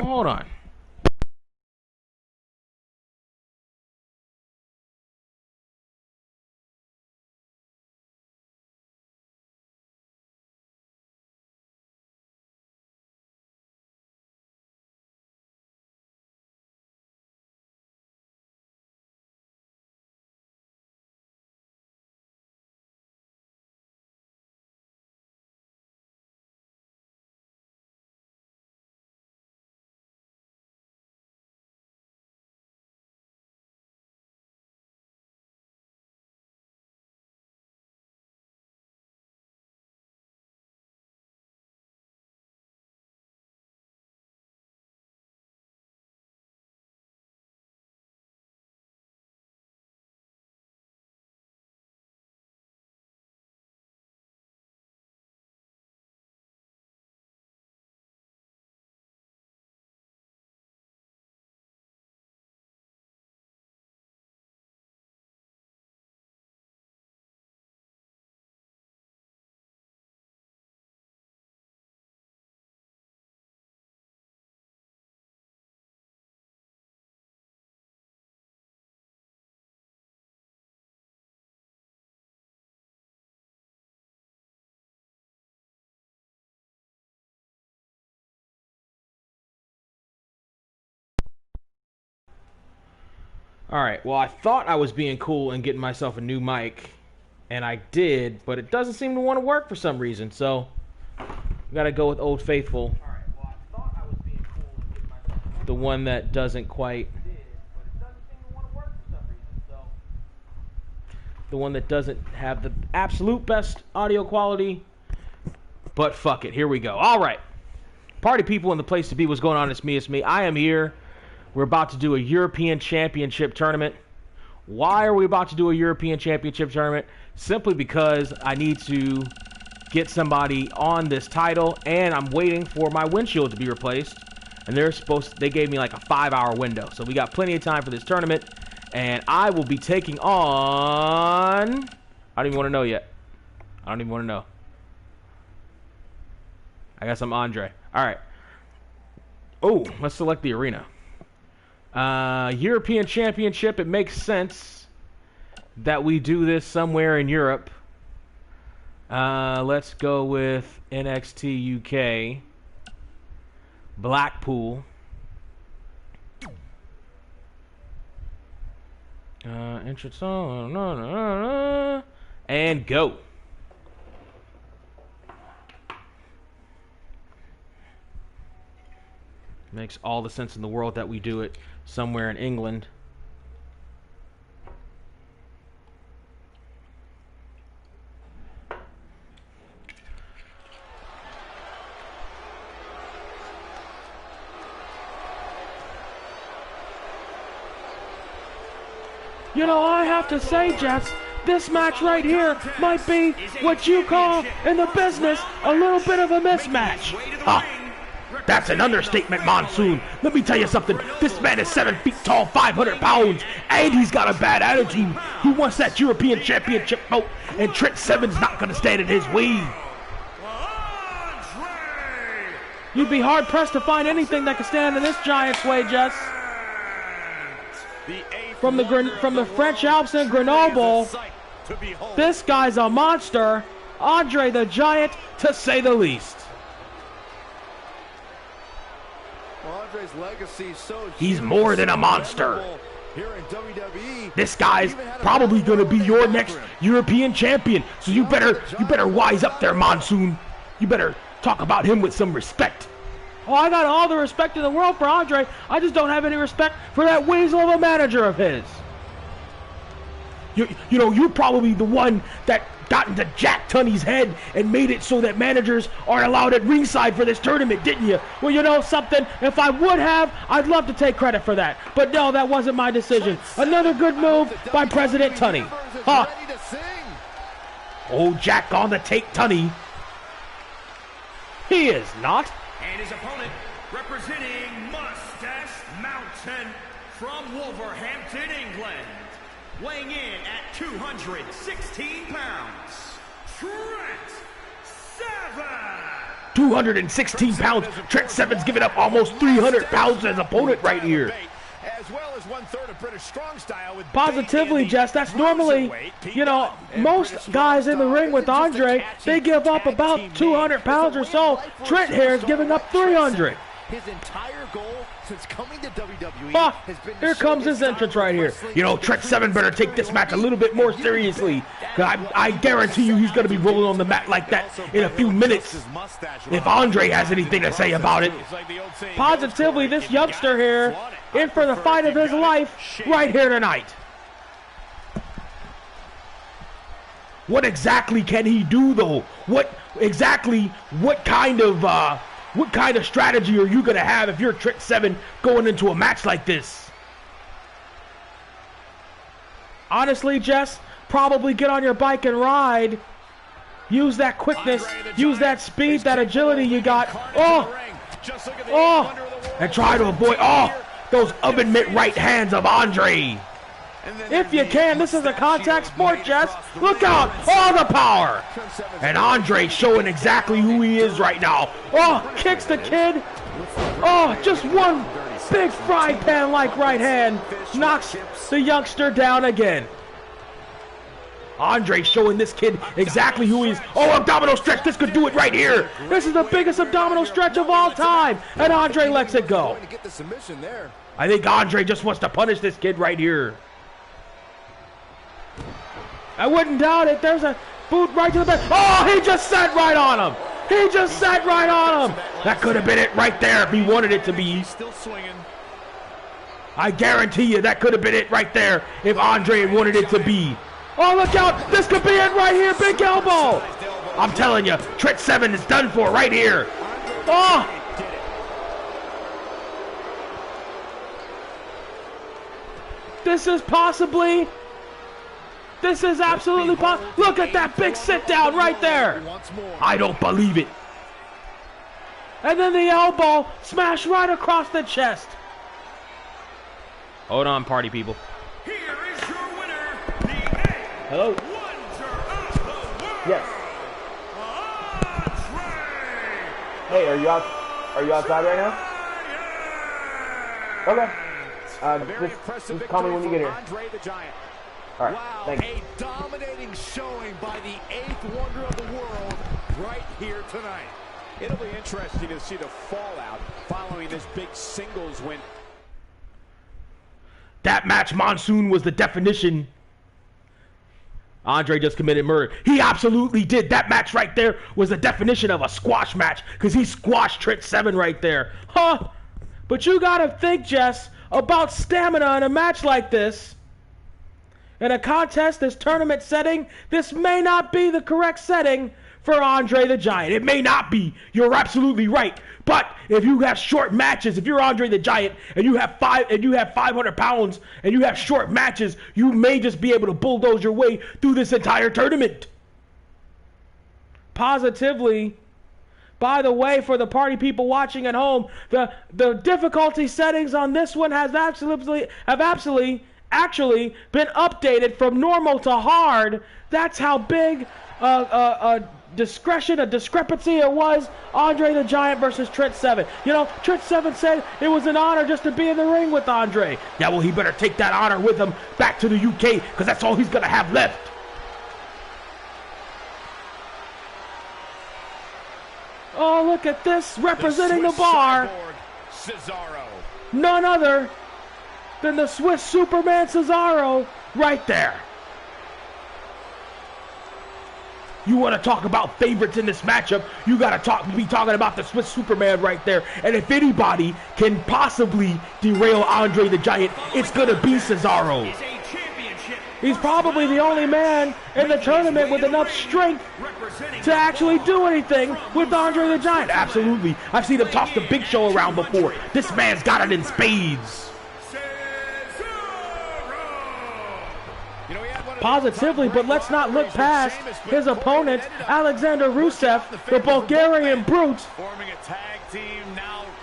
hold on. Alright, well, I thought I was being cool and getting myself a new mic, and I did, but it doesn't seem to want to work for some reason, so we gotta go with Old Faithful. Alright, well, I thought I was being cool and getting myself the one that doesn't quite, but it doesn't seem to want to work for some reason, so the one that doesn't have the absolute best audio quality, but fuck it, here we go. Alright, party people in the place to be, what's going on? It's me. I am here. We're about to do a European Championship tournament. Why are we about to do a European Championship tournament? Simply because I need to get somebody on this title, and I'm waiting for my windshield to be replaced. And they gave me like a 5-hour window. So we got plenty of time for this tournament. And I will be taking on... I don't even want to know yet. I don't even want to know. I guess I'm Andre. Alright. Oh, let's select the arena. European Championship, it makes sense that we do this somewhere in Europe. Let's go with NXT UK. Blackpool. Entrance on. And go. Makes all the sense in the world that we do it somewhere in England. You know, I have to say, Jets, this match right here might be what you call in the business a little bit of a mismatch. That's an understatement, Monsoon. Let me tell you something. This man is 7 feet tall, 500 pounds, and he's got a bad attitude. He wants that European Championship belt, and Trent Seven's not going to stand in his way. You'd be hard-pressed to find anything that could stand in this giant's way, Jess. From the French Alps and Grenoble, this guy's a monster. Andre the Giant, to say the least. He's more than a monster. This guy's probably going to be your next European champion. So you better wise up there, Monsoon. You better talk about him with some respect. Oh, I got all the respect in the world for Andre. I just don't have any respect for that weasel of a manager of his. You know, you're probably the one that got into Jack Tunney's head and made it so that managers aren't allowed at ringside for this tournament, didn't you? Well, you know something? If I would have, I'd love to take credit for that. But no, that wasn't my decision. Another good move by President Tunney. Huh? Old Jack on the take, Tunney. He is not. And his opponent, representing Mustache Mountain from Wolverhampton, England, weighing in at 216 pounds, Trent Seven. 216 pounds. Trent Seven's giving up almost 300 pounds to his opponent right here. As well as 1/3 of British strong style with Positively, Jess, that's normally, you know, most guys in the ring with Andre, they give up about 200 pounds or so. Trent here is giving up 300. His entire goal since coming to WWE has been here comes his entrance right here. You know, Trent Seven better take this match a little bit more seriously. I guarantee you he's going to be rolling on the mat like that in a few minutes if Andre has anything to say about it. Positively, this youngster here in for the fight of his life right here tonight. What exactly can he do, though? What kind of strategy are you going to have if you're Trent Seven going into a match like this? Honestly, Jess, probably get on your bike and ride. Use that quickness, use that speed, that agility you got. And try to avoid, those oven mitt right hands of Andre. If you can, this is a contact sport, Jess. Look out, the power. And Andre showing exactly who he is right now. Kicks the kid. Just one big frying pan-like right hand. Knocks the youngster down again. Andre showing this kid exactly who he is. Abdominal stretch. This could do it right here. This is the biggest abdominal stretch of all time. And Andre lets it go. I think Andre just wants to punish this kid right here. I wouldn't doubt it. There's a boot right to the back. He just sat right on him. He just sat right on him. That could have been it right there if he wanted it to be. He's still swinging. I guarantee you that could have been it right there if Andre wanted it to be. Look out. This could be it right here. Big elbow. I'm telling you, Trent Seven is done for right here. This is absolutely possible. Look at that big sit down right there. I don't believe it. And then the elbow smash right across the chest. Hold on, party people. Here is your winner, the Hello. Wonder of the World. Yes. Andre. Hey, are you outside right now? Okay. Just call me when you get here. Andre the Giant. All right. Wow, Thanks. a dominating showing by the 8th wonder of the world right here tonight. It'll be interesting to see the fallout following this big singles win. That match, Monsoon, was the definition. Andre just committed murder. He absolutely did. That match right there was the definition of a squash match because he squashed Trent Seven right there. But you got to think, Jess, about stamina in a match like this. In a contest, this tournament setting, this may not be the correct setting for Andre the Giant. It may not be. You're absolutely right. But if you have short matches, if you're Andre the Giant and you have 500 pounds and you have short matches, you may just be able to bulldoze your way through this entire tournament. Positively, by the way, for the party people watching at home, the difficulty settings on this one have actually been updated from normal to hard. That's how big a discrepancy it was. Andre the Giant versus Trent Seven. You know, Trent Seven said it was an honor just to be in the ring with Andre. Yeah, well, he better take that honor with him back to the UK because that's all he's gonna have left. Look at this, representing the bar. Cesaro. None other than the Swiss Superman Cesaro right there. You want to talk about favorites in this matchup, you got to be talking about the Swiss Superman right there. And if anybody can possibly derail Andre the Giant, it's going to be Cesaro. He's probably the only man in the tournament with enough strength to actually do anything with Andre the Giant. Absolutely. I've seen him toss the Big Show around before. This man's got it in spades. Positively, but let's not look past his opponent, Alexander Rusev, the Bulgarian Brute.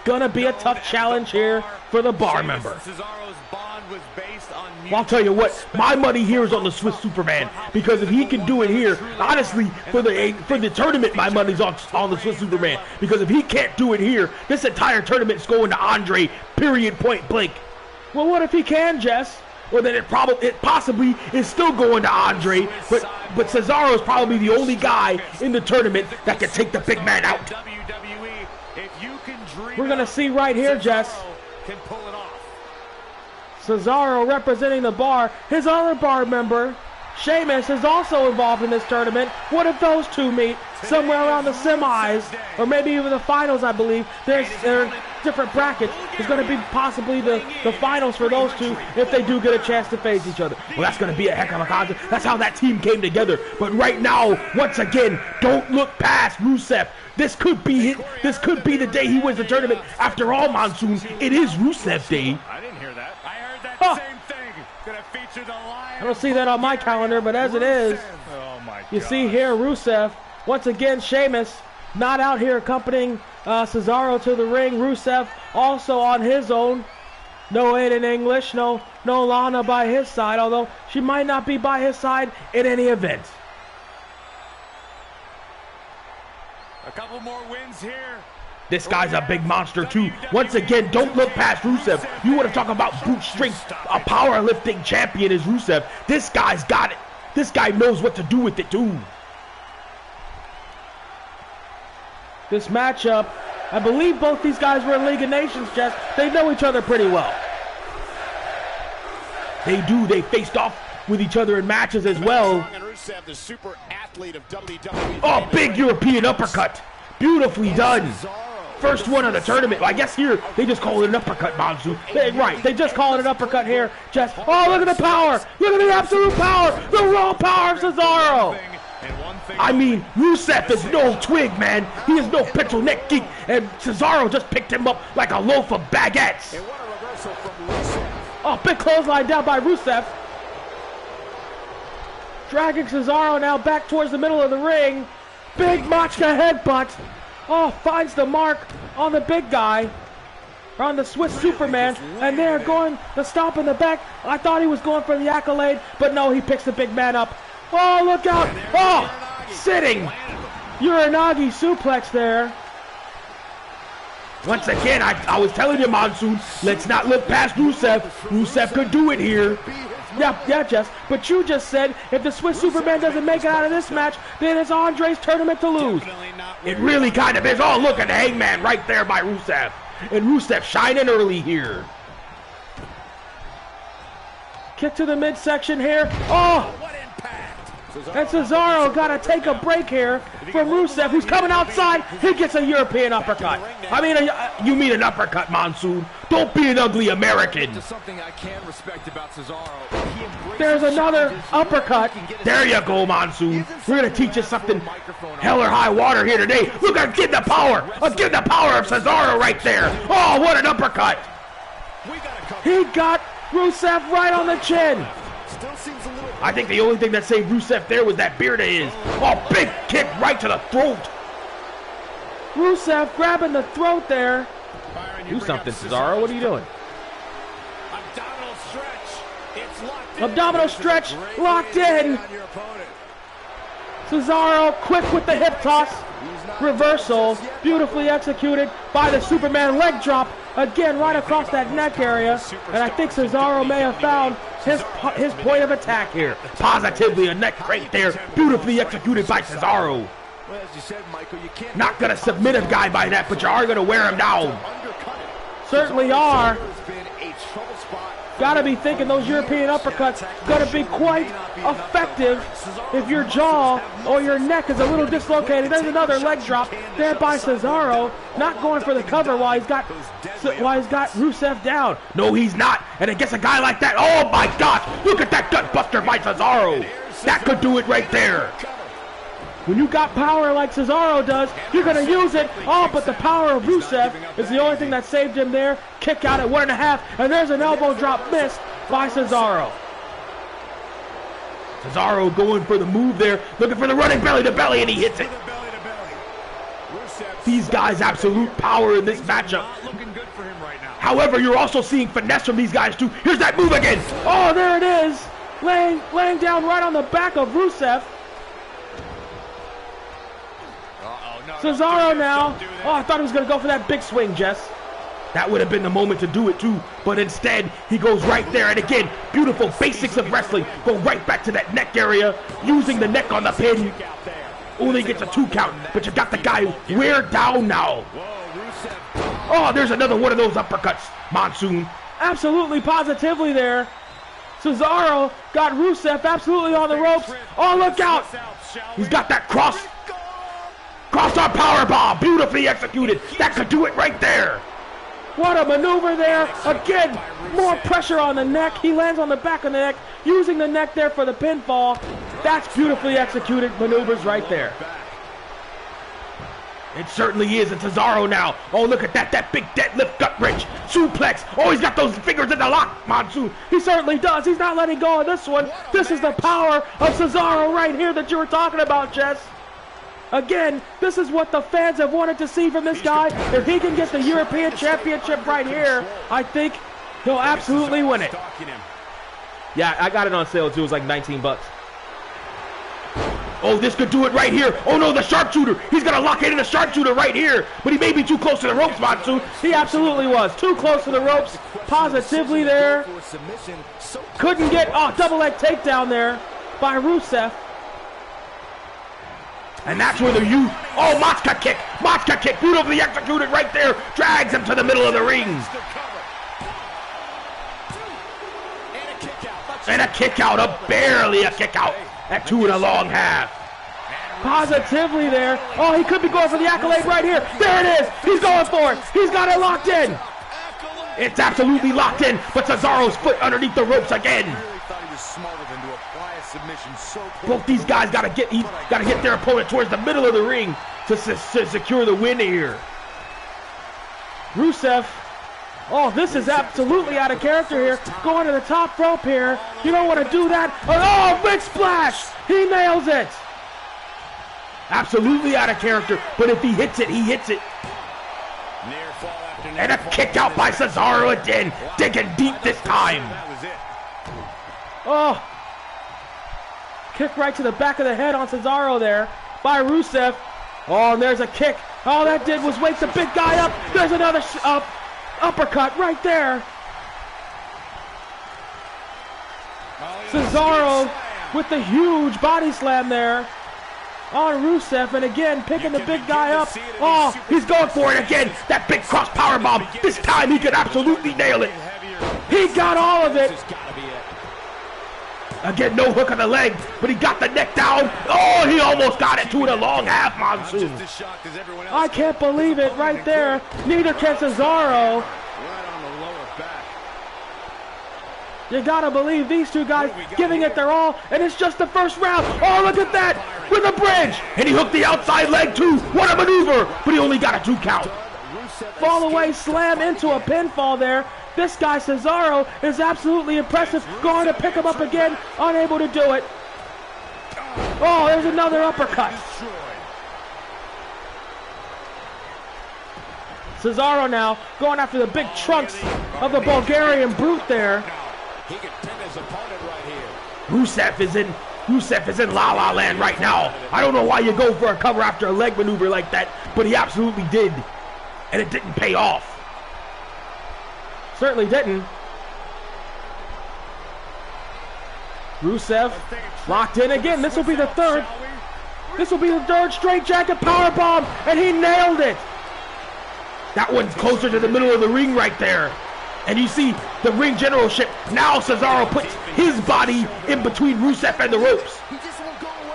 Gonna be a tough challenge here for the bar member. Cesaro's bond was based on Well, I'll tell you what, my money here is on the Swiss Superman, because if he can do it here, honestly, for the tournament, my money's on the Swiss Superman, because if he can't do it here, this entire tournament is going to Andre, period, point blank. Well, what if he can, Jess? Well, then it possibly is still going to Andre, but Cesaro is probably the only guy in the tournament that can take the big man out. We're going to see right here, Jess. Cesaro representing the bar. His other bar member, Sheamus, is also involved in this tournament. What if those two meet somewhere around the semis, or maybe even the finals, I believe. There are different brackets. There's going to be possibly the finals for those two if they do get a chance to face each other. Well, that's going to be a heck of a contest. That's how that team came together. But right now, once again, don't look past Rusev. This could be it. This could be the day he wins the tournament. After all, Monsoon, it is Rusev Day. I didn't hear that. I heard that same thing. Gonna feature the Lion. I don't see that on my calendar, but as it is, you see here Rusev. Once again, Sheamus not out here accompanying Cesaro to the ring. Rusev also on his own. No Aiden English, no Lana by his side, although she might not be by his side in any event. A couple more wins here. This guy's a big monster too. Once again, don't look past Rusev. You want to talk about brute strength? A powerlifting champion is Rusev. This guy's got it. This guy knows what to do with it too. This matchup, I believe both these guys were in League of Nations, Jess. They know each other pretty well. They do. They faced off with each other in matches as well. Oh, big European uppercut. Beautifully done. First one of the tournament. Well, I guess here they just call it an uppercut, Monsoon. Right, they just call it an uppercut here. Just, oh, look at the power. Look at the absolute power. The raw power of Cesaro. I mean, Rusev is no twig, man. He is no pencil neck geek. And Cesaro just picked him up like a loaf of baguettes. Oh, big clothesline down by Rusev. Dragging Cesaro now back towards the middle of the ring. Big Machka headbutt. Oh, finds the mark on the big guy. Or on the Swiss Superman. And they're going the stomp in the back. I thought he was going for the accolade. But no, he picks the big man up. Oh, look out. Oh, sitting. Uranagi suplex there. Once again, I was telling you, Monsoon, let's not look past Rusev. Rusev could do it here. Yeah, Jess. But you just said if the Swiss Superman doesn't make it out of this match, then it's Andre's tournament to lose. It really kind of is. Oh, look at the Hangman right there by Rusev. And Rusev shining early here. Kick to the midsection here. Oh! And Cesaro got to take a break here from Rusev, who's coming outside. He gets a European uppercut. I mean, you mean an uppercut, Monsoon. Don't be an ugly American. Something I can respect about Cesaro. There's another uppercut. There you go, Monsoon. We're going to teach you something hell or high water here today. Look at get the power. Get the power of Cesaro right there. Oh, what an uppercut. He got Rusev right on the chin. I think the only thing that saved Rusev there was that beard of his. Oh, big kick right to the throat. Rusev grabbing the throat there. Do something, Cesaro. What are you doing? Abdominal stretch. It's locked in. Abdominal stretch locked in. Cesaro quick with the hip toss. Reversal. Beautifully executed by the Superman leg drop. Again, right across that neck area. And I think Cesaro may have found his point of attack here. Positively a neck right there. Beautifully executed by Cesaro. Not going to submit a guy by that, but you are going to wear him down. Certainly are. Got to be thinking those European uppercuts going to be quite effective if your jaw or your neck is a little dislocated. There's another leg drop there by Cesaro. Not going for the cover while he's got Rusev down. No, he's not. And it gets a guy like that. Oh my gosh. Look at that gut buster by Cesaro. That could do it right there. When you got power like Cesaro does, you're going to use it. Oh, but the power of Rusev is the only thing that saved him there. Kick out at 1.5, and there's an elbow drop missed by Cesaro. Cesaro going for the move there, looking for the running belly to belly, and he hits it. These guys absolute power in this matchup. However, you're also seeing finesse from these guys too. Here's that move again. Oh, there it is. Laying down right on the back of Rusev. Cesaro now. Oh, I thought he was going to go for that big swing, Jess. That would have been the moment to do it too, but instead, he goes right there, and again, beautiful basics of wrestling. Go right back to that neck area, using the neck on the pin. Only gets a 2 count, but you got the guy wear down now. Oh, there's another one of those uppercuts, Monsoon. Absolutely, positively there. Cesaro got Rusev absolutely on the ropes. Oh, look out. He's got that cross-arm powerbomb, beautifully executed. That could do it right there. What a maneuver there. Again, more pressure on the neck. He lands on the back of the neck, using the neck there for the pinfall. That's beautifully executed maneuvers right there. It certainly is. And Cesaro now. Oh, look at that. That big deadlift gut wrench. Suplex. Oh, he's got those fingers in the lock, Monsoon. He certainly does. He's not letting go of this one. This is the power of Cesaro right here that you were talking about, Jess. Again, this is what the fans have wanted to see from this guy. If he can get the European Championship right here, I think he'll absolutely win it. Yeah, I got it on sale too. It was like 19 bucks. Oh, this could do it right here. Oh no, the sharpshooter. He's going to lock it in the sharpshooter right here. But he may be too close to the ropes, Monsoon. He absolutely was. Too close to the ropes. Positively there. Couldn't get, oh, double leg takedown there by Rusev. And that's where the oh, Machka kick, beautifully executed right there, drags him to the middle of the ring. And a kick out, barely a kick out, at 2 1/2. Positively there. Oh, he could be going for the accolade right here. There it is, he's going for it. He's got it locked in. It's absolutely locked in, but Cesaro's foot underneath the ropes again. Both these guys gotta get their opponent towards the middle of the ring to secure the win here. Rusev, oh, this is absolutely out of character here. Going to the top rope here. You don't want to do that. Oh, big splash! He nails it. Absolutely out of character, but if he hits it, he hits it. And a kick out by Cesaro again, digging deep this time. Oh. Kick right to the back of the head on Cesaro there by Rusev. Oh, and there's a kick. All that did was wake the big guy up. There's another uppercut right there. Cesaro with the huge body slam there on Rusev, and again picking the big guy up. Oh, he's going for it again. That big cross power bomb. This time he could absolutely nail it. He got all of it. Again, no hook on the leg, but he got the neck down. Oh, he almost got it 2 1/2, Monsoon. I can't believe it right there. Neither can Cesaro. You gotta believe these two guys giving it their all, and it's just the first round. Oh, look at that, with a bridge. And he hooked the outside leg too. What a maneuver, but he only got a 2 count. Fall away slam into a pinfall there. This guy, Cesaro, is absolutely impressive. Going to pick him up again, unable to do it. Oh, there's another uppercut. Cesaro now going after the big trunks of the Bulgarian Brute there. Rusev is in La La Land right now. I don't know why you go for a cover after a leg maneuver like that, but he absolutely did. And it didn't pay off. Certainly didn't. Rusev locked in again. This will be the third. This will be the third straight jacket powerbomb, and he nailed it. That one's closer to the middle of the ring right there. And you see the ring generalship. Now Cesaro puts his body in between Rusev and the ropes.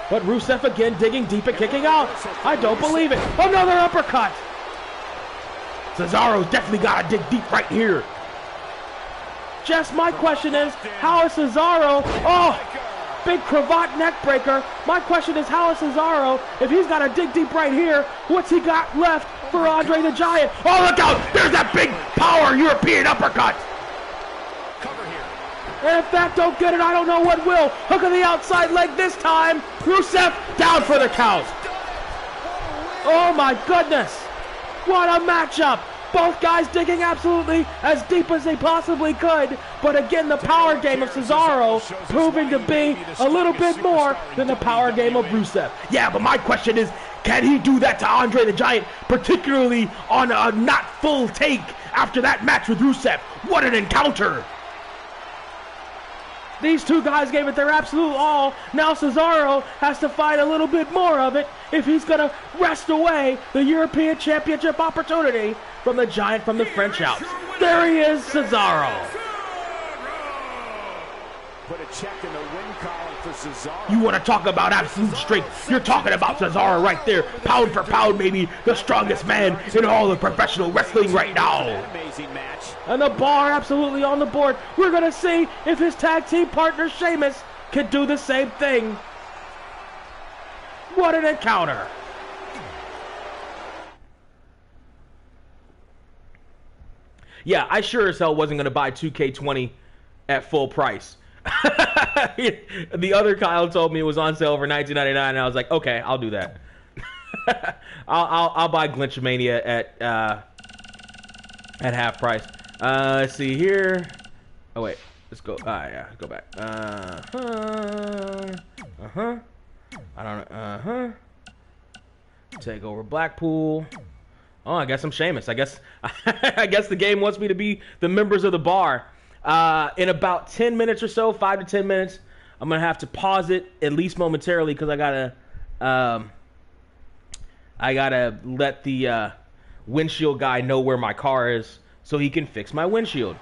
But Rusev again digging deep and kicking out. I don't believe it. Another uppercut. Cesaro's definitely got to dig deep right here. Jess, my question is, how is Cesaro, oh, big cravat neck breaker. My question is, how is Cesaro, if he's got to dig deep right here, what's he got left for Andre the Giant? Oh, look out, there's that big power European uppercut. And if that don't get it, I don't know what will. Hook of the outside leg this time. Rusev down for the count. Oh my goodness. What a matchup. Both guys digging absolutely as deep as they possibly could. But again, the power game of Cesaro proving to be a little bit more than the power game of Rusev. Yeah, but my question is, can he do that to Andre the Giant, particularly on a not full take after that match with Rusev? What an encounter! These two guys gave it their absolute all. Now Cesaro has to find a little bit more of it if he's going to wrest away the European Championship opportunity from the Giant from the French Alps. There he is, Cesaro. Put a check in the win column for Cesaro. You want to talk about absolute strength? You're talking about Cesaro right there. Pound for pound, maybe the strongest man in all of professional wrestling right now. Amazing match. And the bar absolutely on the board. We're going to see if his tag team partner Sheamus can do the same thing. What an encounter. Yeah, I sure as hell wasn't going to buy 2K20 at full price. The other Kyle told me it was on sale for $19.99, and I was like, okay, I'll do that. I'll buy Glitchmania at half price. Let's see here. Oh wait, let's go. Yeah, go back. I don't know. Take over Blackpool. Oh, I guess I'm Sheamus. I guess the game wants me to be the members of the bar. In about 10 minutes or so, 5 to 10 minutes, I'm gonna have to pause it at least momentarily because I gotta let the windshield guy know where my car is so he can fix my windshield.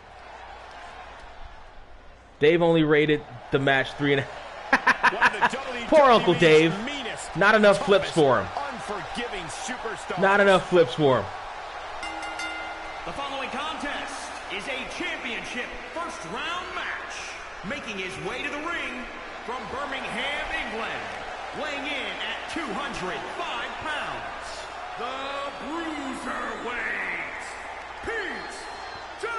Dave only rated the match 3.5. Poor Uncle Dave. Not enough flips for him. Not enough flips for him. The following contest is a championship first round match. Making his way to the ring from Birmingham, England, weighing in at 205 pounds, the Bruiserweight, Pete Dunne.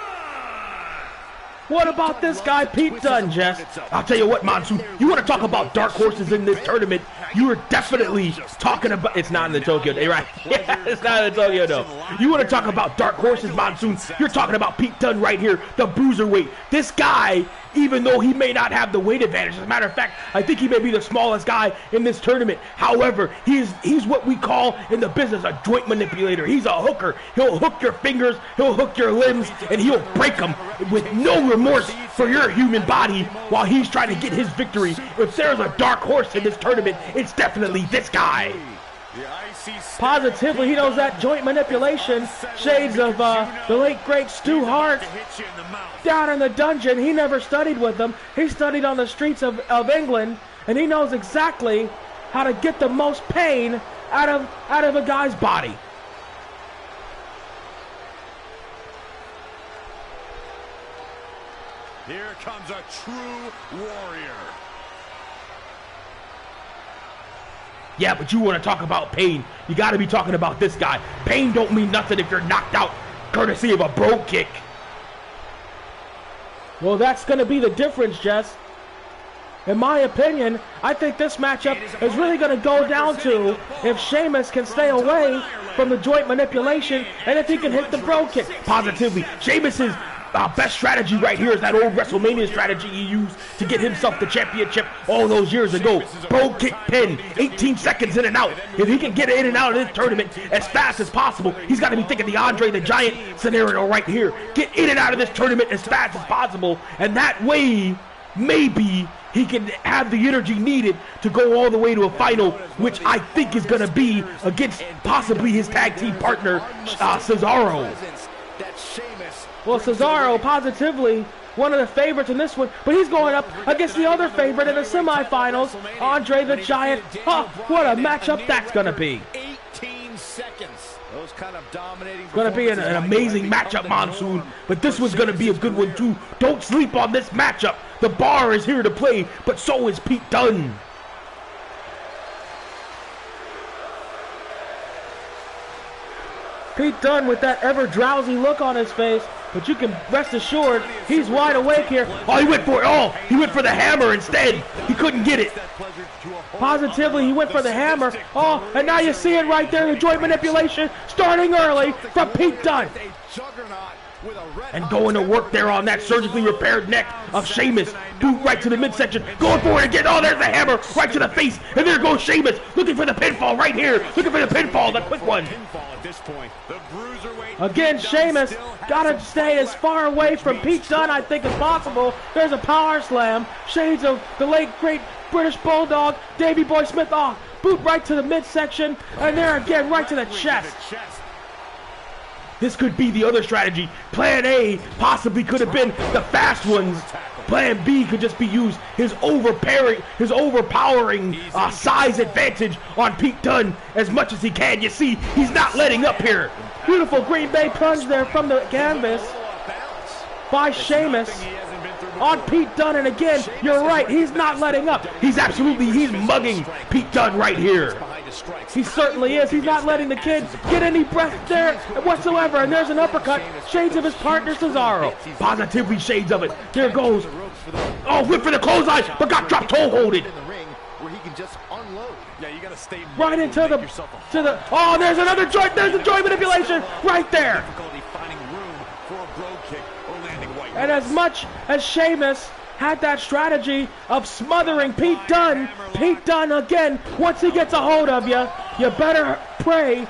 What about this guy, Pete Dunne, Jess? I'll tell you what, Monsoon, you want to talk about dark horses in this tournament, you are definitely talking about... It's not in the Tokyo Dome, right? Yeah, it's not in the Tokyo Dome. You want to talk about dark horses, Monsoon, you're talking about Pete Dunne right here, the Bruiserweight. This guy, even though he may not have the weight advantage, as a matter of fact, I think he may be the smallest guy in this tournament. However, he's what we call in the business a joint manipulator. He's a hooker. He'll hook your fingers, he'll hook your limbs, and he'll break them with no remorse for your human body while he's trying to get his victory. If there's a dark horse in this tournament, it's definitely this guy. Positively, he knows that joint manipulation. Shades of the late, great Stu Hart. Down in the dungeon, he never studied with them. He studied on the streets of England, and he knows exactly how to get the most pain out of a guy's body. Here comes a true warrior. Yeah, but you want to talk about pain, you got to be talking about this guy. Pain don't mean nothing if you're knocked out courtesy of a bro kick. Well, that's going to be the difference, Jess. In my opinion, I think this matchup is really going to go down to if Sheamus can stay away from the joint manipulation and if he can hit the bro kick. Positively, Sheamus's best strategy right here is that old WrestleMania strategy he used to get himself the championship all those years ago. Bro kick pin, 18 seconds in and out. If he can get in and out of this tournament as fast as possible, he's got to be thinking the Andre the Giant scenario right here. Get in and out of this tournament as fast as possible, and that way, maybe he can have the energy needed to go all the way to a final, which I think is going to be against possibly his tag team partner, Cesaro. Well, Cesaro, positively, one of the favorites in this one, but he's going up against the other favorite in the semifinals, Andre the Giant. Oh, what a matchup that's going to be. 18 seconds. Those kind of dominating. It's going to be an amazing matchup, Monsoon, but this one's going to be a good one, too. Don't sleep on this matchup. The bar is here to play, but so is Pete Dunne. Pete Dunne with that ever-drowsy look on his face, but you can rest assured he's wide awake here. Oh, he went for it. Oh, he went for the hammer instead. He couldn't get it. Positively, he went for the hammer. Oh, and now you see it right there, the joint manipulation starting early from Pete Dunne. And going to work there on that surgically repaired neck of Sheamus. Boot right to the midsection. Going for it again. Oh, there's the hammer right to the face. And there goes Sheamus looking for the pinfall right here. Looking for the pinfall, the quick one. Again, Sheamus got to stay as far away from Pete Dunne, I think, as possible. There's a power slam. Shades of the late, great British Bulldog, Davey Boy Smith. Oh, boot right to the midsection. And there again, right to the chest. This could be the other strategy. Plan A possibly could have been the fast ones. Plan B could just be used his overpowering size advantage on Pete Dunne as much as he can. You see, he's not letting up here. Beautiful Green Bay plunge there from the canvas by Sheamus on Pete Dunne. And again, you're right, he's not letting up. He's mugging Pete Dunne right here. He certainly is. He's not letting the kid get any breath there whatsoever. And there's an uppercut. Shades of his partner, Cesaro. Positively shades of it. There goes. Oh, whip for the clothesline, but got dropped toe holded. Right into the. Oh, there's another joint. There's a joint manipulation right there. And as much as Sheamus had that strategy of smothering Pete Dunne again, once he gets a hold of you, you better pray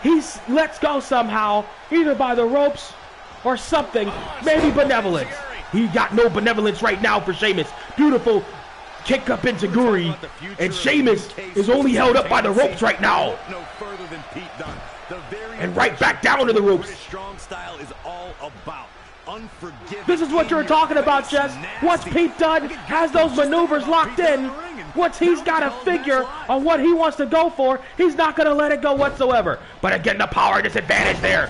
he lets go somehow, either by the ropes or something, maybe benevolence. He got no benevolence right now for Sheamus. Beautiful kick up into Guri, and Sheamus is only held up by the ropes right now. And right back down to the ropes. This is what you were talking about, Jess. Once Pete Dunne has those maneuvers locked in, once he's got a figure on what he wants to go for, he's not going to let it go whatsoever. But again, the power disadvantage there.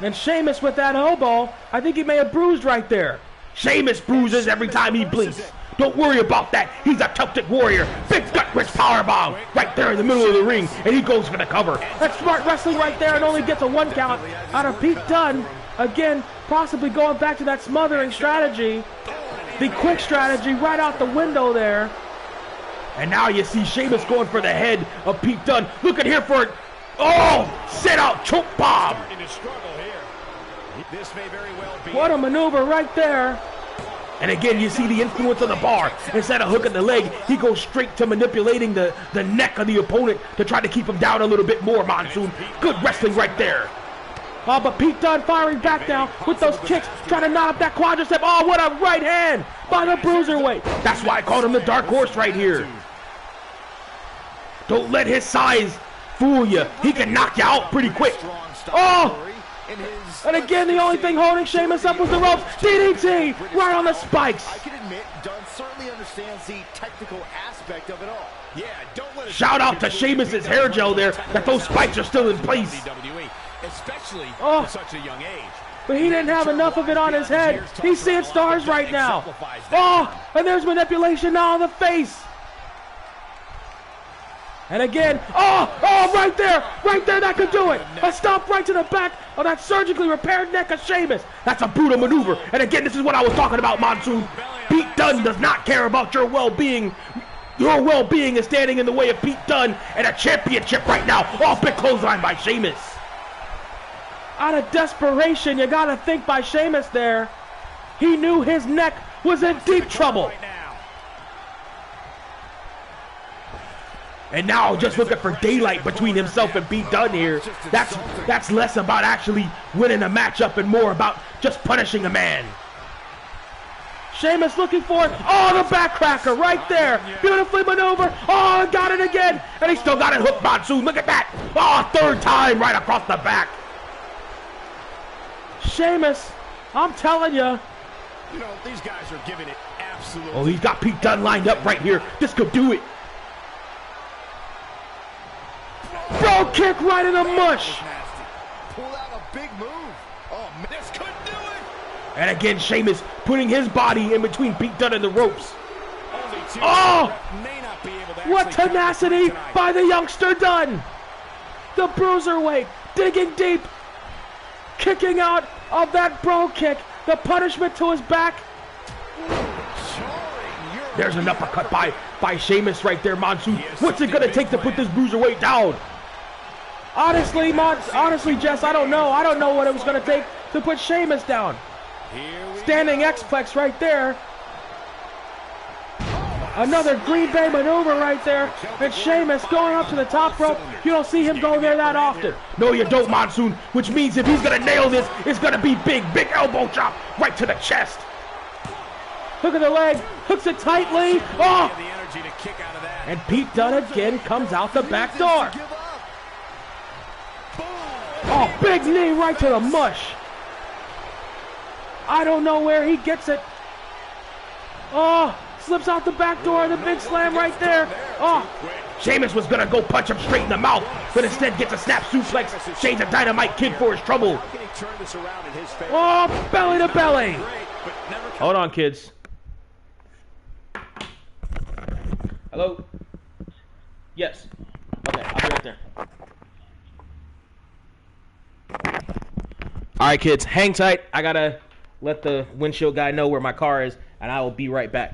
And Sheamus with that elbow, I think he may have bruised right there. Sheamus bruises every time he blinks. Don't worry about that. He's a Celtic warrior. Big gut wrist powerbomb right there in the middle of the ring, and he goes for the cover. That's smart wrestling right there, and only gets a 1 count out of Pete Dunne. Again, possibly going back to that smothering strategy. The quick strategy right out the window there. And now you see Sheamus going for the head of Pete Dunne. Looking here for it. Oh, sit out choke bomb. What a maneuver right there. And again, you see the influence of the bar. Instead of hooking the leg, he goes straight to manipulating the neck of the opponent to try to keep him down a little bit more, Monsoon. Good wrestling right there. Oh, but Pete Dunne firing back now with those kicks, trying to knock up that quadricep. Oh, what a right hand by the Bruiserweight. That's why I called him the dark horse right here. Don't let his size fool you. He can knock you out pretty quick. Oh! And again, the only thing holding Sheamus up was the ropes. DDT right on the spikes. I can admit, Dunne certainly understands the technical aspect of it all. Yeah, don't let it. Shout out to Sheamus's hair gel there, that those spikes are still in place. Especially at such a young age. But he didn't have enough of it on his head. He's seeing stars right now. Oh, and there's manipulation now on the face. And again, right there, that could do it. A stomp right to the back of that surgically repaired neck of Sheamus. That's a brutal maneuver. And again, this is what I was talking about, Monsoon. Pete Dunne does not care about your well-being. Your well-being is standing in the way of Pete Dunne and a championship right now. Oh, big clothesline by Sheamus. Out of desperation, you gotta think by Sheamus there. He knew his neck was in deep trouble. And now just looking for daylight between himself and Pete Dunne here. That's less about actually winning a matchup and more about just punishing a man. Sheamus looking for it. Oh, the backcracker right there. Beautifully maneuvered. Oh, got it again. And he still got it hooked, Monsoon. Look at that. Oh, 3rd time right across the back. Sheamus, I'm telling you. You know, these guys are giving it absolutely. Oh, he's got Pete Dunne lined up right here. This could do it. Bro kick right in the mush. Pull out a big move. Oh, man, this could do it. And again, Sheamus putting his body in between Pete Dunne and the ropes. Oh! What tenacity by the youngster Dunne. The Bruiserweight digging deep. Kicking out of that bro kick. The punishment to his back. Jarring, you're There's an uppercut by Sheamus right there, Monsoon. What's it gonna take to put this bruiserweight down? Honestly, Jess, I don't know. I don't know what it was gonna take to put Sheamus down. Standing X-Plex right there. Another Green Bay maneuver right there. And Sheamus going up to the top rope. You don't see him go there that often. No, you don't, Monsoon. Which means if he's going to nail this, it's going to be big elbow chop right to the chest. Hook of the leg. Hooks it tightly. Oh! And Pete Dunne again comes out the back door. Oh, big knee right to the mush. I don't know where he gets it. Oh! Slips out the back door, the big slam right there. Oh, Sheamus was gonna go punch him straight in the mouth, but instead gets a snap suplex. Shane's a Dynamite Kid for his trouble. Oh, belly to belly. Hold on, kids. Hello? Yes. Okay, I'll be right there. All right, kids, hang tight. I gotta let the windshield guy know where my car is, and I will be right back.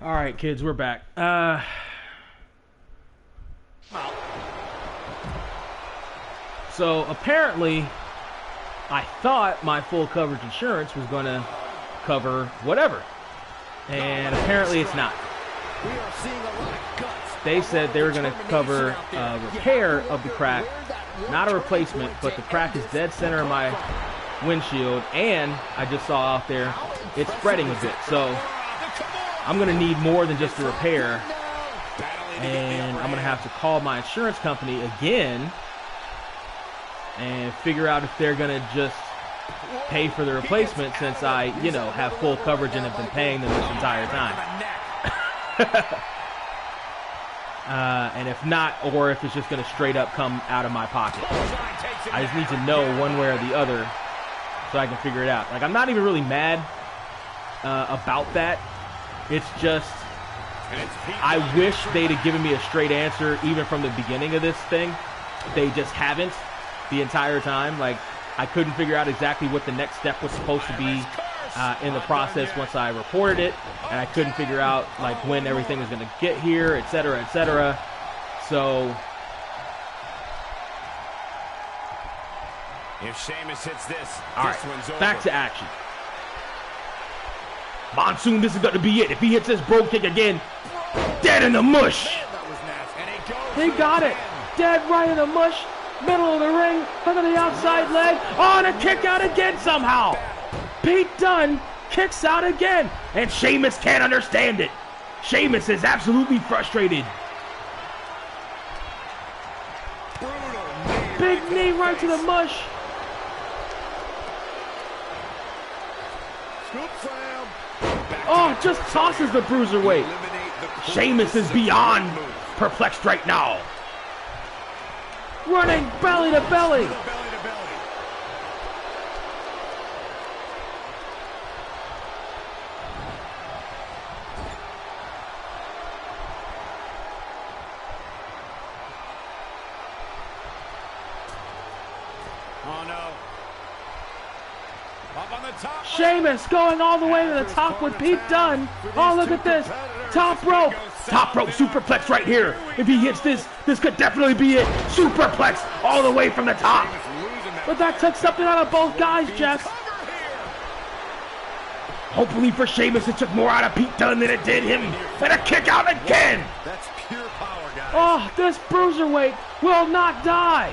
All right, kids, we're back. So apparently, I thought my full coverage insurance was going to cover whatever, and apparently it's not. They said they were going to cover repair of the crack, not a replacement, but the crack is dead center of my windshield, and I just saw out there it's spreading a bit, so I'm going to need more than just a repair, and I'm going to have to call my insurance company again and figure out if they're going to just pay for the replacement, since I, you know, have full coverage and have been paying them this entire time. And if not, or if it's just going to straight up come out of my pocket. I just need to know one way or the other so I can figure it out. Like, I'm not even really mad about that. It's just, I wish they'd have given me a straight answer even from the beginning of this thing. They just haven't the entire time. Like, I couldn't figure out exactly what the next step was supposed to be in the process once I reported it, and I couldn't figure out like when everything was going to get here, etc., etc. So if Sheamus hits this, all right, back to action. Monsoon, this is going to be it. If he hits this bro kick again, dead in the mush. He got it. Dead right in the mush. Middle of the ring. Look at the outside leg. Oh, and a kick out again somehow. Pete Dunne kicks out again. And Sheamus can't understand it. Sheamus is absolutely frustrated. Big knee right to the mush. Oh, just tosses the bruiserweight. Sheamus is beyond perplexed right now. Running belly to belly. Oh no. Up on the top. Sheamus going all the way to the top with Pete Dunne. Oh, look at this. Top rope. Top rope superplex right here. If he hits this, this could definitely be it. Superplex all the way from the top. But that took something out of both guys, Jeff. Hopefully for Sheamus, it took more out of Pete Dunne than it did him. And a kick out again. That's pure power, guys. Oh, this bruiserweight will not die.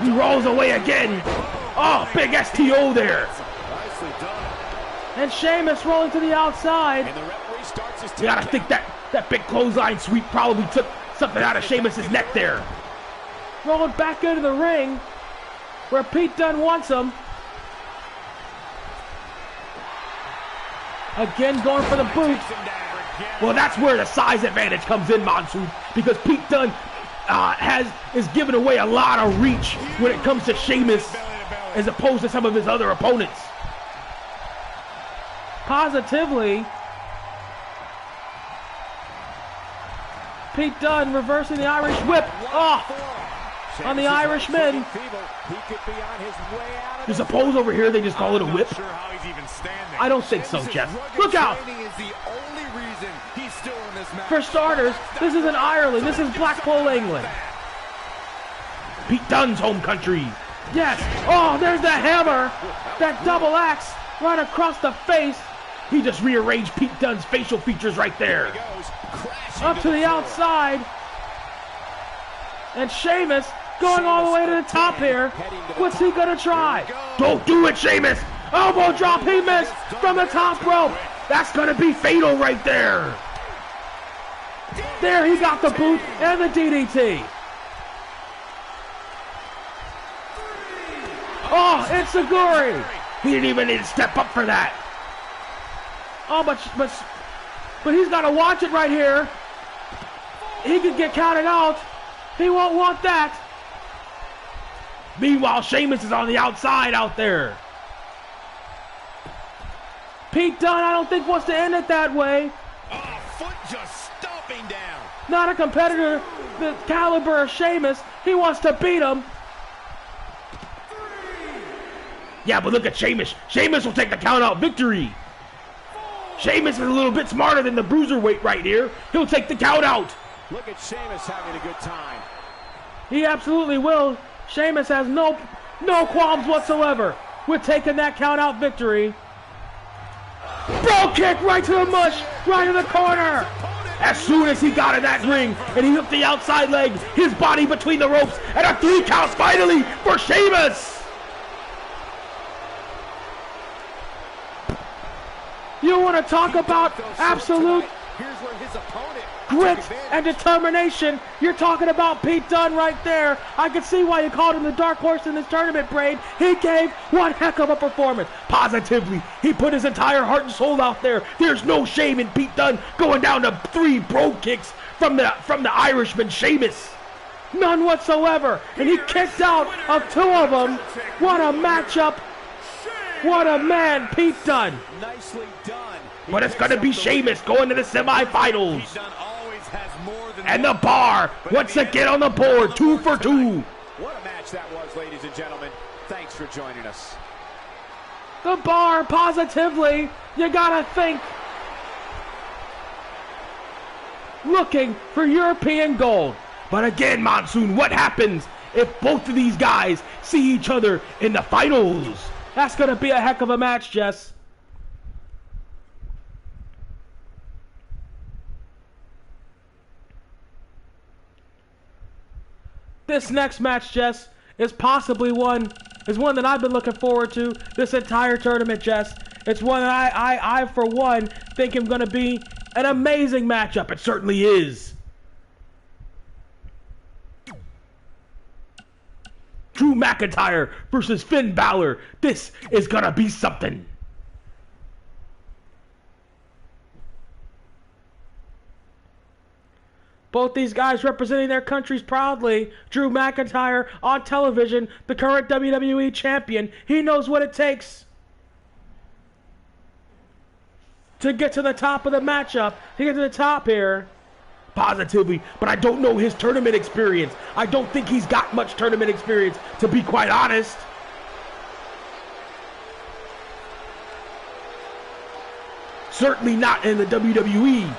He rolls away again. Oh, big STO there. Nicely done. And Sheamus rolling to the outside. And the referee starts his You gotta think that big clothesline sweep probably took something out of Sheamus's neck there. Rolling back into the ring where Pete Dunne wants him. Again going for the boot. Well, that's where the size advantage comes in, Monsoon, because Pete Dunne is giving away a lot of reach when it comes to Sheamus as opposed to some of his other opponents. Positively, Pete Dunne reversing the Irish whip. On the Irishman. You suppose over here they just call it a whip? I don't think so, Jeff. Look out! For starters, this isn't Ireland. This is Blackpool, England. Pete Dunne's home country. Yes. Oh, there's the hammer. That double axe right across the face. He just rearranged Pete Dunne's facial features right there. Up to the outside. And Sheamus going all the way to the top here. What's he gonna try? Don't do it, Sheamus. Elbow drop. He missed from the top rope. That's gonna be fatal right there. There, he got the boot and the DDT. Oh, it's Seguri. He didn't even need to step up for that. Oh, but he's got to watch it right here. He could get counted out. He won't want that. Meanwhile, Sheamus is on the outside out there. Pete Dunne, I don't think, wants to end it that way. Oh, foot just stomping down. Not a competitor the caliber of Sheamus. He wants to beat him. Yeah, but look at Sheamus. Sheamus will take the count-out victory. Sheamus is a little bit smarter than the bruiserweight right here. He'll take the count out. Look at Sheamus having a good time. He absolutely will. Sheamus has no qualms whatsoever with taking that count out victory. Bro kick right to the mush, right in the corner. As soon as he got in that ring and he hooked the outside leg, his body between the ropes, and a 3 count finally for Sheamus. You want to talk about absolute Here's where his opponent grit and determination. You're talking about Pete Dunne right there. I can see why you called him the dark horse in this tournament, Braid. He gave one heck of a performance. Positively, he put his entire heart and soul out there. There's no shame in Pete Dunne going down to 3 bro kicks from the Irishman Sheamus. None whatsoever. And he kicked out of 2 of them. What a matchup. What a man, Pete Dunne. nicely done. But it's going to be Sheamus going to the semifinals. And the bar, once again on the board, 2 for 2. What a match that was, ladies and gentlemen. Thanks for joining us. The bar, positively, you got to think, looking for European gold. But again, Monsoon, what happens if both of these guys see each other in the finals? That's going to be a heck of a match, Jess. This next match, Jess, is possibly one that I've been looking forward to this entire tournament, Jess. It's one that I for one, think am going to be an amazing matchup. It certainly is. Drew McIntyre versus Finn Balor. This is going to be something. Both these guys representing their countries proudly. Drew McIntyre on television, the current WWE champion. He knows what it takes to get to the top of the matchup, to get to the top here. Positively, but I don't know his tournament experience. I don't think he's got much tournament experience, to be quite honest. Certainly not in the WWE.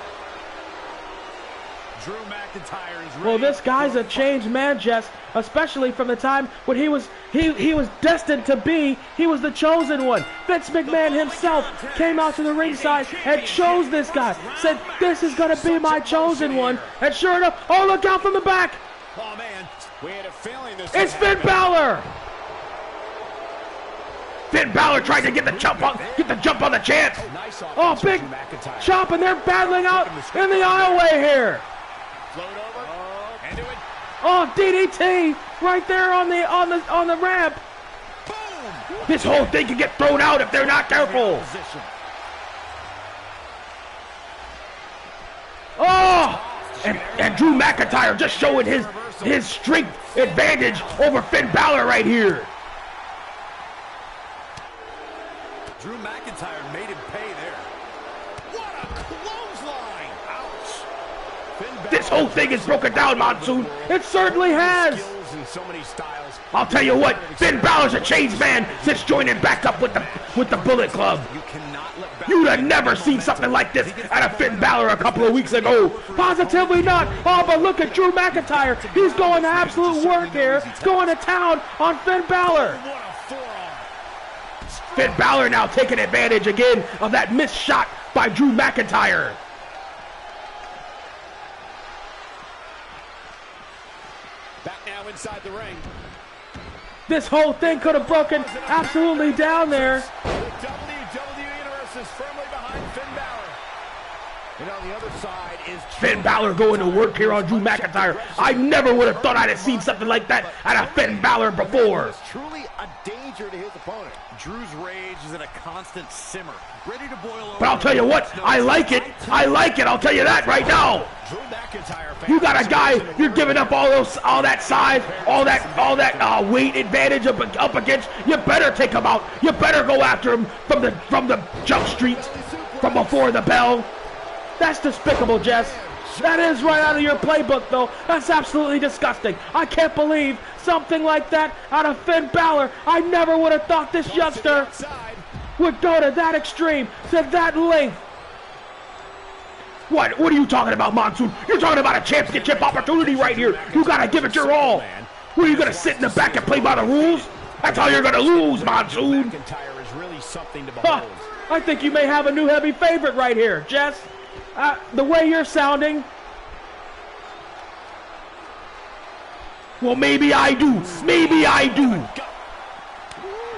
Drew McIntyre is ready. Well, this guy's a changed man, Jess, especially from the time when he was destined to be. He was the chosen one. Vince McMahon himself came out to the ringside and chose this guy. Said, this is going to be my chosen one. And sure enough, oh, look out from the back. Oh, man. We had a feeling this It's Finn Balor. Finn Balor tried to get the jump on the chance. Nice Oh, big chop, and they're battling out in the aisleway here. Float over. And do it. Oh, DDT right there on the ramp. Boom. This whole thing can get thrown out if they're not careful. Oh, and Drew McIntyre just showing his strength advantage over Finn Balor right here. Drew McIntyre made him pay there. What a clothesline. Ouch. This whole thing is broken down, Monsoon. It certainly has. So many styles. I'll tell you what, Finn Balor's a changed man since joining back up with the Bullet Club. You cannot let You'd have never seen something like this out of Finn Balor a couple of weeks ago. Positively not. Oh, but look at Drew McIntyre. He's going to absolute work here. Going to town on Finn Balor. Finn Balor now taking advantage again of that missed shot by Drew McIntyre. Back now inside the ring. This whole thing could have broken absolutely down there. The WWE Universe is firmly behind Finn Balor. And on the other side is Finn Balor going to work here on Drew McIntyre. I never would have thought I'd have seen something like that out of Finn Balor before. Truly a danger to his opponent. Drew's rage is at a constant simmer, ready to boil over. But I'll tell you what, I like it. I like it. I'll tell you that right now. Drew McIntyre. You got a guy, you're giving up all that size, all that weight advantage up against. You better take him out. You better go after him from the jump streets, from before the bell. That's despicable, Jess. That is right out of your playbook, though. That's absolutely disgusting. I can't believe something like that out of Finn Balor. I never would have thought this youngster would go to that extreme, to that length, What are you talking about, Monsoon? You're talking about a championship opportunity right here. You gotta give it your all. What, are you gonna sit in the back and play by the rules? That's how you're gonna lose, Monsoon. McIntyre is really something to Huh. behold. I think you may have a new heavy favorite right here, Jess. The way you're sounding. Well, maybe I do. Maybe I do.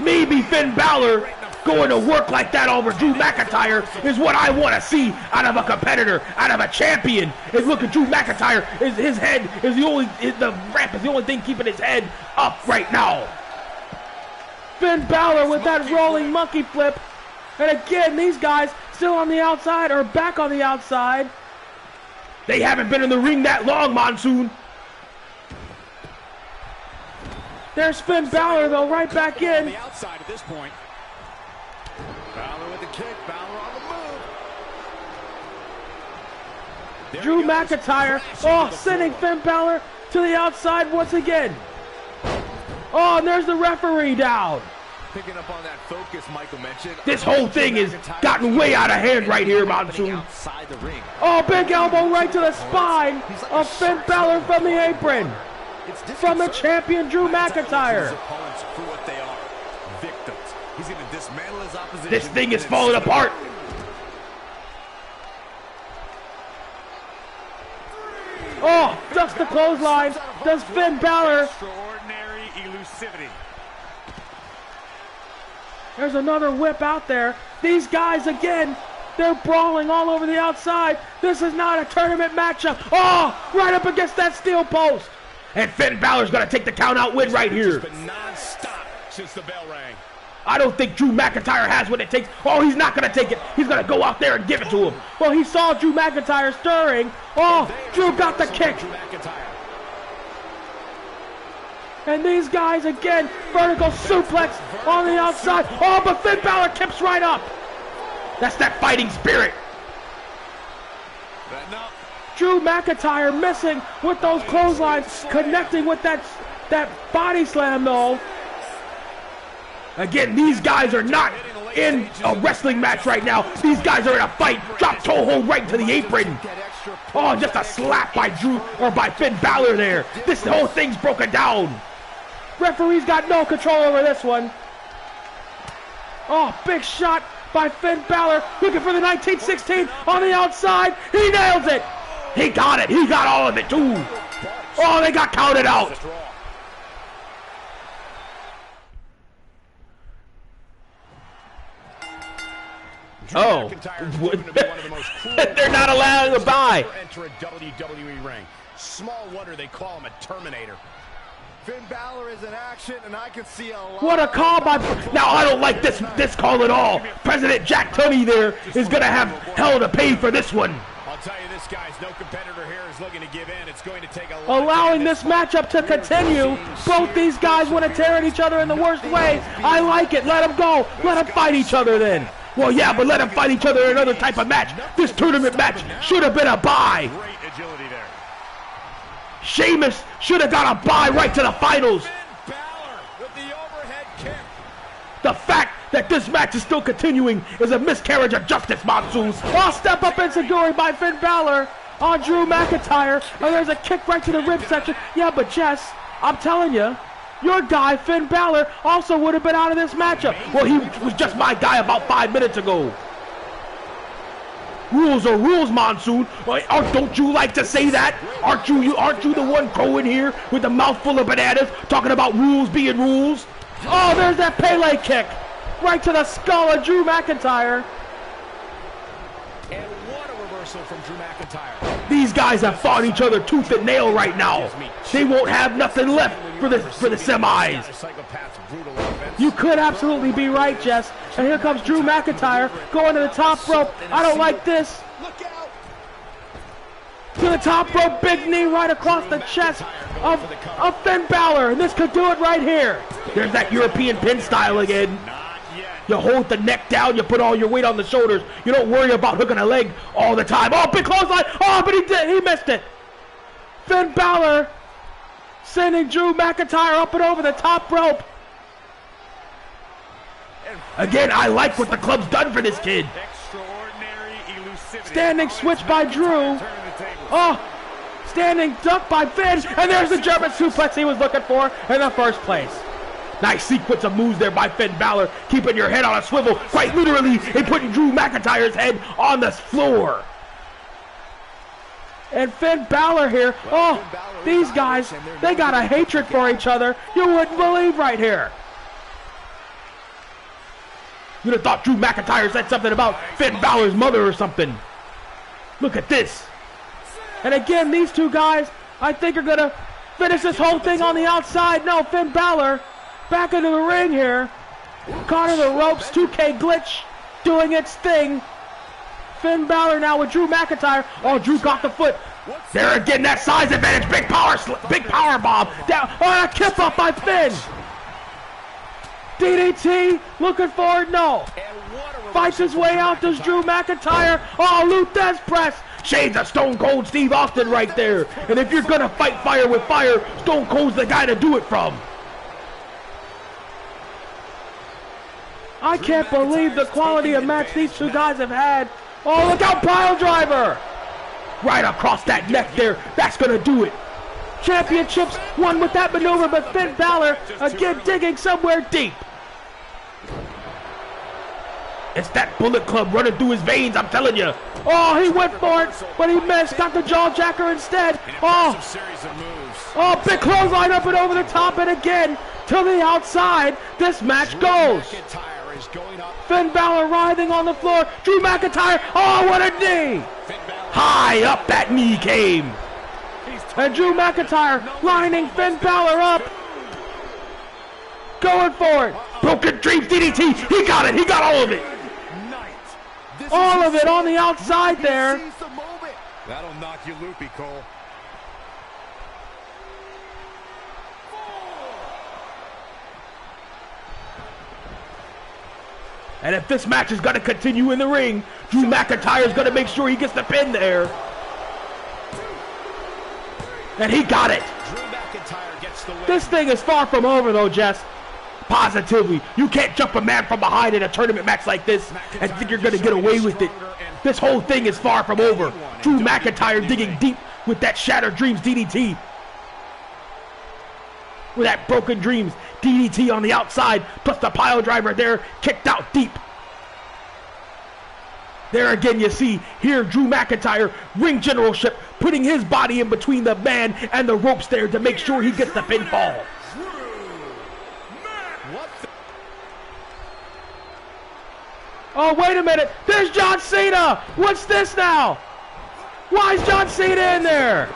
Maybe Finn Balor going to work like that over Drew McIntyre is what I want to see out of a competitor, out of a champion. And look at Drew McIntyre. His head is the ramp is the only thing keeping his head up right now. Finn Balor with that rolling monkey flip. And again, these guys still on the outside or back on the outside. They haven't been in the ring that long, Monsoon. There's Finn Balor, though, right back in. On the outside at this point. Balor with the kick. Balor on the move. Drew McIntyre, sending Finn Balor to the outside once again. Oh, and there's the referee down. Picking up on that focus Michael mentioned. This whole thing has gotten way out of hand right here, Monsoon. Oh, big elbow right to the spine of Finn Balor from the apron. From the champion, Drew McIntyre. This thing is falling apart. Oh, just the clothesline. Does Finn Balor. Extraordinary elusivity. There's another whip out there. These guys, again, they're brawling all over the outside. This is not a tournament matchup. Oh, right up against that steel post. And Finn Balor's going to take the count-out win right here. Non-stop since the bell rang. I don't think Drew McIntyre has what it takes. Oh, he's not going to take it. He's going to go out there and give it to him. Well, he saw Drew McIntyre stirring. Oh, Drew got the kick. And these guys, again, vertical suplex on the outside. Oh, but Finn Balor kips right up. That's that fighting spirit. Drew McIntyre missing with those clotheslines, connecting with that body slam, though. Again, these guys are not in a wrestling match right now. These guys are in a fight. Drop toe hold right to the apron. Oh, just a slap by Finn Balor there. This whole thing's broken down. Referee's got no control over this one. Oh, big shot by Finn Balor, looking for the 1916 on the outside. He nails it. He got it. He got all of it, too. Oh, they got counted out. Oh, they're not allowing a bye. Enter a WWE ring. Small wonder they call him a Terminator. Finn Balor is in action, and I can see a lot. What a call by... Now, I don't like this call at all. President Jack Tunney there is going to have hell to pay for this one. I'll tell you this, guys, no competitor here is looking to give in. It's going to take a lot. Allowing this matchup to continue. Both these guys want to tear at each other in the worst way. I like it. Let them go. Let them fight each other then. Well, yeah, but let them fight each other in another type of match. This tournament match should have been a bye. Great agility there. Sheamus should have got a bye right to the finals. Finn Balor with the overhead kick. The fact that this match is still continuing is a miscarriage of justice, Monsoon. Oh, step up enziguri by Finn Balor on Drew McIntyre. And there's a kick right to the rib section. Yeah, but Jess, I'm telling you, your guy, Finn Balor, also would have been out of this matchup. Well, he was just my guy about 5 minutes ago. Rules are rules, Monsoon. Don't you like to say that? Aren't you the one crowing here with a mouthful of bananas talking about rules being rules? Oh, there's that Pele kick. Right to the skull of Drew McIntyre. And what a reversal from Drew McIntyre. These guys have fought each other tooth and nail right now. They won't have nothing left for the semis. You could absolutely be right, Jess. And here comes Drew McIntyre going to the top rope. I don't like this. To the top rope, big knee right across the chest of Finn Balor. And this could do it right here. There's that European pin style again. You hold the neck down, you put all your weight on the shoulders. You don't worry about hooking a leg all the time. Oh, big clothesline. Oh, but he missed it. Finn Balor sending Drew McIntyre up and over the top rope. Again, I like what the club's done for this kid. Extraordinary elusivity. Standing switch by Drew. Oh, standing duck by Finn. And there's the German suplex he was looking for in the first place. Nice sequence of moves there by Finn Balor, keeping your head on a swivel, quite literally, and putting Drew McIntyre's head on the floor. And Finn Balor here, oh, these guys, they got a hatred for each other you wouldn't believe right here. You'd have thought Drew McIntyre said something about Finn Balor's mother or something. Look at this. And again, these two guys, I think are going to finish this whole thing on the outside. No, Finn Balor back into the ring here. Caught in the ropes, 2KGlitch doing its thing. Finn Balor now with Drew McIntyre. Oh, Drew got the foot. There again, that size advantage. Big power bomb. Down. Oh, a kip up by Finn. DDT, looking for it, no. Fights his way out, does Drew McIntyre. Oh, Luthez press. Shades of Stone Cold Steve Austin right there. And if you're going to fight fire with fire, Stone Cold's the guy to do it from. I can't believe the quality of match these two guys have had. Oh, look out, pile driver. Right across that neck there. That's going to do it. Championships won with that maneuver, but Finn Balor again digging somewhere deep. It's that Bullet Club running through his veins, I'm telling you. Oh, he went for it, but he missed. Got the jawjacker instead. Oh, big clothesline up and over the top, and again to the outside. This match goes. Finn Balor writhing on the floor. Drew McIntyre. Oh, what a knee! High up that knee came. And Drew McIntyre lining Finn Balor up. Going for it. Broken Dreams DDT. He got it. He got all of it. All of it on the outside there. That'll knock you loopy, Cole. And if this match is going to continue in the ring, Drew McIntyre is going to make sure he gets the pin there. And he got it. This thing is far from over, though, Jess. Positively. You can't jump a man from behind in a tournament match like this and think you're going to get away with it. This whole thing is far from over. Drew McIntyre digging deep with that Shattered Dreams DDT. With that Broken Dreams DDT on the outside, plus the pile driver there, kicked out deep. There again you see, here Drew McIntyre, ring generalship, putting his body in between the man and the ropes there to make sure he gets the pinfall. Oh, wait a minute, there's John Cena! What's this now? Why is John Cena in there?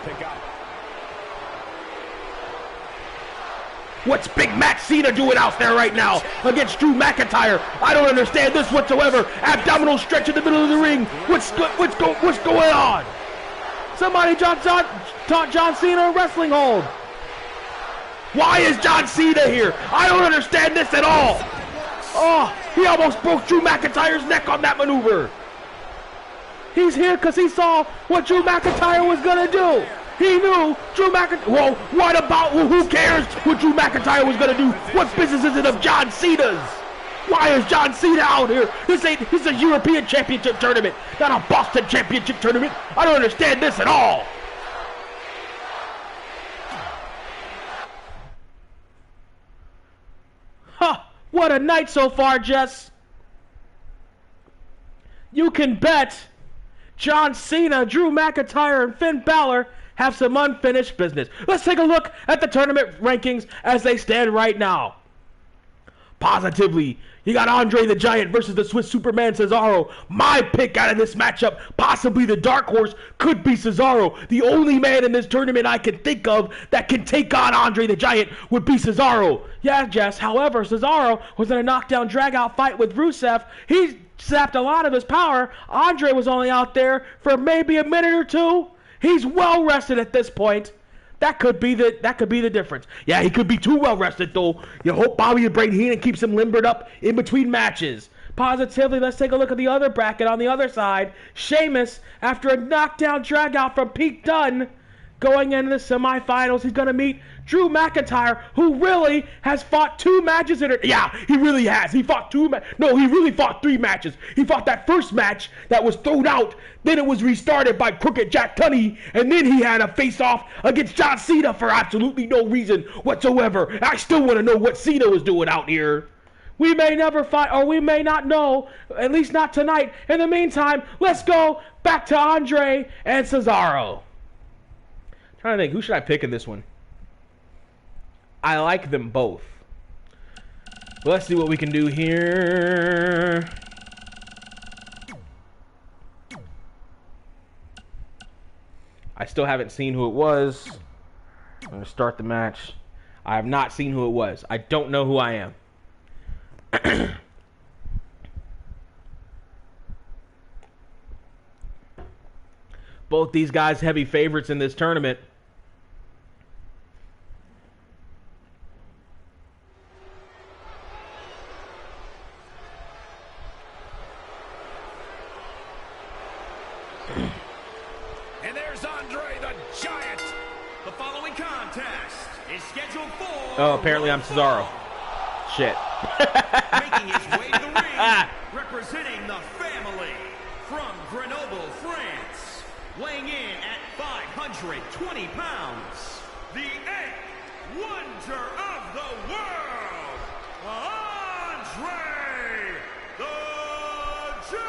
What's Big Matt Cena doing out there right now against Drew McIntyre? I don't understand this whatsoever. Abdominal stretch in the middle of the ring. What's going on? Somebody taught John Cena a wrestling hold. Why is John Cena here? I don't understand this at all. Oh, he almost broke Drew McIntyre's neck on that maneuver. He's here because he saw what Drew McIntyre was going to do. He knew Drew McIntyre. Well, what about? Well, who cares what Drew McIntyre was gonna do? What business is it of John Cena's? Why is John Cena out here? This is a European Championship tournament, not a Boston Championship tournament. I don't understand this at all. Huh? What a night so far, Jess. You can bet John Cena, Drew McIntyre, and Finn Balor have some unfinished business. Let's take a look at the tournament rankings as they stand right now. Positively, you got Andre the Giant versus the Swiss Superman Cesaro. My pick out of this matchup, possibly the dark horse, could be Cesaro. The only man in this tournament I can think of that can take on Andre the Giant would be Cesaro. Yeah, Jess, however, Cesaro was in a knockdown drag-out fight with Rusev. He sapped a lot of his power. Andre was only out there for maybe a minute or two. He's well rested at this point. That could be the difference. Yeah, he could be too well rested though. You hope Bobby the Brain Heenan keeps him limbered up in between matches. Positively, let's take a look at the other bracket on the other side. Sheamus, after a knockdown drag out from Pete Dunne, going into the semifinals, he's going to meet Drew McIntyre, who really has fought 2 matches in it. Yeah, he really has. He fought 2 No, he really fought 3 matches. He fought that first match that was thrown out. Then it was restarted by Crooked Jack Tunney. And then he had a face-off against John Cena for absolutely no reason whatsoever. I still want to know what Cena was doing out here. We may never fight, or we may not know, at least not tonight. In the meantime, let's go back to Andre and Cesaro. I'm trying to think, who should I pick in this one? I like them both. Let's see what we can do here. I still haven't seen who it was. I'm going to start the match. I have not seen who it was. I don't know who I am. Both these guys heavy favorites in this tournament. And there's Andre the Giant. The following contest is scheduled for... Oh, apparently I'm Cesaro. Shit. Making his way to the ring, representing the family from Grenoble, France, weighing in at 520 pounds, the 8th wonder of the world, Andre the Giant!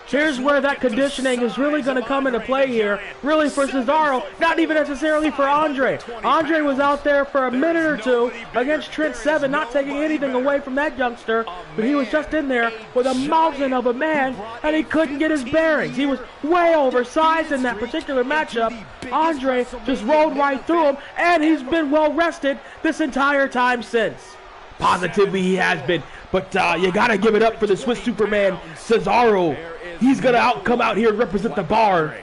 Here's where that conditioning is really going to come into play here. Really for Cesaro, not even necessarily for Andre. Andre was out there for a minute or two against Trent Seven, not taking anything away from that youngster, but he was just in there with a mountain of a man, and he couldn't get his bearings. He was way oversized in that particular matchup. Andre just rolled right through him, and he's been well rested this entire time since. Positively he has been, but you got to give it up for the Swiss Superman, Cesaro. He's going to come out here and represent the bar.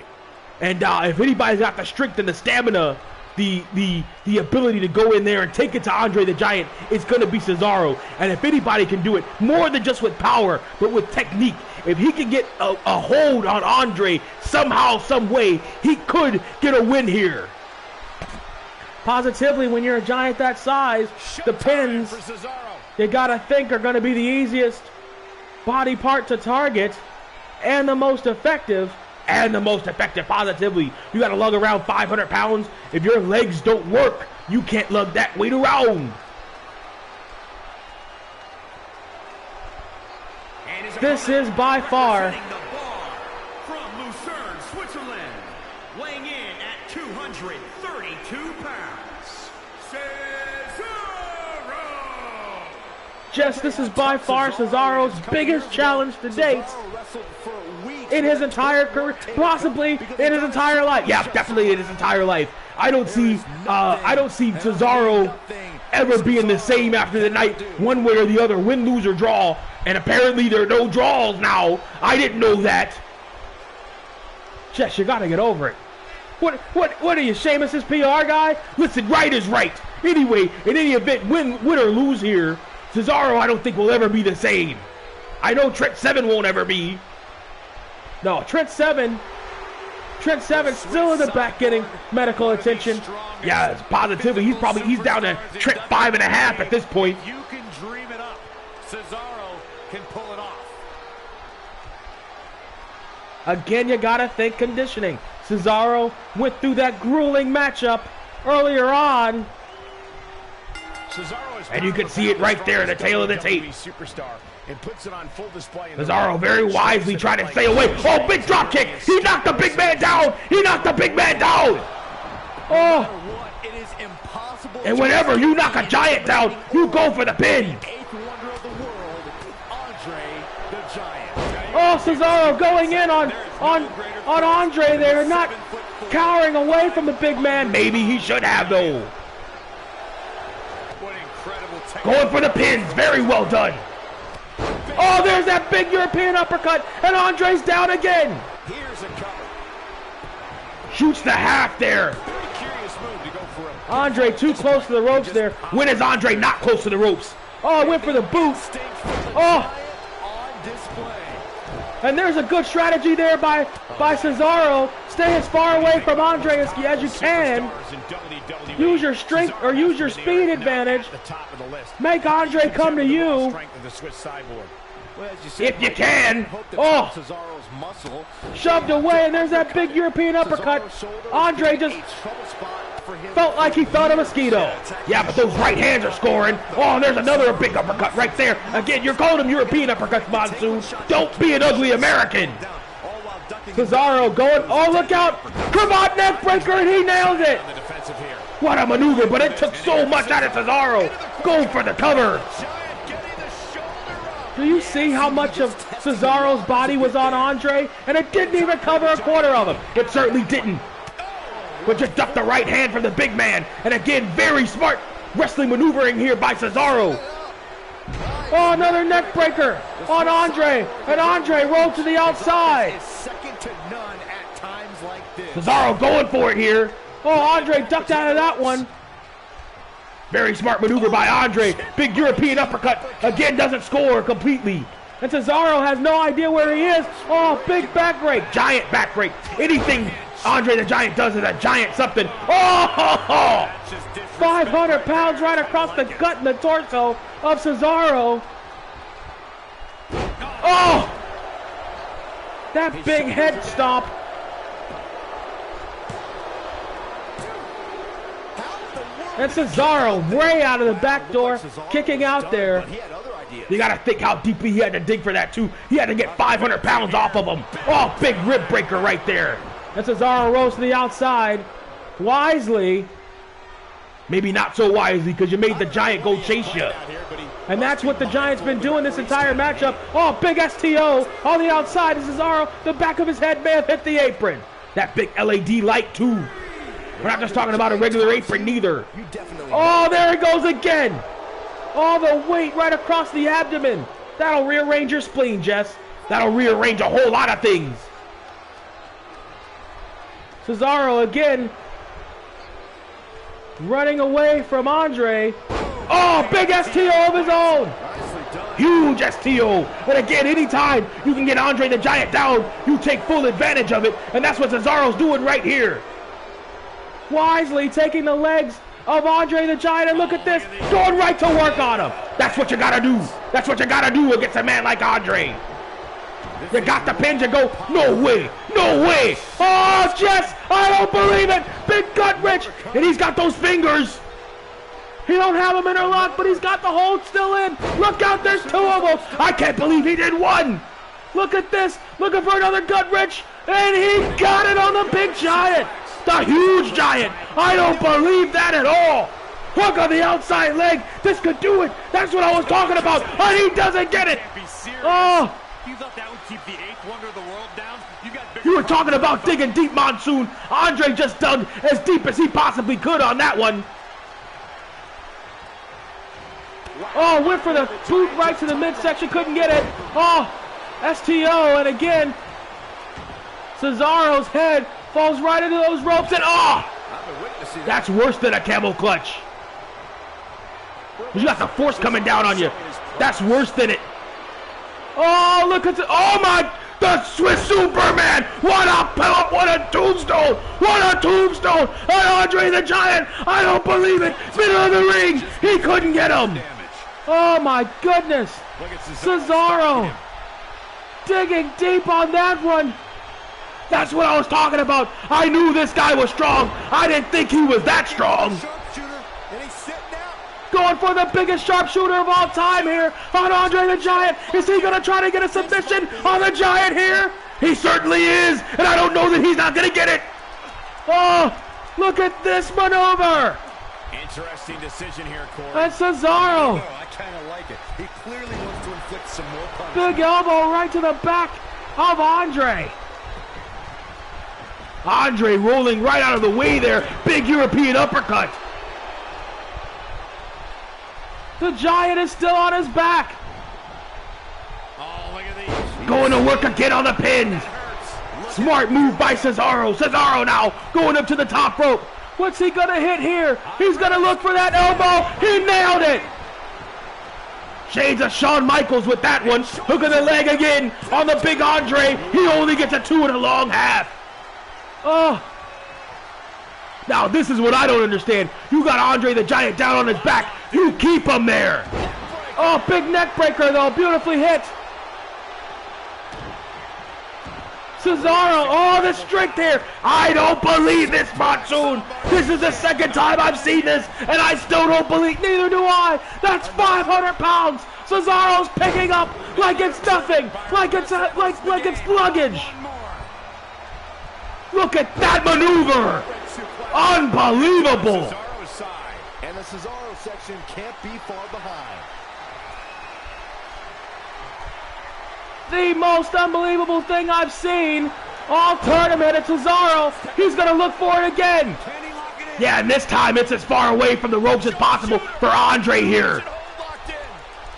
And if anybody's got the strength and the stamina, the ability to go in there and take it to Andre the Giant, it's going to be Cesaro. And if anybody can do it, more than just with power, but with technique, if he can get a hold on Andre somehow, some way, he could get a win here. Positively, when you're a giant that size, the pins, you got to think, are going to be the easiest body part to target. And the most effective, positively. You got to lug around 500 pounds. If your legs don't work, you can't lug that weight around. This is by far from Lucerne, Switzerland, weighing in at 232 pounds, Cesaro. This is by far Cesaro's biggest challenge to date in his entire career, possibly in his entire life. Yeah, definitely in his entire life. I don't see Cesaro ever being the same after the night, one way or the other, win, lose, or draw. And apparently there are no draws now. I didn't know that. Jess, you gotta get over it. What are you, Sheamus' PR guy? Listen, right is right. Anyway, in any event, win or lose here, Cesaro I don't think will ever be the same. I know Trent Seven won't ever be. No, Trent Seven still in the back getting medical attention. Yeah, it's positively. He's down to Trent 5.5 at this point. You can dream it up. Cesaro can pull it off. Again, you gotta think conditioning. Cesaro went through that grueling matchup earlier on. And you can see it right there in the tail of the tape. And puts it on full display. Cesaro very wisely trying to stay away. Oh, big drop kick. He knocked the big man down. Oh. And whenever you knock a giant down, you go for the pin. Oh, Cesaro going in on Andre there, not cowering away from the big man. Maybe he should have, though. Going for the pins. Very well done. Oh, there's that big European uppercut, and Andre's down again. Here's a cover. Shoots the half there. Andre too close to the ropes there. When is Andre not close to the ropes? Oh, went for the boot. Oh. And there's a good strategy there by Cesaro. Stay as far away from Andre as you can. Use your strength or use your speed advantage. Make Andre come to you. If you can. Oh, shoved away, and there's that big European uppercut. Andre just felt like he felt a mosquito. Yeah, but those right hands are scoring. Oh, and there's another big uppercut right there. Again, you're calling them European uppercuts, Monsoon. Don't be an ugly American. Cesaro going, oh, look out. Cravat neck breaker, and he nails it. What a maneuver, but it took so much out of Cesaro. Go for the cover. Do you see how much of Cesaro's body was on Andre? And it didn't even cover a quarter of him. It certainly didn't. But just ducked the right hand from the big man. And again, very smart wrestling maneuvering here by Cesaro. Oh, another neck breaker on Andre. And Andre rolled to the outside. Cesaro going for it here. Oh, Andre ducked out of that one. Very smart maneuver by Andre. Big European uppercut. Again, doesn't score completely. And Cesaro has no idea where he is. Oh, big back break. Giant back break. Anything Andre the Giant does is a giant something. Oh! 500 pounds right across the gut and the torso of Cesaro. Oh! That big head stomp. And Cesaro way out of the back door, kicking out there. You got to think how deeply he had to dig for that, too. He had to get 500 pounds off of him. Oh, big rib breaker right there. And Cesaro rolls to the outside. Wisely. Maybe not so wisely, because you made the Giant go chase you. And that's what the Giant's been doing this entire matchup. Oh, big STO on the outside. And Cesaro, the back of his head may have hit the apron. That big LED light, too. We're not just talking about a regular apron, neither. Oh, there it goes again. All the weight right across the abdomen. That'll rearrange your spleen, Jess. That'll rearrange a whole lot of things. Cesaro again. Running away from Andre. Oh, big STO of his own. Huge STO. And again, anytime you can get Andre the Giant down, you take full advantage of it. And that's what Cesaro's doing right here. Wisely taking the legs of Andre the Giant, and look at this, going right to work on him. That's what you gotta do. That's what you gotta do against a man like Andre. You got the pins and go, no way, no way. Oh, Jess, I don't believe it. Big gut rich, and he's got those fingers. He don't have them interlocked, but he's got the hold still in. Look out, there's two of them. I can't believe he did one. Look at this, looking for another gut rich, and he got it on the big Giant. The huge Giant. I don't believe that at all. Hook on the outside leg. This could do it. That's what I was talking about. And he doesn't get it. Oh. You thought that would keep the eighth wonder of the world down? You were talking about digging deep, Monsoon. Andre just dug as deep as he possibly could on that one. Oh, went for the boot right to the midsection. Couldn't get it. Oh, STO. And again, Cesaro's head falls right into those ropes, and oh! That's worse than a camel clutch. You got the force coming down on you. That's worse than it. Oh, look at the, oh my, the Swiss Superman. What a tombstone. What a tombstone. And Andre the Giant, I don't believe it. Middle of the ring. He couldn't get him. Oh my goodness. Cesaro digging deep on that one. That's what I was talking about. I knew this guy was strong. I didn't think he was that strong. Going for the biggest sharpshooter of all time here on Andre the Giant. Is he going to try to get a submission on the Giant here? He certainly is. And I don't know that he's not going to get it. Oh, look at this maneuver. Interesting decision here, Corey. And Cesaro. I kind of like it. He clearly wants to inflict some more punches. Big elbow right to the back of Andre. Andre rolling right out of the way there. Big European uppercut. The Giant is still on his back. Oh, look at these. Going to work again on the pins. Smart move by Cesaro. Cesaro now going up to the top rope. What's he going to hit here? He's going to look for that elbow. He nailed it. Shades of Shawn Michaels with that one. Hook of the leg again on the big Andre. He only gets a 2 in a long half. Oh. Now this is what I don't understand. You got Andre the Giant down on his back. You keep him there. Oh, big neck breaker though. Beautifully hit. Cesaro, oh, the strength here. I don't believe this, Monsoon. This is the second time I've seen this, and I still don't believe, neither do I. That's 500 pounds. Cesaro's picking up like it's nothing, like it's luggage. Look at that maneuver. Unbelievable. And the Cesaro section can't be far behind. The most unbelievable thing I've seen all tournament at Cesaro. He's going to look for it again. Yeah, and this time it's as far away from the ropes as possible for Andre here.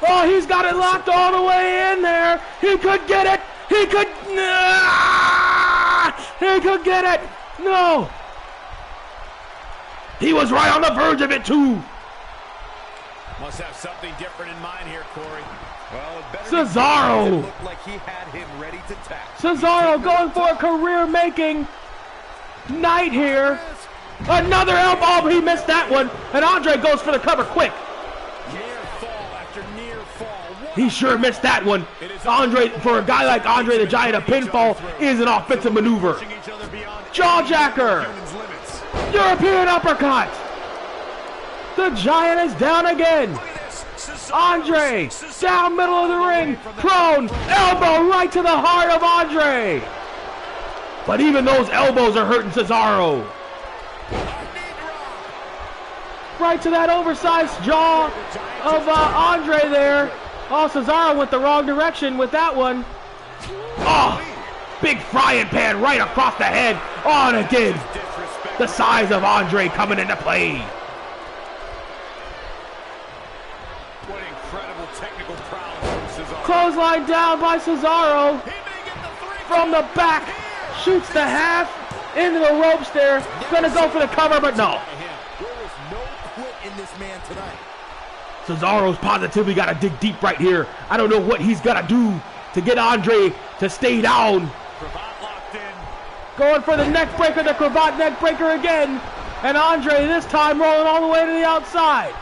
Oh, he's got it locked all the way in there. He could get it. He could. He could get it. No. He was right on the verge of it, too. Must have something different in mind here, Corey. Well, Cesaro. looked like he had him ready to tap. Cesaro going for a career-making night here. Another elbow. Oh, he missed that one. And Andre goes for the cover quick. Near fall after near fall. He sure missed that one. Andre, for a guy like Andre the Giant, a pinfall is an offensive maneuver. Jawjacker. European uppercut. The Giant is down again. Andre, down middle of the ring, prone, elbow right to the heart of Andre. But even those elbows are hurting Cesaro. Right to that oversized jaw of Andre there. Oh, Cesaro went the wrong direction with that one. Oh, big frying pan right across the head. Oh, and again, the size of Andre coming into play. Clothesline down by Cesaro from the back, shoots the half into the ropes there. Gonna go for the cover, but no. There is no quit in this man tonight. Cesaro's positively got to dig deep right here. I don't know what he's got to do to get Andre to stay down. Going for the neck breaker, the cravat neck breaker again. And Andre this time rolling all the way to the outside.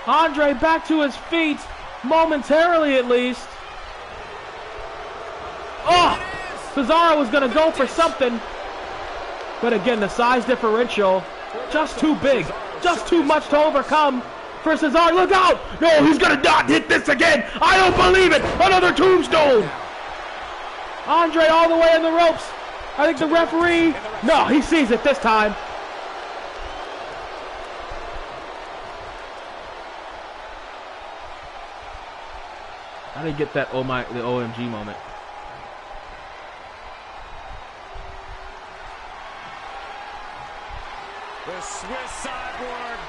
Andre back to his feet, momentarily at least. Oh, Cesaro was going to go for something. But again, the size differential, just too big, just too much to overcome for Cesaro. Look out! No, he's going to not hit this again. I don't believe it. Another tombstone. Andre all the way in the ropes. I think the referee, no, he sees it this time. I didn't get that the OMG moment. The Swiss sideboard.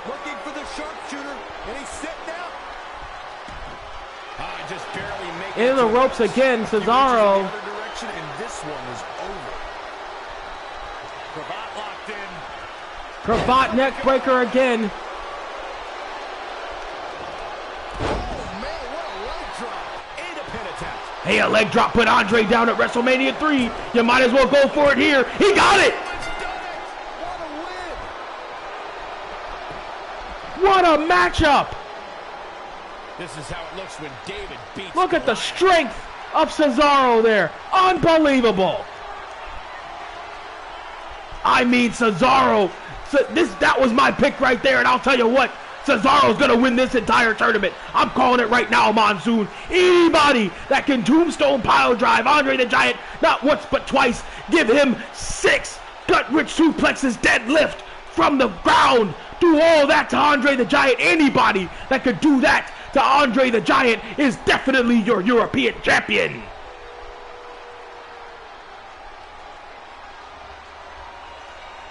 Looking for the sharpshooter, and he's sitting out. Just barely making in the ropes again, Cesaro. Direction, and this one is over. Cravat locked in. Cravat neck breaker again. Hey, a leg drop put Andre down at WrestleMania 3. You might as well go for it here. He got it! What a matchup! This is how it looks when David beats. Look at the strength of Cesaro there. Unbelievable. I mean, Cesaro. That was my pick right there, and I'll tell you what. Cesaro's going to win this entire tournament. I'm calling it right now, Monsoon. Anybody that can tombstone pile drive Andre the Giant, not once but twice, give him 6 gut-rich suplexes deadlift from the ground. Do all that to Andre the Giant. Anybody that could do that to Andre the Giant is definitely your European champion.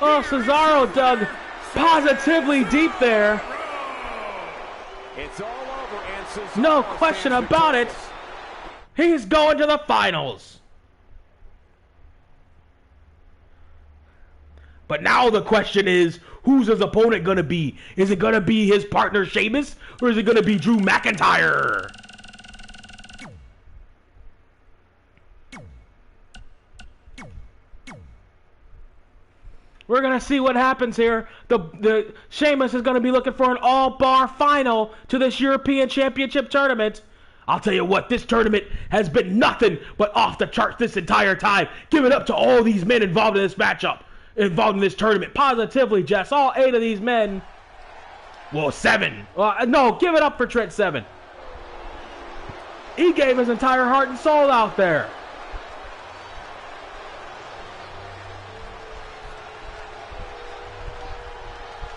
Oh, Cesaro dug positively deep there. It's all over, and Cesaro no question about it. He's going to the finals. But now the question is, who's his opponent going to be? Is it going to be his partner Sheamus, or is it going to be Drew McIntyre? We're going to see what happens here. The Sheamus is going to be looking for an all-bar final to this European Championship tournament. I'll tell you what, this tournament has been nothing but off the charts this entire time. Give it up to all these men involved in this matchup, involved in this tournament. Positively, Jess, all 8 of these men. Well, 7. No, give it up for Trent Seven. He gave his entire heart and soul out there.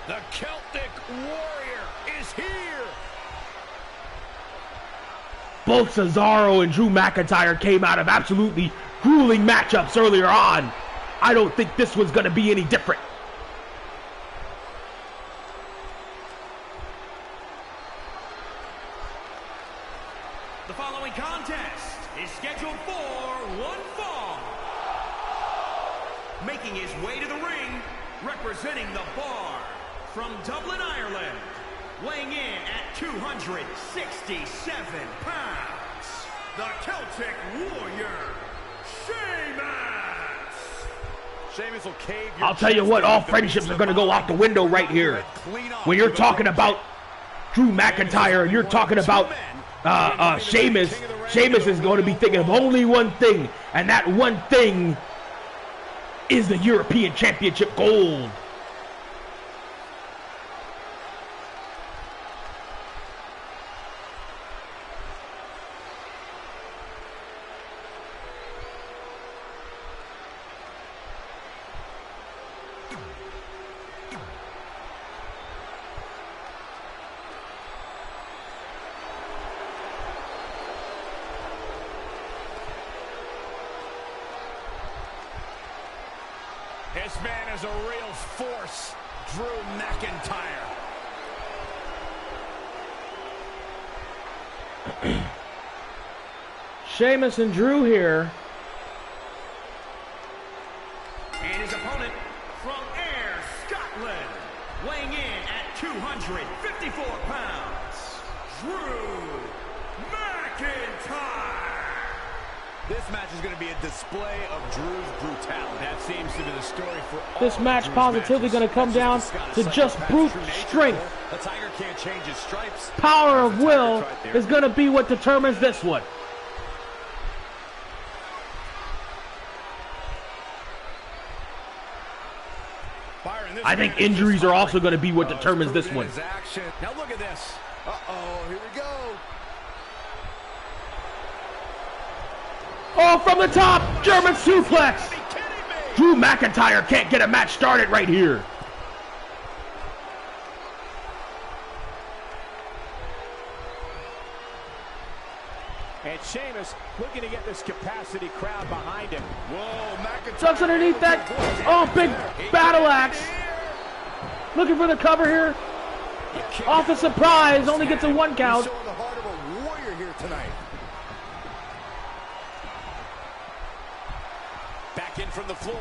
The Celtic Warrior is here. Both Cesaro and Drew McIntyre came out of absolutely grueling matchups earlier on. I don't think this one's going to be any different. The following contest is scheduled for one fall. Making his way to the ring, representing the Bar from Dublin, Ireland, weighing in at 267 pounds, the Celtic Warrior, Sheamus. Sheamus will cave your I'll tell you what, all friendships are going to go out the window right here. When you're talking about Drew McIntyre and you're talking about Sheamus, Sheamus is going to be thinking of only one thing, and that one thing is the European Championship gold. This man is a real force, Drew McIntyre. Sheamus and Drew here. And his opponent from Ayr, Scotland, weighing in at 254 pounds, Drew McIntyre. This match is going to be a display of Drew's brutality. That seems to be the story for all. This match positively going to come down to just brute strength. The Tiger can't change his stripes. Power of will is going to be what determines this one. I think injuries are also going to be what determines this one. Now look at this. Uh-oh, here we go. Oh, from the top, German suplex. Drew McIntyre can't get a match started right here. And Sheamus looking to get this capacity crowd behind him. Whoa, McIntyre. Ducks underneath that. Oh, big battle axe. Looking for the cover here. Off a surprise, only gets a 1 count. Showing the heart of a warrior here tonight. Back in from the floor.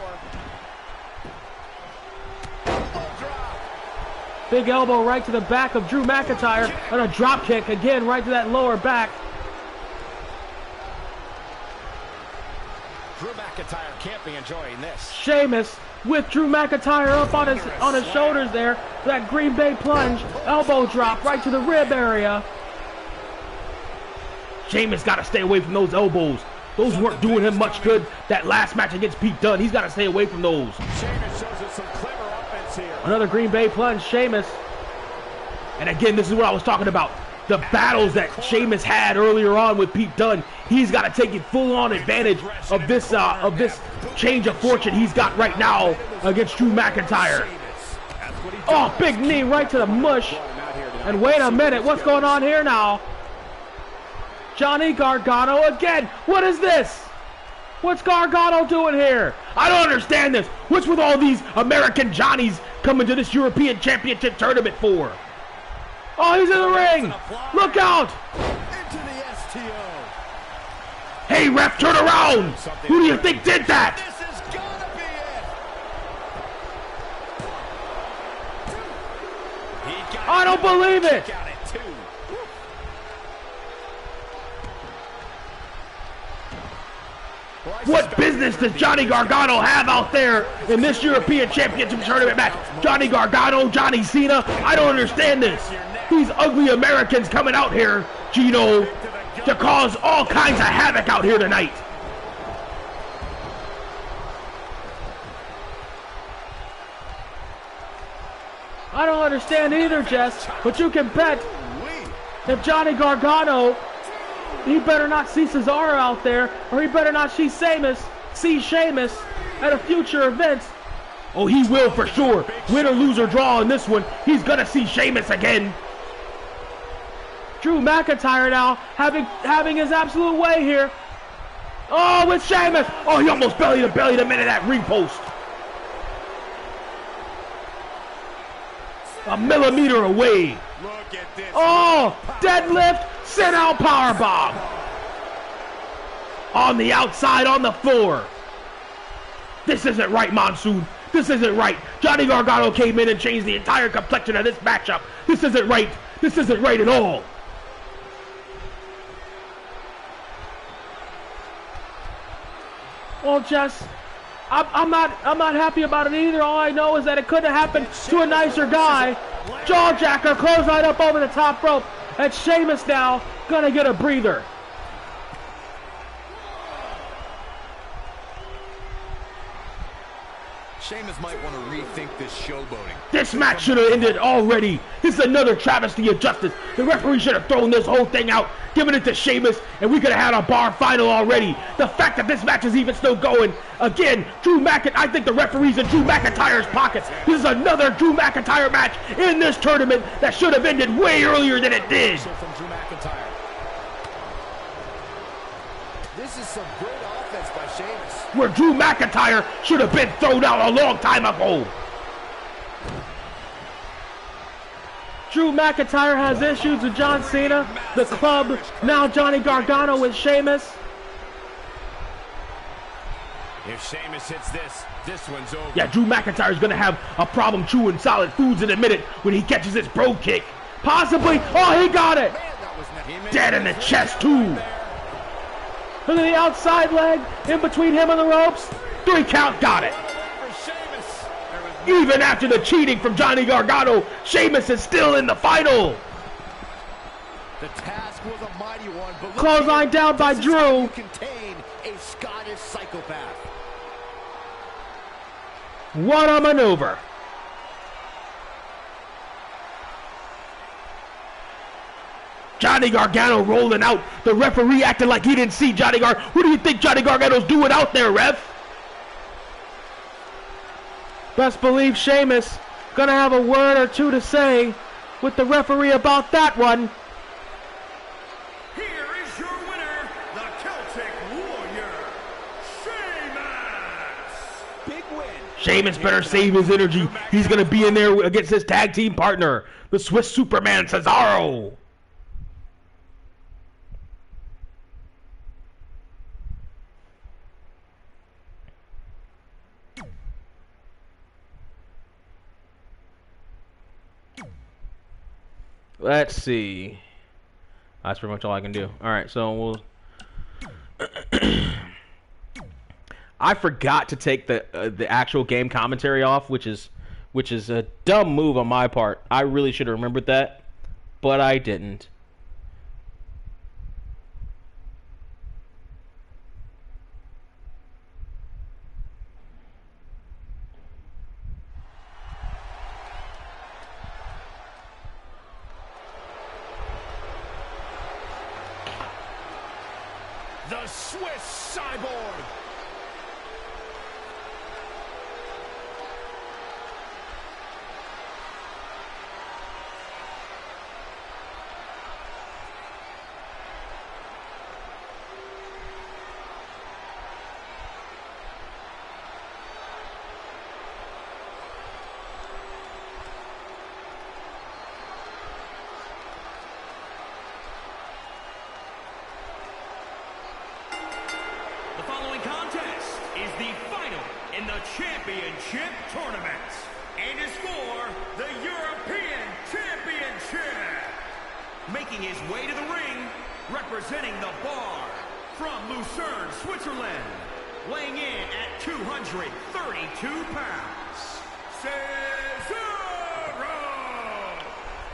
Elbow drop. Big elbow right to the back of Drew McIntyre. And a drop kick again right to that lower back. Drew McIntyre can't be enjoying this. Sheamus with Drew McIntyre up on his shoulders there. That Green Bay plunge. Elbow drop right to the rib area. Sheamus got to stay away from those elbows. Those weren't doing him much good. That last match against Pete Dunne, he's got to stay away from those. Sheamus shows us some clever offense here. Another Green Bay plunge, Sheamus. And again, this is what I was talking about. The battles that Sheamus had earlier on with Pete Dunne, he's got to take it full-on advantage of this change of fortune he's got right now against Drew McIntyre. Oh, big knee right to the mush. And wait a minute, what's going on here now? Johnny Gargano again. What is this? What's Gargano doing here? I don't understand this. What's with all these American Johnnies coming to this European Championship tournament for? Oh, he's in the ring. Look out. Into the STO. Hey, ref, turn around. Who do you think did that? This is gonna be I don't believe it. Got it too. What business does Johnny Gargano have out there in this European Championship Tournament match? Johnny Gargano, Johnny Cena, I don't understand this. These ugly Americans coming out here, Gino, to cause all kinds of havoc out here tonight. I don't understand either, Jess, but you can bet if Johnny Gargano, he better not see Cesaro out there, or he better not see Sheamus at a future event. Oh, he will for sure. Win or lose or draw in this one, he's gonna see Sheamus again. Drew McIntyre now having his absolute way here. Oh, with Sheamus. Oh, he almost belly to belly the minute that ring post. A millimeter away. Look at this. Oh, deadlift, sit out powerbomb. On the outside, on the floor. This isn't right, Monsoon. This isn't right. Johnny Gargano came in and changed the entire complexion of this matchup. This isn't right. This isn't right at all. Well, Jess, I'm not happy about it either. All I know is that it could have happened to a nicer guy. Jawjacker, clothesline up over the top rope. And Sheamus now gonna get a breather. Sheamus might want to rethink this showboating. This match should have ended already. This is another travesty of justice. The referee should have thrown this whole thing out, given it to Sheamus, and we could have had a bar final already. The fact that this match is even still going, again, I think the referee's in Drew McIntyre's pockets. This is another Drew McIntyre match in this tournament that should have ended way earlier than it did. From Drew McIntyre. This is some great offense by Sheamus. Where Drew McIntyre should have been thrown out a long time ago. Drew McIntyre has issues with John Cena, the club, now Johnny Gargano with Sheamus. If Sheamus hits this one's over. Yeah, Drew McIntyre's gonna have a problem chewing solid foods in a minute when he catches his bro kick. Possibly, oh, he got it. Dead in the chest too. Look at the outside leg in between him and the ropes. 3 count, got it. Even after the cheating from Johnny Gargano, Sheamus is still in the final. The task was a mighty one, but clothesline down by Drew. Contain a Scottish psychopath. What a maneuver. Johnny Gargano rolling out. The referee acting like he didn't see Johnny Gargano. Who do you think Johnny Gargano's doing out there, ref? Best believe Sheamus gonna have a word or two to say with the referee about that one. Here is your winner, the Celtic Warrior, Sheamus. Big win. Sheamus better save his energy. He's gonna be in there against his tag team partner, the Swiss Superman Cesaro. Let's see. That's pretty much all I can do. All right, so we'll. I forgot to take the actual game commentary off, which is a dumb move on my part. I really should have remembered that, but I didn't. The Swiss Cyborg. The following contest is the final in the championship tournament. And is for the European Championship. Making his way to the ring, representing the Bar from Lucerne, Switzerland. Weighing in at 232 pounds, Cesaro!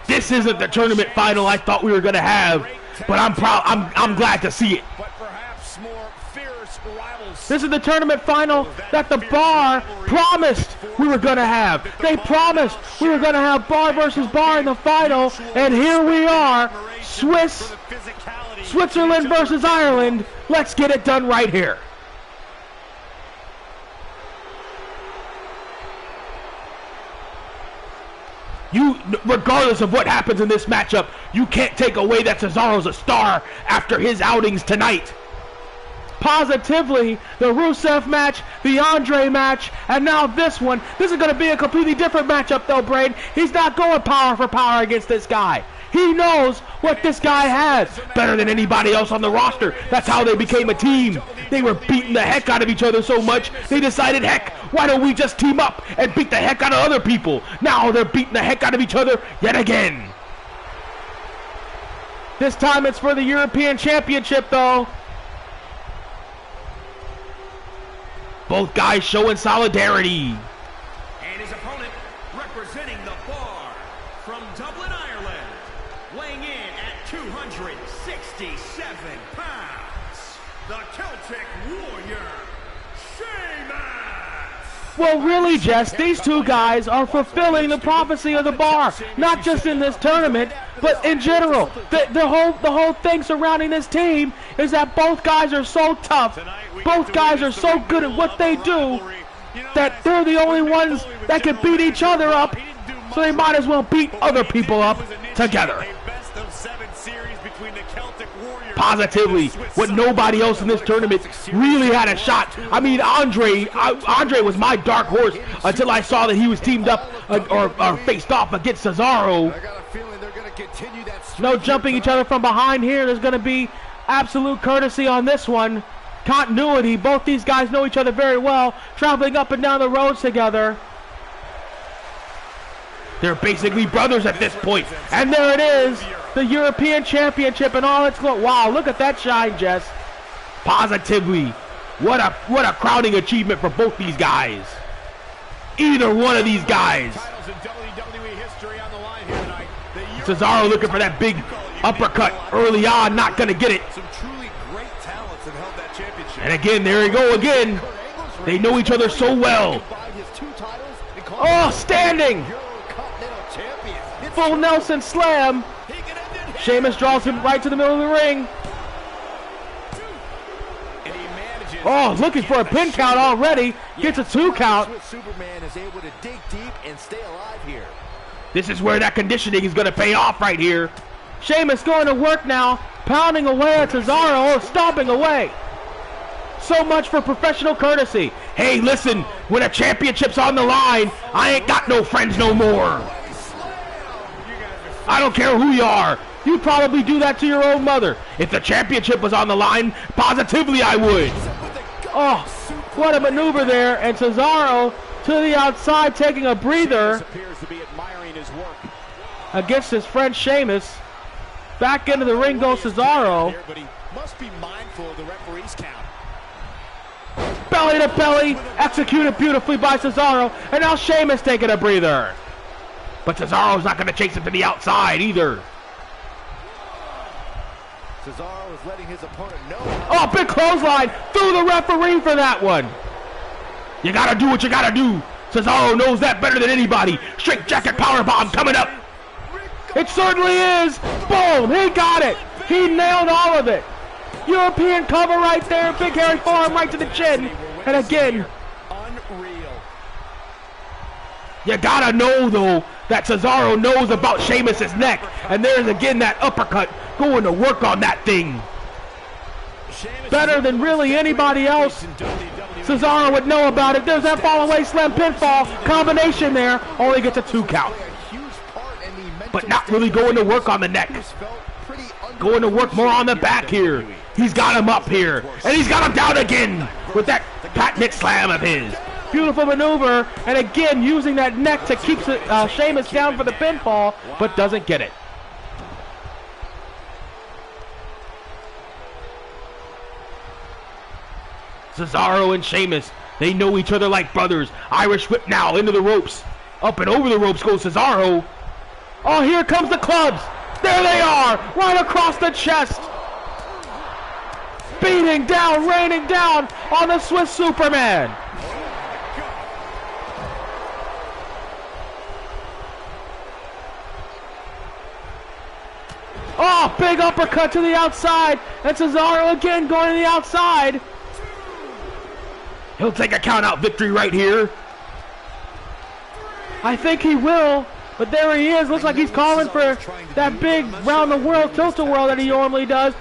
This isn't the tournament final I thought we were gonna have, but I'm glad to see it. But perhaps more fierce rivals. This is the tournament final that the Bar promised we were gonna have. They promised we were gonna have Bar versus Bar in the final, and here we are, Switzerland versus Ireland. Let's get it done right here. Regardless of what happens in this matchup, you can't take away that Cesaro's a star after his outings tonight. Positively, the Rusev match, the Andre match, and now this one. This is going to be a completely different matchup though, Brain. He's not going power for power against this guy. He knows what this guy has better than anybody else on the roster. That's how they became a team. They were beating the heck out of each other so much, they decided, heck, why don't we just team up and beat the heck out of other people? Now they're beating the heck out of each other yet again. This time it's for the European Championship, though. Both guys showing solidarity. And his opponent, representing the Bar from Dublin, Ireland, weighing in at 267 pounds, the Celtic Warrior, Sheamus! Well, really, Jess, these two guys are fulfilling the prophecy of the Bar, not just in this tournament, but in general. The whole thing surrounding this team is that both guys are so tough, both guys are so good at what they do, that they're the only ones that can beat each other up, so they might as well beat other people up together. Positively, when nobody else in this tournament really had a shot. I mean, Andre was my dark horse until I saw that he was teamed up or faced off against Cesaro. I got a feeling they're going to continue that streak. No jumping each other from behind here. There's going to be absolute courtesy on this one. Continuity. Both these guys know each other very well, traveling up and down the roads together. They're basically brothers at this point. And there it is, the European Championship and all its glory. Wow, look at that shine, Jess. Positively. What a crowning achievement for both these guys. Either one of these guys. Cesaro looking for that big uppercut early on, not going to get it. And again, there we go again. They know each other so well. Oh, standing. Full Nelson slam. Sheamus draws him right to the middle of the ring. Oh, looking for a pin count already. Gets a 2 count. Superman is able to dig deep and stay alive here. This is where that conditioning is going to pay off right here. Sheamus going to work now, pounding away at Cesaro, stomping away. So much for professional courtesy. Hey, listen, when a championship's on the line, I ain't got no friends no more. I don't care who you are. You'd probably do that to your own mother. If the championship was on the line, positively I would. Oh, what a maneuver there. And Cesaro to the outside taking a breather against his friend Sheamus. Back into the ring goes Cesaro. Must be mindful of the referee's count. Belly to belly, executed beautifully by Cesaro. And now Sheamus taking a breather. But Cesaro's not going to chase him to the outside either. Cesaro is letting his opponent know. Oh, big clothesline through the referee for that one. You got to do what you got to do. Cesaro knows that better than anybody. Straight jacket powerbomb coming up. It certainly is. Boom, he got it. He nailed all of it. European cover right there. Big hairy forearm right to the chin. And again, you got to know, though, that Cesaro knows about Sheamus's neck. And there's again that uppercut going to work on that thing. Better than really anybody else. Cesaro would know about it. There's that fall away slam pinfall combination there. Only gets a 2 count. But not really going to work on the neck. Going to work more on the back here. He's got him up here. And he's got him down again with that patented slam of his. Beautiful maneuver. And again, using that neck to keep Sheamus down for the pinfall, but doesn't get it. Cesaro and Sheamus, they know each other like brothers. Irish whip now into the ropes. Up and over the ropes goes Cesaro. Oh, here comes the clubs. There they are, right across the chest. Beating down, raining down on the Swiss Superman. Oh, big uppercut to the outside. And Cesaro again going to the outside. He'll take a count-out victory right here. I think he will. But there he is. Looks like he's calling for that big round-the-world tilt-a-whirl that he normally does.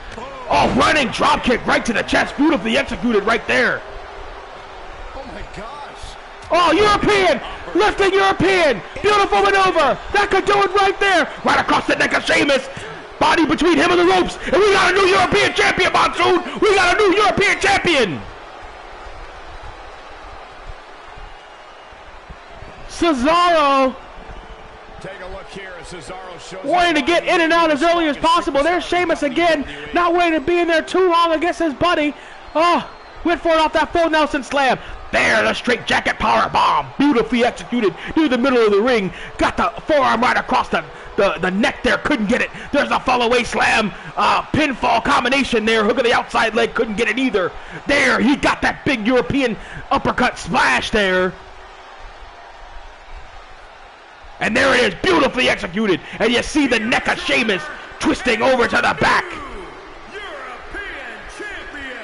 Oh, running dropkick right to the chest. Beautifully executed right there. Oh, my gosh. Oh, European. Lifting European. Beautiful maneuver. That could do it right there. Right across the neck of Sheamus. Body between him and the ropes. And we got a new European champion, Monsoon. We got a new European champion. Cesaro. Take a look here as Cesaro shows wanting to get in and out as early as possible. There's Sheamus again, not waiting to be in there too long against his buddy. Oh, went for it off that full Nelson slam. There, the straight jacket power bomb, beautifully executed through the middle of the ring. Got the forearm right across the neck there, couldn't get it. There's a fall away slam, pinfall combination there. Hook of the outside leg, couldn't get it either. There, he got that big European uppercut splash there. And there it is, beautifully executed. And you see the neck of Sheamus twisting over to the back. European champion,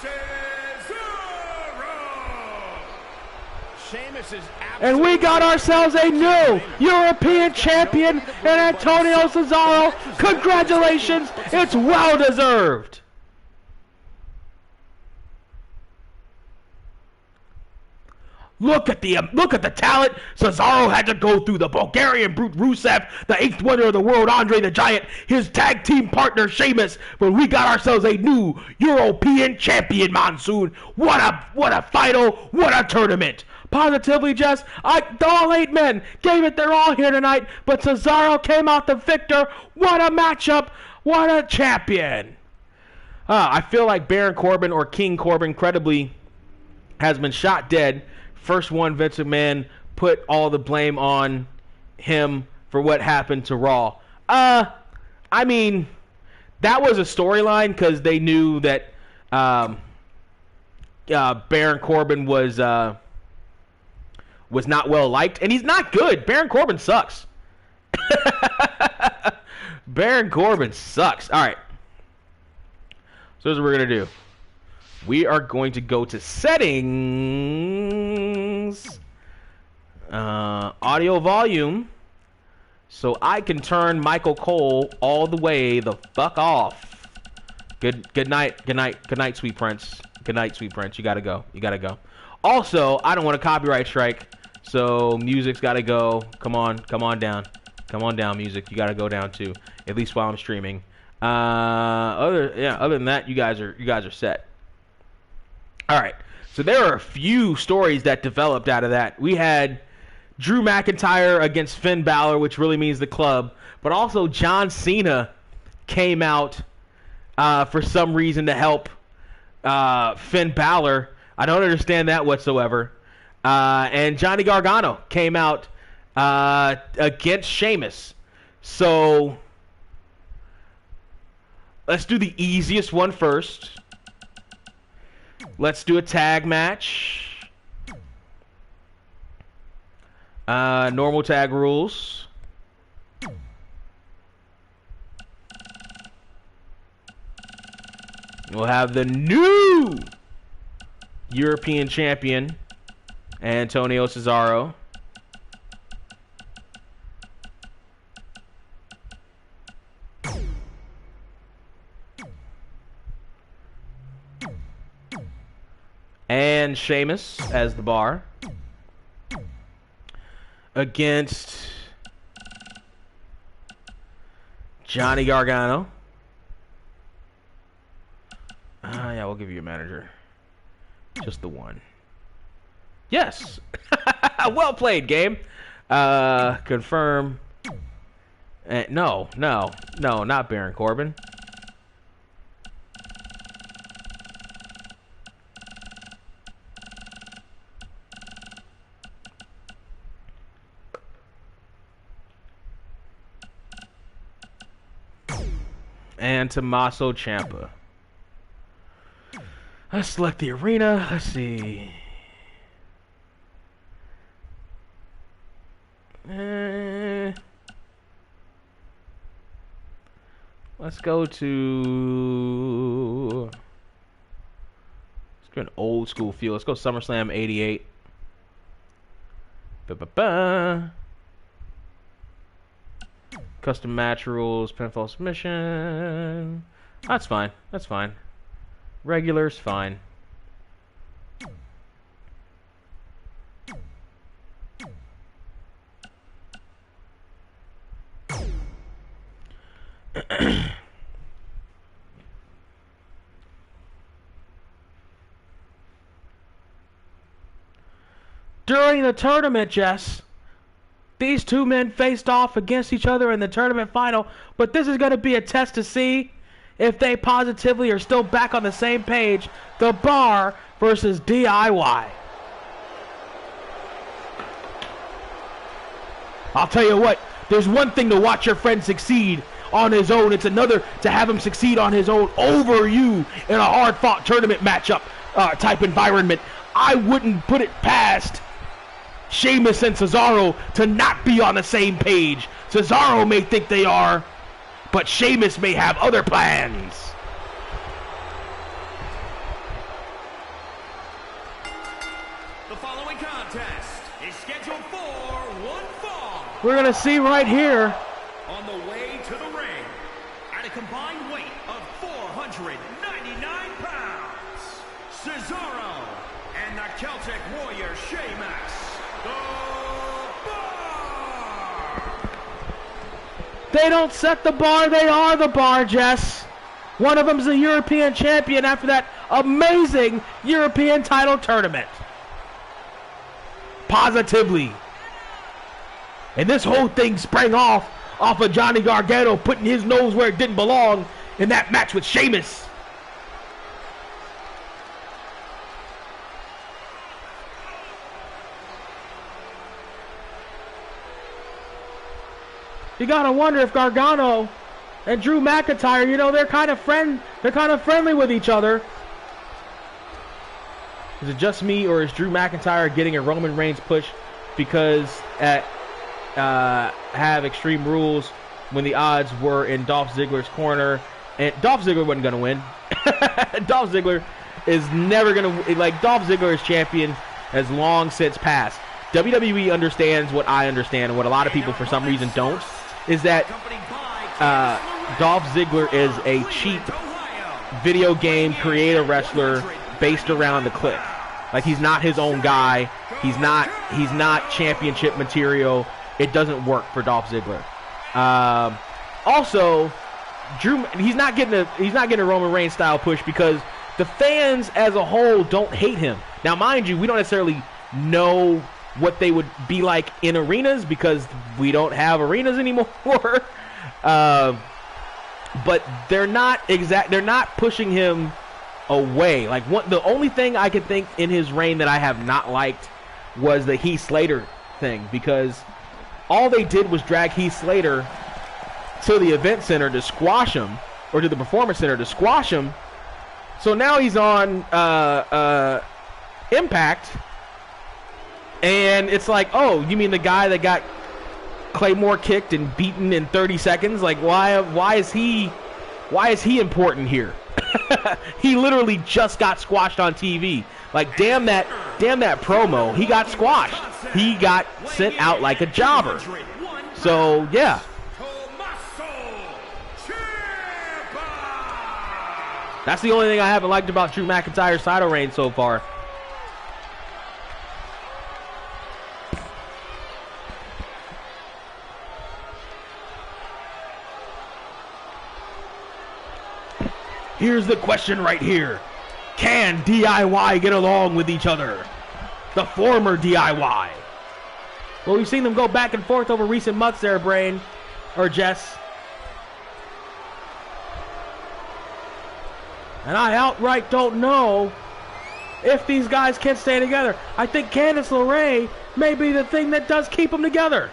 Cesaro. Sheamus is And we got ourselves a new European champion in Antonio Cesaro. Congratulations, it's well deserved. Look at the talent. Cesaro had to go through the Bulgarian Brute Rusev, the eighth wonder of the world, Andre the Giant, his tag team partner Sheamus, but we got ourselves a new European champion, Monsoon. What a final, what a tournament. Positively, Jess, the All 8 men gave it their all here tonight, but Cesaro came out the victor. What a matchup, what a champion. I feel like Baron Corbin or King Corbin, credibly, has been shot dead. First one, Vince McMahon put all the blame on him for what happened to Raw. I mean, that was a storyline because they knew that Baron Corbin was not well liked, and he's not good. Baron Corbin sucks. Baron Corbin sucks. All right. So here's what we're gonna do. We are going to go to settings, audio volume, so I can turn Michael Cole all the way the fuck off. Good night, sweet prince. Good night, sweet prince. You gotta go. Also, I don't want a copyright strike, so music's gotta go. Come on down, music. You gotta go down too. At least while I'm streaming. Other than that, you guys are set. All right, so there are a few stories that developed out of that. We had Drew McIntyre against Finn Balor, which really means the club, but also John Cena came out for some reason to help Finn Balor. I don't understand that whatsoever. And Johnny Gargano came out against Sheamus. So let's do the easiest one first. Let's do a tag match. Normal tag rules. We'll have the new European champion, Antonio Cesaro. And Sheamus as the bar against Johnny Gargano. Yeah, we'll give you a manager. Just the one. Yes. Well played, game. Confirm. No, not Baron Corbin. And Tommaso Ciampa. Let's select the arena. Let's see. Let's go to... Let's do an old school feel. Let's go SummerSlam 88. Ba-ba-ba. Custom match rules, pinfall submission. That's fine. That's fine. Regular's fine. During the tournament, Jess, these two men faced off against each other in the tournament final, but this is going to be a test to see if they positively are still back on the same page. The Bar versus DIY. I'll tell you what, there's one thing to watch your friend succeed on his own. It's another to have him succeed on his own over you in a hard-fought tournament matchup type environment. I wouldn't put it past Sheamus and Cesaro to not be on the same page. Cesaro may think they are, but Sheamus may have other plans. The following contest is scheduled for one fall. We're going to see right here. On the way to the ring, at a combined weight of 499 pounds, Cesaro and the Celtic Warrior Sheamus. They don't set the bar, they are the bar, Jess. One of them's a European champion after that amazing European title tournament. Positively. And this whole thing sprang off of Johnny Gargano putting his nose where it didn't belong in that match with Sheamus. You gotta wonder if Gargano and Drew McIntyre, you know, they're kind of friendly with each other. Is it just me, or is Drew McIntyre getting a Roman Reigns push because have Extreme Rules when the odds were in Dolph Ziggler's corner, and Dolph Ziggler wasn't gonna win. Dolph Ziggler is never gonna, like, Dolph Ziggler is champion has long since passed. WWE understands what I understand, and what a lot of people for some reason don't, is that Dolph Ziggler is a cheap video game creator wrestler based around the click. Like, he's not his own guy. He's not championship material. It doesn't work for Dolph Ziggler. Also, Drew, he's not getting a Roman Reigns style push because the fans as a whole don't hate him. Now, mind you, we don't necessarily know what they would be like in arenas because we don't have arenas anymore. But they're not pushing him away. Like, the only thing I could think in his reign that I have not liked was the Heath Slater thing, because all they did was drag Heath Slater to the event center to squash him, or to the performance center to squash him. So now he's on Impact. And it's like, oh, you mean the guy that got Claymore kicked and beaten in 30 seconds? Like, why is he important here? He literally just got squashed on TV. Like, damn that promo. He got squashed. He got sent out like a jobber. So, yeah. That's the only thing I haven't liked about Drew McIntyre's title reign so far. Here's the question right here. Can DIY get along with each other? The former DIY. Well, we've seen them go back and forth over recent months there, Brain. Or Jess. And I outright don't know if these guys can stay together. I think Candice LeRae may be the thing that does keep them together.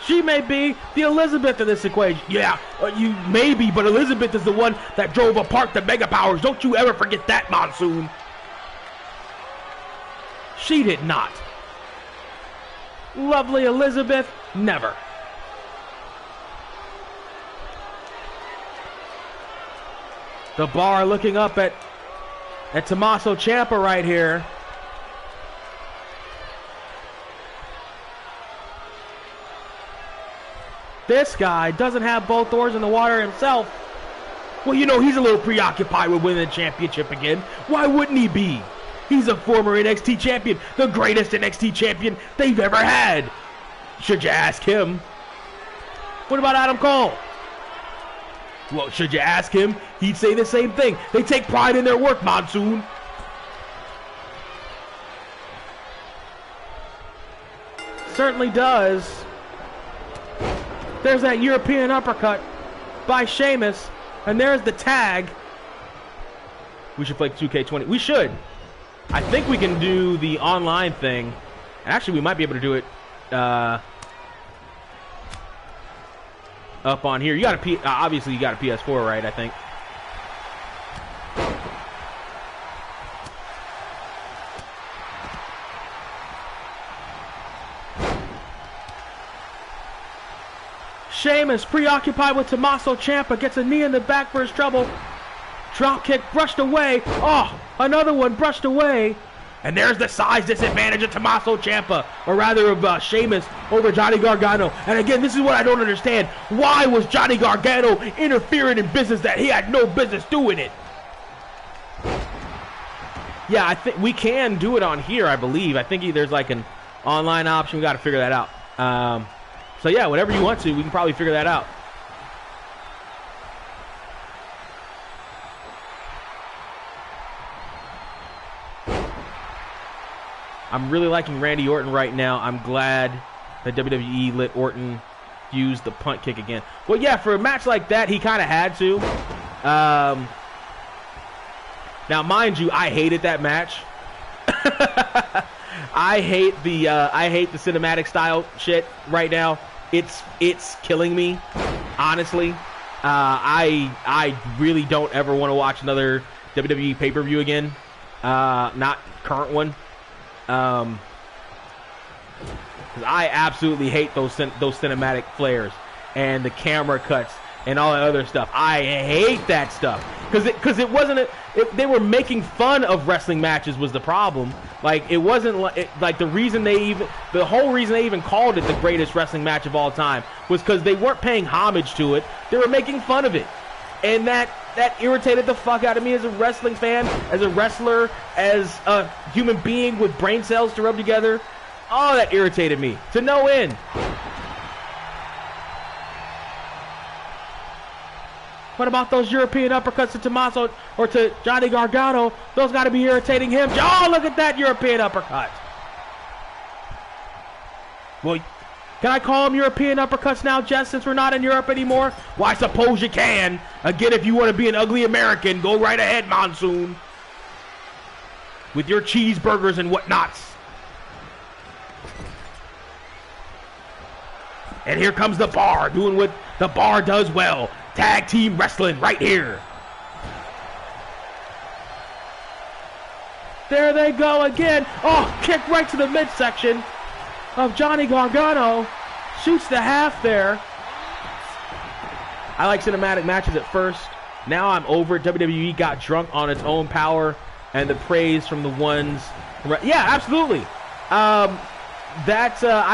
She may be the Elizabeth of this equation. Yeah, you may be, but Elizabeth is the one that drove apart the Mega Powers. Don't you ever forget that, Monsoon. She did not. Lovely Elizabeth, never. The Bar looking up at Tommaso Ciampa right here. This guy doesn't have both oars in the water himself. Well, you know, he's a little preoccupied with winning the championship again. Why wouldn't he be? He's a former NXT champion, the greatest NXT champion they've ever had. Should you ask him? What about Adam Cole? Well, should you ask him? He'd say the same thing. They take pride in their work, Monsoon. Certainly does. There's that European uppercut by Sheamus. And there's the tag. We should play 2K20. We should. I think we can do the online thing. Actually, we might be able to do it up on here. You got a obviously you got a PS4, right? I think. Sheamus, preoccupied with Tommaso Ciampa, gets a knee in the back for his trouble. Drop kick brushed away. Oh, another one brushed away. And there's the size disadvantage of Tommaso Ciampa, or rather of Sheamus over Johnny Gargano. And again, this is what I don't understand. Why was Johnny Gargano interfering in business that he had no business doing it? Yeah, I think we can do it on here, I believe. I think there's like an online option. We got to figure that out. So yeah, whatever you want to, we can probably figure that out. I'm really liking Randy Orton right now. I'm glad that WWE let Orton use the punt kick again. Well, yeah, for a match like that, he kind of had to. Now, mind you, I hated that match. I hate the cinematic style shit right now. It's killing me, honestly. I really don't ever want to watch another WWE pay-per-view again. Not current one. 'Cause I absolutely hate those cinematic flares and the camera cuts and all that other stuff. I hate that stuff because it wasn't they were making fun of wrestling matches was the problem. Like it wasn't like the whole reason they even called it the greatest wrestling match of all time was because they weren't paying homage to it. They were making fun of it, and that irritated the fuck out of me as a wrestling fan, as a wrestler, as a human being with brain cells to rub together. Oh, that irritated me to no end. What about those European uppercuts to Tommaso or to Johnny Gargano? Those got to be irritating him. Oh, look at that European uppercut. Well, can I call them European uppercuts now, Jess, since we're not in Europe anymore? Well, I suppose you can. Again, if you want to be an ugly American, go right ahead, Monsoon. With your cheeseburgers and whatnots. And here comes the Bar, doing what the Bar does well. Tag team wrestling right here. There they go again. Oh, kick right to the midsection of Johnny Gargano. Shoots the half there. I like cinematic matches at first. Now I'm over it. WWE got drunk on its own power and the praise from the ones. Yeah, absolutely. I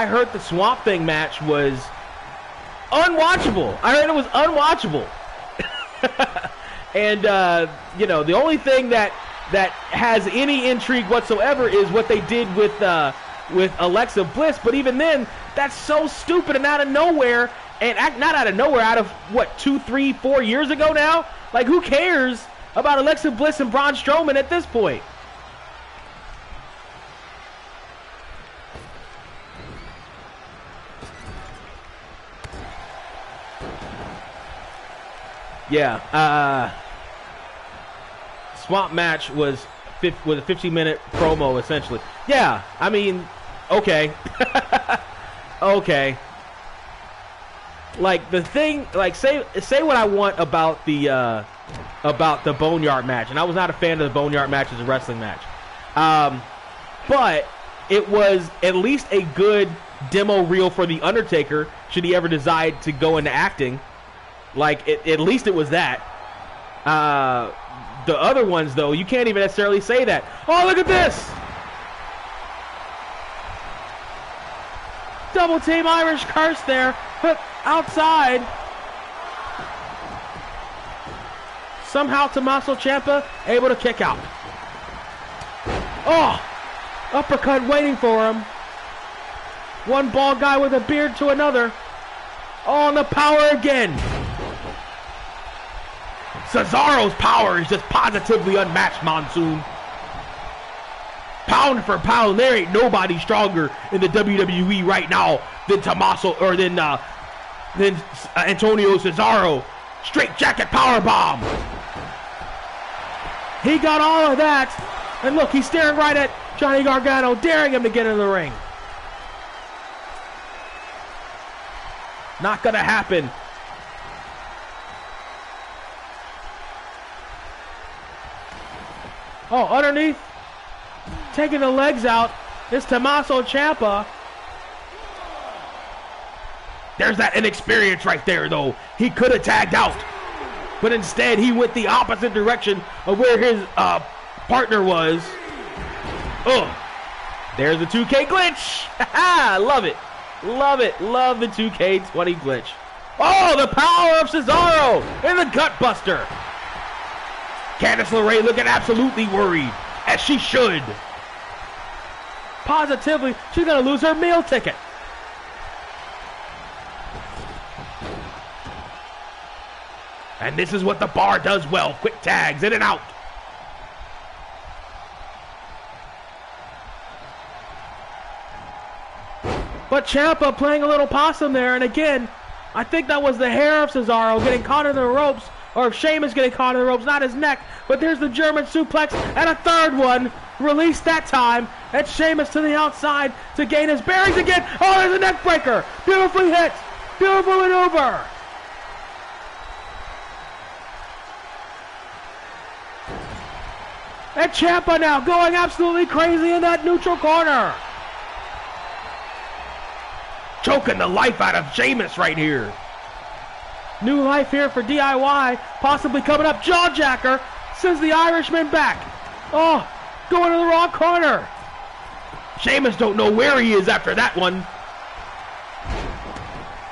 heard the Swamp Thing match was unwatchable. I heard it was unwatchable. And you know, the only thing that has any intrigue whatsoever is what they did with Alexa Bliss. But even then, that's so stupid and out of nowhere. And not out of nowhere, out of what, 2, 3, 4 years ago now? Like, who cares about Alexa Bliss and Braun Strowman at this point? Yeah, Swamp match was a 15-minute promo, essentially. Yeah, I mean, okay. Okay. Like, the thing, like, say what I want about the Boneyard match, and I was not a fan of the Boneyard match as a wrestling match. But it was at least a good demo reel for The Undertaker, should he ever decide to go into acting. Like, at least it was that. The other ones, though, you can't even necessarily say that. Oh, look at this! Double team Irish curse there, but outside. Somehow Tommaso Ciampa able to kick out. Oh! Uppercut waiting for him. One bald guy with a beard to another. Oh, and the power again. Cesaro's power is just positively unmatched, Monsoon. Pound for pound, there ain't nobody stronger in the WWE right now than Tommaso, or than Antonio Cesaro. Straight jacket power bomb. He got all of that, and look, he's staring right at Johnny Gargano, daring him to get in the ring. Not gonna happen. Oh, underneath, taking the legs out, is Tommaso Ciampa. There's that inexperience right there, though. He could have tagged out, but instead he went the opposite direction of where his partner was. Oh, there's the 2K glitch. Love it. Love it. Love the 2K20 glitch. Oh, the power of Cesaro and the gut buster. Candice LeRae looking absolutely worried, as she should. Positively, she's going to lose her meal ticket. And this is what the bar does well. Quick tags, in and out. But Ciampa playing a little possum there, and again, I think that was the hair of Cesaro getting caught in the ropes, or if Sheamus getting caught in the ropes, not his neck, but there's the German suplex, and a third one, released that time, and Sheamus to the outside to gain his bearings again. Oh, there's a neck breaker, beautifully hit, beautiful maneuver. And Ciampa now going absolutely crazy in that neutral corner. Choking the life out of Sheamus right here. New life here for DIY, possibly coming up. Jawjacker sends the Irishman back. Oh, going to the wrong corner. Sheamus don't know where he is after that one.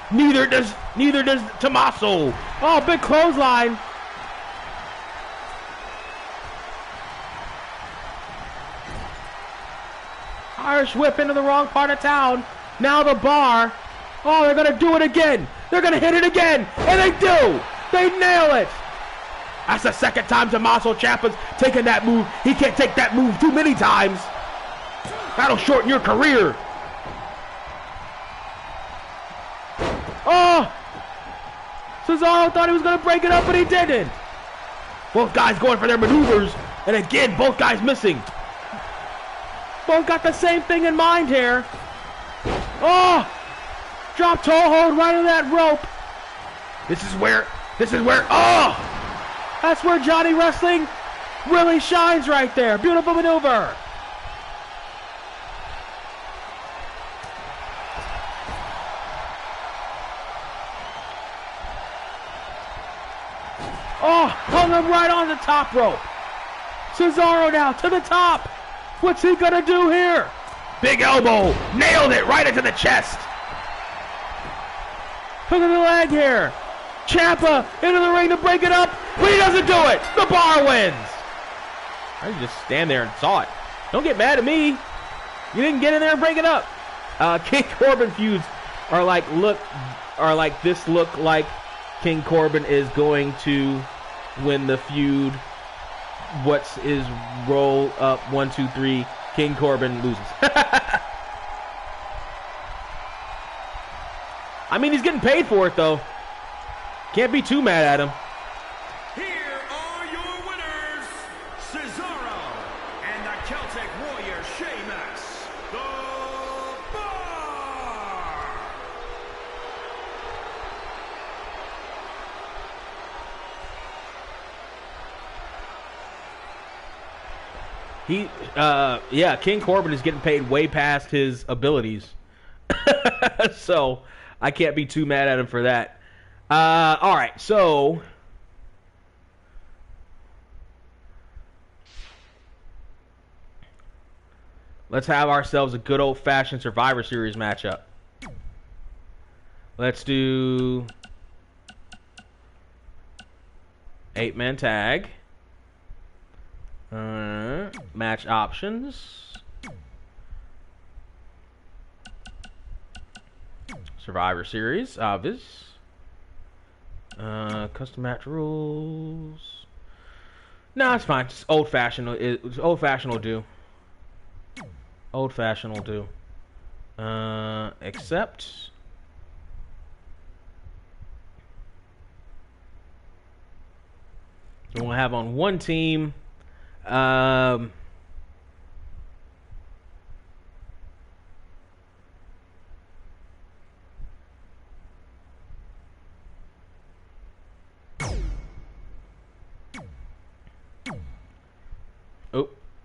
Neither does Tommaso. Oh, big clothesline. Irish whip into the wrong part of town. Now the bar. Oh, they're going to do it again. They're going to hit it again. And they do. They nail it. That's the second time Tommaso Ciampa's taken that move. He can't take that move too many times. That'll shorten your career. Oh! Cesaro thought he was going to break it up, but he didn't. Both guys going for their maneuvers. And again, both guys missing. Both got the same thing in mind here. Oh! Drop toe hold right on that rope. This is where, oh! That's where Johnny Wrestling really shines right there. Beautiful maneuver. Oh, hung him right on the top rope. Cesaro now to the top. What's he gonna do here? Big elbow, nailed it right into the chest. Look at the leg here. Ciampa into the ring to break it up, but he doesn't do it. The bar wins. I can just stand there and saw it. Don't get mad at me. You didn't get in there and break it up. King Corbin feuds are like look like King Corbin is going to win the feud. What's his roll up? 1, 2, 3. King Corbin loses. I mean, he's getting paid for it, though. Can't be too mad at him. Here are your winners, Cesaro and the Celtic Warrior Sheamus, the Bar. Yeah, King Corbin is getting paid way past his abilities. So, I can't be too mad at him for that. Alright, so... let's have ourselves a good old-fashioned Survivor Series matchup. Let's do... 8-man tag. Match options. Survivor Series, obvious. Custom match rules. No, it's fine. Just old-fashioned. Old-fashioned will do. Old-fashioned will do. Accept. So we'll have on one team. Oh,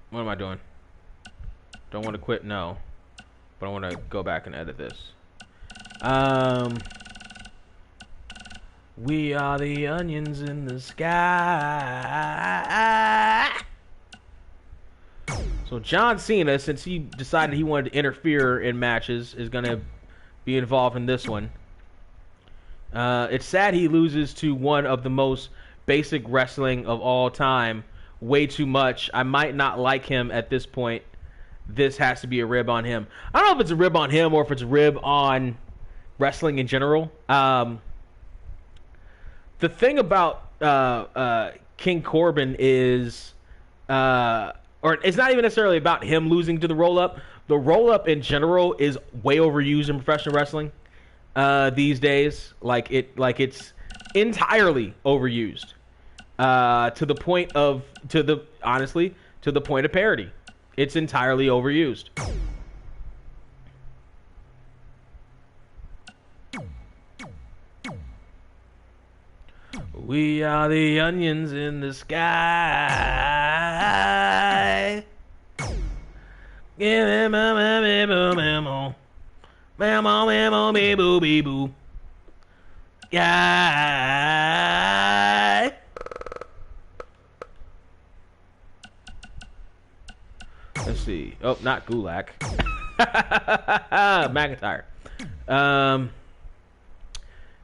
what am I doing? Don't want to quit, no. But I want to go back and edit this. We are the onions in the sky. So John Cena, since he decided he wanted to interfere in matches, is going to be involved in this one. It's sad he loses to one of the most basic wrestling of all time. Way too much. I might not like him at this point. This has to be a rib on him. I don't know if it's a rib on him or if it's a rib on wrestling in general. The thing about King Corbin is, or it's not even necessarily about him losing to the roll-up. The roll-up in general is way overused in professional wrestling these days. It's entirely overused to the point of parody. It's entirely overused. We are the onions in the sky. Yeah, mammo, bee boo. Yeah. Let's see. Oh, not Gulak. McIntyre.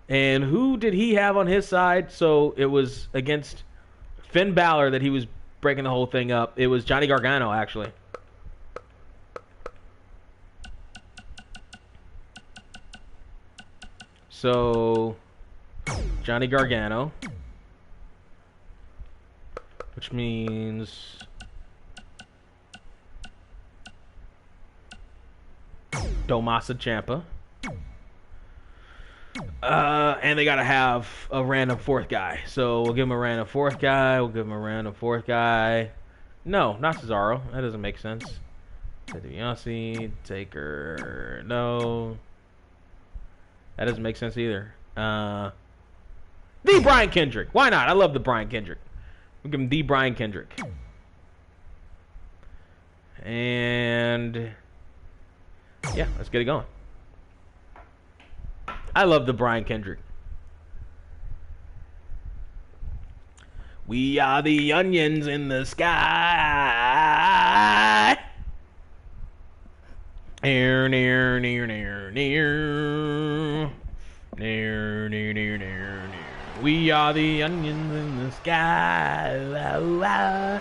And who did he have on his side? So it was against Finn Balor that he was breaking the whole thing up. It was Johnny Gargano, actually. So Johnny Gargano, which means Tommaso Ciampa. And they gotta have a random fourth guy. So we'll give him a random fourth guy. No, not Cesaro. That doesn't make sense. Ted DiBiase, Taker. No. That doesn't make sense either. The Brian Kendrick. Why not? I love the Brian Kendrick. We'll give him the Brian Kendrick. And yeah, let's get it going. I love the Brian Kendrick. We are the onions in the sky. Near, near, near, near, near. Near, near, near, near, near. We are the onions in the sky. Wow, wow.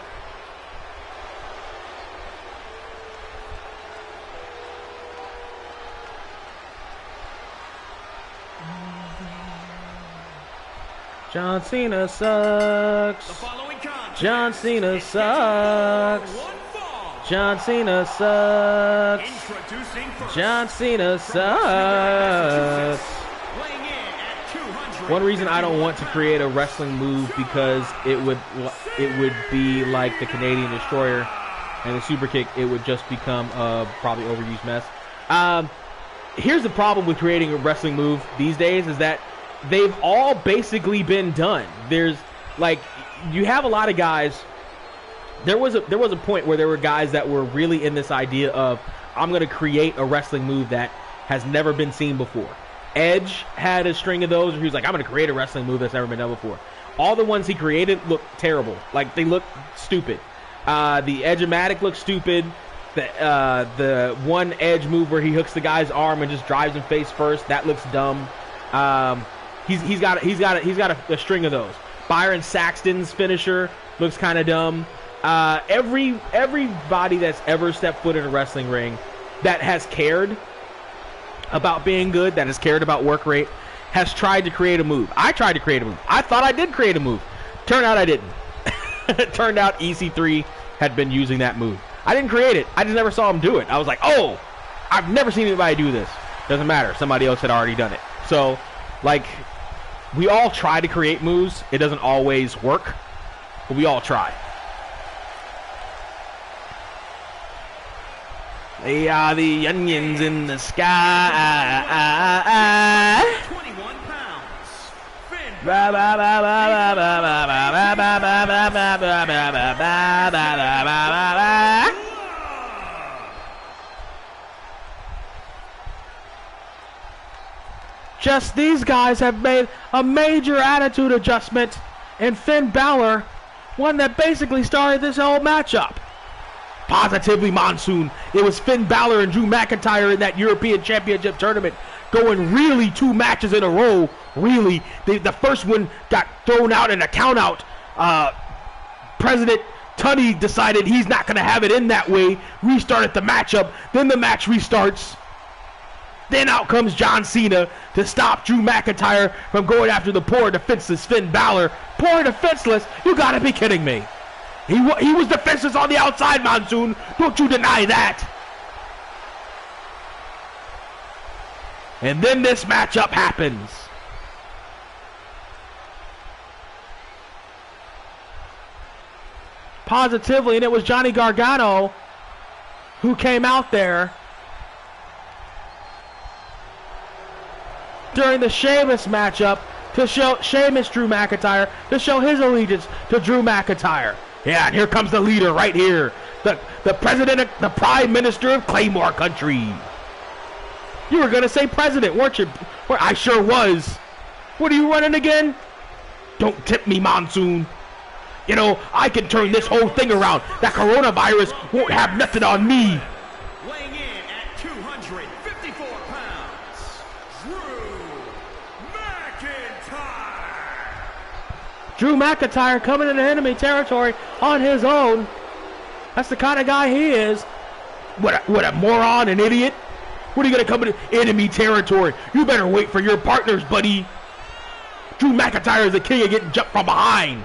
John Cena sucks. John Cena sucks. John Cena sucks. John Cena sucks. One reason I don't want to create a wrestling move because it would be like the Canadian Destroyer and the super kick. It would just become a probably overused mess. Here's the problem with creating a wrestling move these days is that they've all basically been done. There's like you have a lot of guys. There was a point where there were guys that were really in this idea of I'm going to create a wrestling move that has never been seen before. Edge had a string of those where he was like, I'm going to create a wrestling move that's never been done before. All the ones he created look terrible. Like, they look stupid. The Edge-O-Matic looks stupid. The one Edge move where he hooks the guy's arm and just drives him face first, that looks dumb. He's got a string of those. Byron Saxton's finisher looks kind of dumb. Everybody that's ever stepped foot in a wrestling ring that has cared about being good, that has cared about work rate, has tried to create a move. I tried to create a move. I thought I did create a move. Turned out I didn't. It turned out EC3 had been using that move. I didn't create it. I just never saw him do it. I was like, oh, I've never seen anybody do this. Doesn't matter. Somebody else had already done it. So, like, we all try to create moves. It doesn't always work, but we all try. They are the onions in the sky. 21 pounds. Finn Just these guys have made a major attitude adjustment in Finn Balor, one that basically started this whole matchup. Positively Monsoon. It was Finn Balor and Drew McIntyre in that European Championship tournament going really 2 matches in a row. Really. The first one got thrown out in a count out. President Tunney decided he's not going to have it in that way. Restarted the matchup. Then the match restarts. Then out comes John Cena to stop Drew McIntyre from going after the poor defenseless Finn Balor. Poor defenseless? You gotta be kidding me. He was defenseless on the outside, Monsoon. Don't you deny that. And then this matchup happens. Positively, and it was Johnny Gargano who came out there during the Sheamus matchup to show Sheamus Drew McIntyre, to show his allegiance to Drew McIntyre. Yeah, and here comes the leader right here. The president, the prime minister of Claymore Country. You were going to say president, weren't you? Well, I sure was. What are you running again? Don't tip me, Monsoon. You know, I can turn this whole thing around. That coronavirus won't have nothing on me. weighing in at 254 pounds, Drew McIntyre. Drew McIntyre coming into enemy territory on his own. That's the kind of guy he is. What a moron, an idiot. What are you going to come into enemy territory? You better wait for your partners, buddy. Drew McIntyre is the king of getting jumped from behind.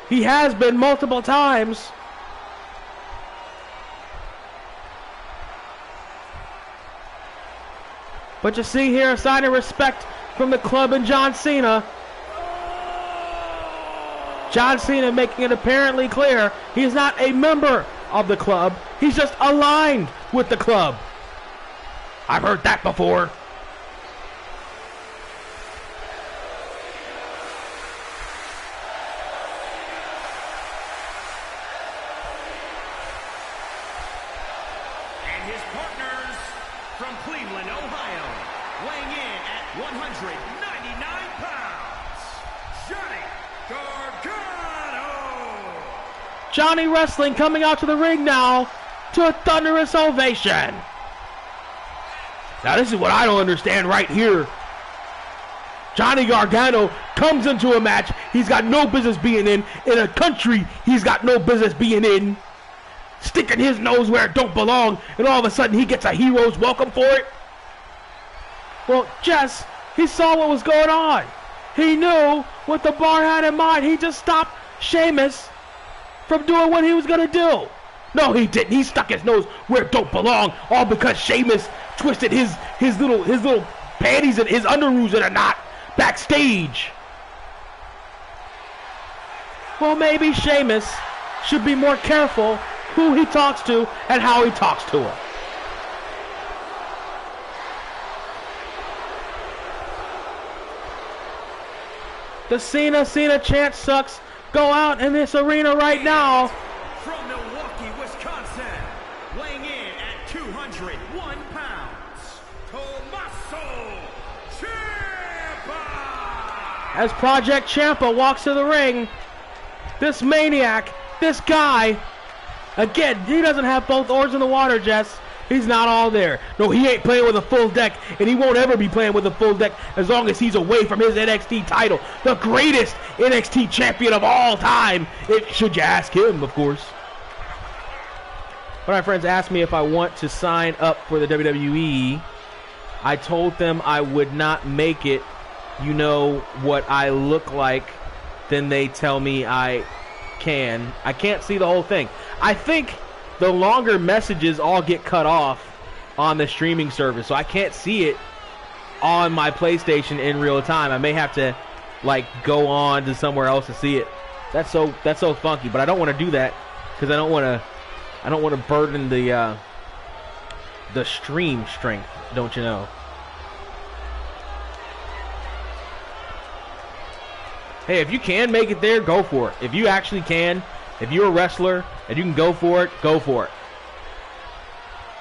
He has been multiple times. But you see here a sign of respect from the club and John Cena. John Cena making it apparently clear he's not a member of the club. He's just aligned with the club. I've heard that before. And his partners from Cleveland, Ohio, weighing in at 199 pounds, Johnny Gargano. Johnny Wrestling coming out to the ring now to a thunderous ovation. Now this is what I don't understand right here. Johnny Gargano comes into a match he's got no business being in a country he's got no business being in, sticking his nose where it don't belong, and all of a sudden he gets a hero's welcome for it. Well, Jess, he saw what was going on. He knew what the bar had in mind. He just stopped Sheamus from doing what he was going to do. No, he didn't. He stuck his nose where it don't belong, all because Sheamus twisted his little panties and his underoos in a knot backstage. Well, maybe Sheamus should be more careful who he talks to and how he talks to him. The Cena chant sucks. Go out in this arena right now. From Milwaukee, Wisconsin, weighing in at 201 pounds, Tommaso Ciampa. As Project Ciampa walks to the ring, this maniac, this guy, again, he doesn't have both oars in the water, Jess. He's not all there. No, he ain't playing with a full deck, and he won't ever be playing with a full deck as long as he's away from his NXT title. The greatest NXT champion of all time, should you ask him, of course. When my friends asked me if I want to sign up for the WWE, I told them I would not make it. You know what I look like, then they tell me I can. I can't see the whole thing. I think the longer messages all get cut off on the streaming service, so I can't see it on my PlayStation in real time. I may have to like go on to somewhere else to see it. That's so funky, but I don't want to do that because I don't want to burden the stream strength, don't you know? Hey, if you can make it there, go for it. If you actually can, if you're a wrestler and you can go for it, go for it.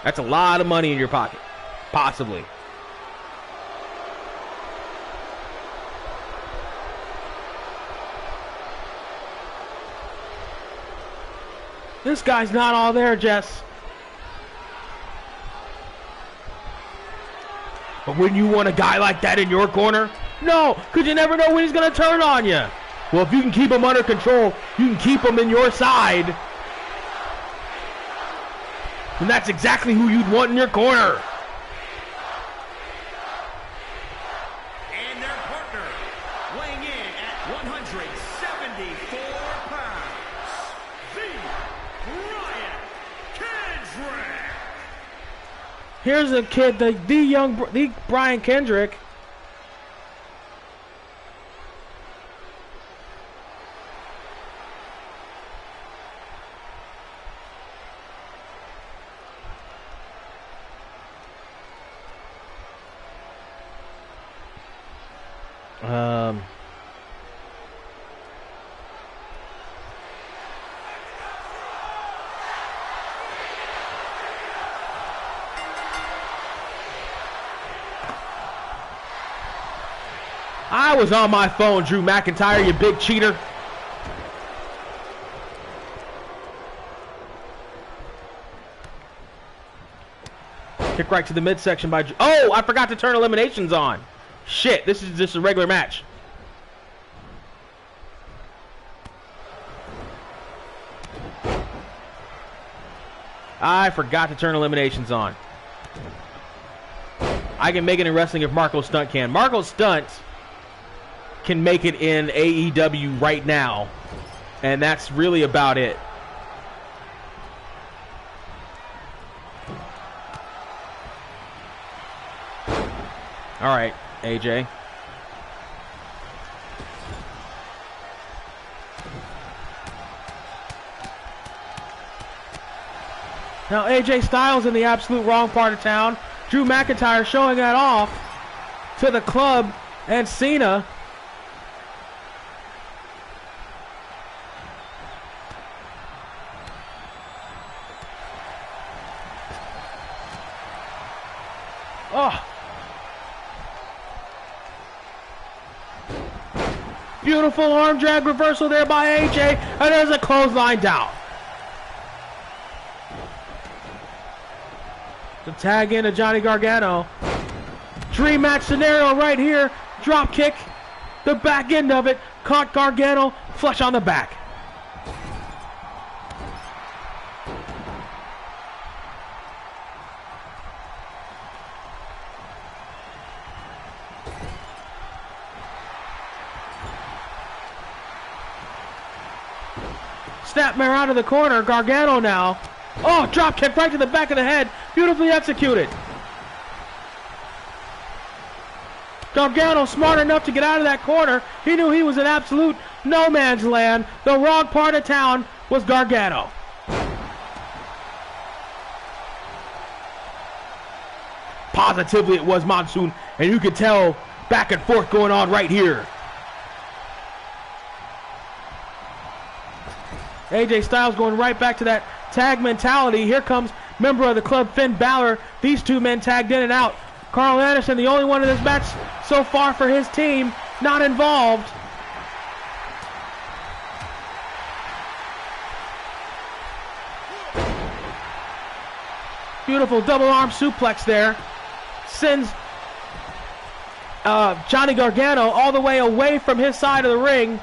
That's a lot of money in your pocket. Possibly. This guy's not all there, Jess. But wouldn't you want a guy like that in your corner? No, because you never know when he's going to turn on you. Well, if you can keep him under control, you can keep him in your side. And that's exactly who you'd want in your corner. And their partner, weighing in at 174 pounds, the Brian Kendrick. Here's a kid, the Brian Kendrick. I was on my phone, Drew McIntyre, you big cheater. Kick right to the midsection by... Oh, I forgot to turn eliminations on. Shit, this is just a regular match. I forgot to turn eliminations on. I can make it in wrestling if Marco Stunt can. Marco Stunt can make it in AEW right now. And that's really about it. All right, AJ. Now AJ Styles in the absolute wrong part of town. Drew McIntyre showing that off to the club and Cena. Oh. Beautiful arm drag reversal there by AJ, and there's a clothesline down. The tag into Johnny Gargano. Dream match scenario right here. Drop kick. The back end of it. Caught Gargano flush on the back. Snapmare out of the corner. Gargano now. Oh, drop kick right to the back of the head. Beautifully executed. Gargano smart enough to get out of that corner. He knew he was in absolute no man's land. The wrong part of town was Gargano. Positively it was Monsoon, and you could tell back and forth going on right here. AJ Styles going right back to that tag mentality. Here comes member of the club, Finn Balor. These two men tagged in and out. Carl Anderson, the only one in this match so far for his team, not involved. Beautiful double arm suplex there. Sends Johnny Gargano all the way away from his side of the ring.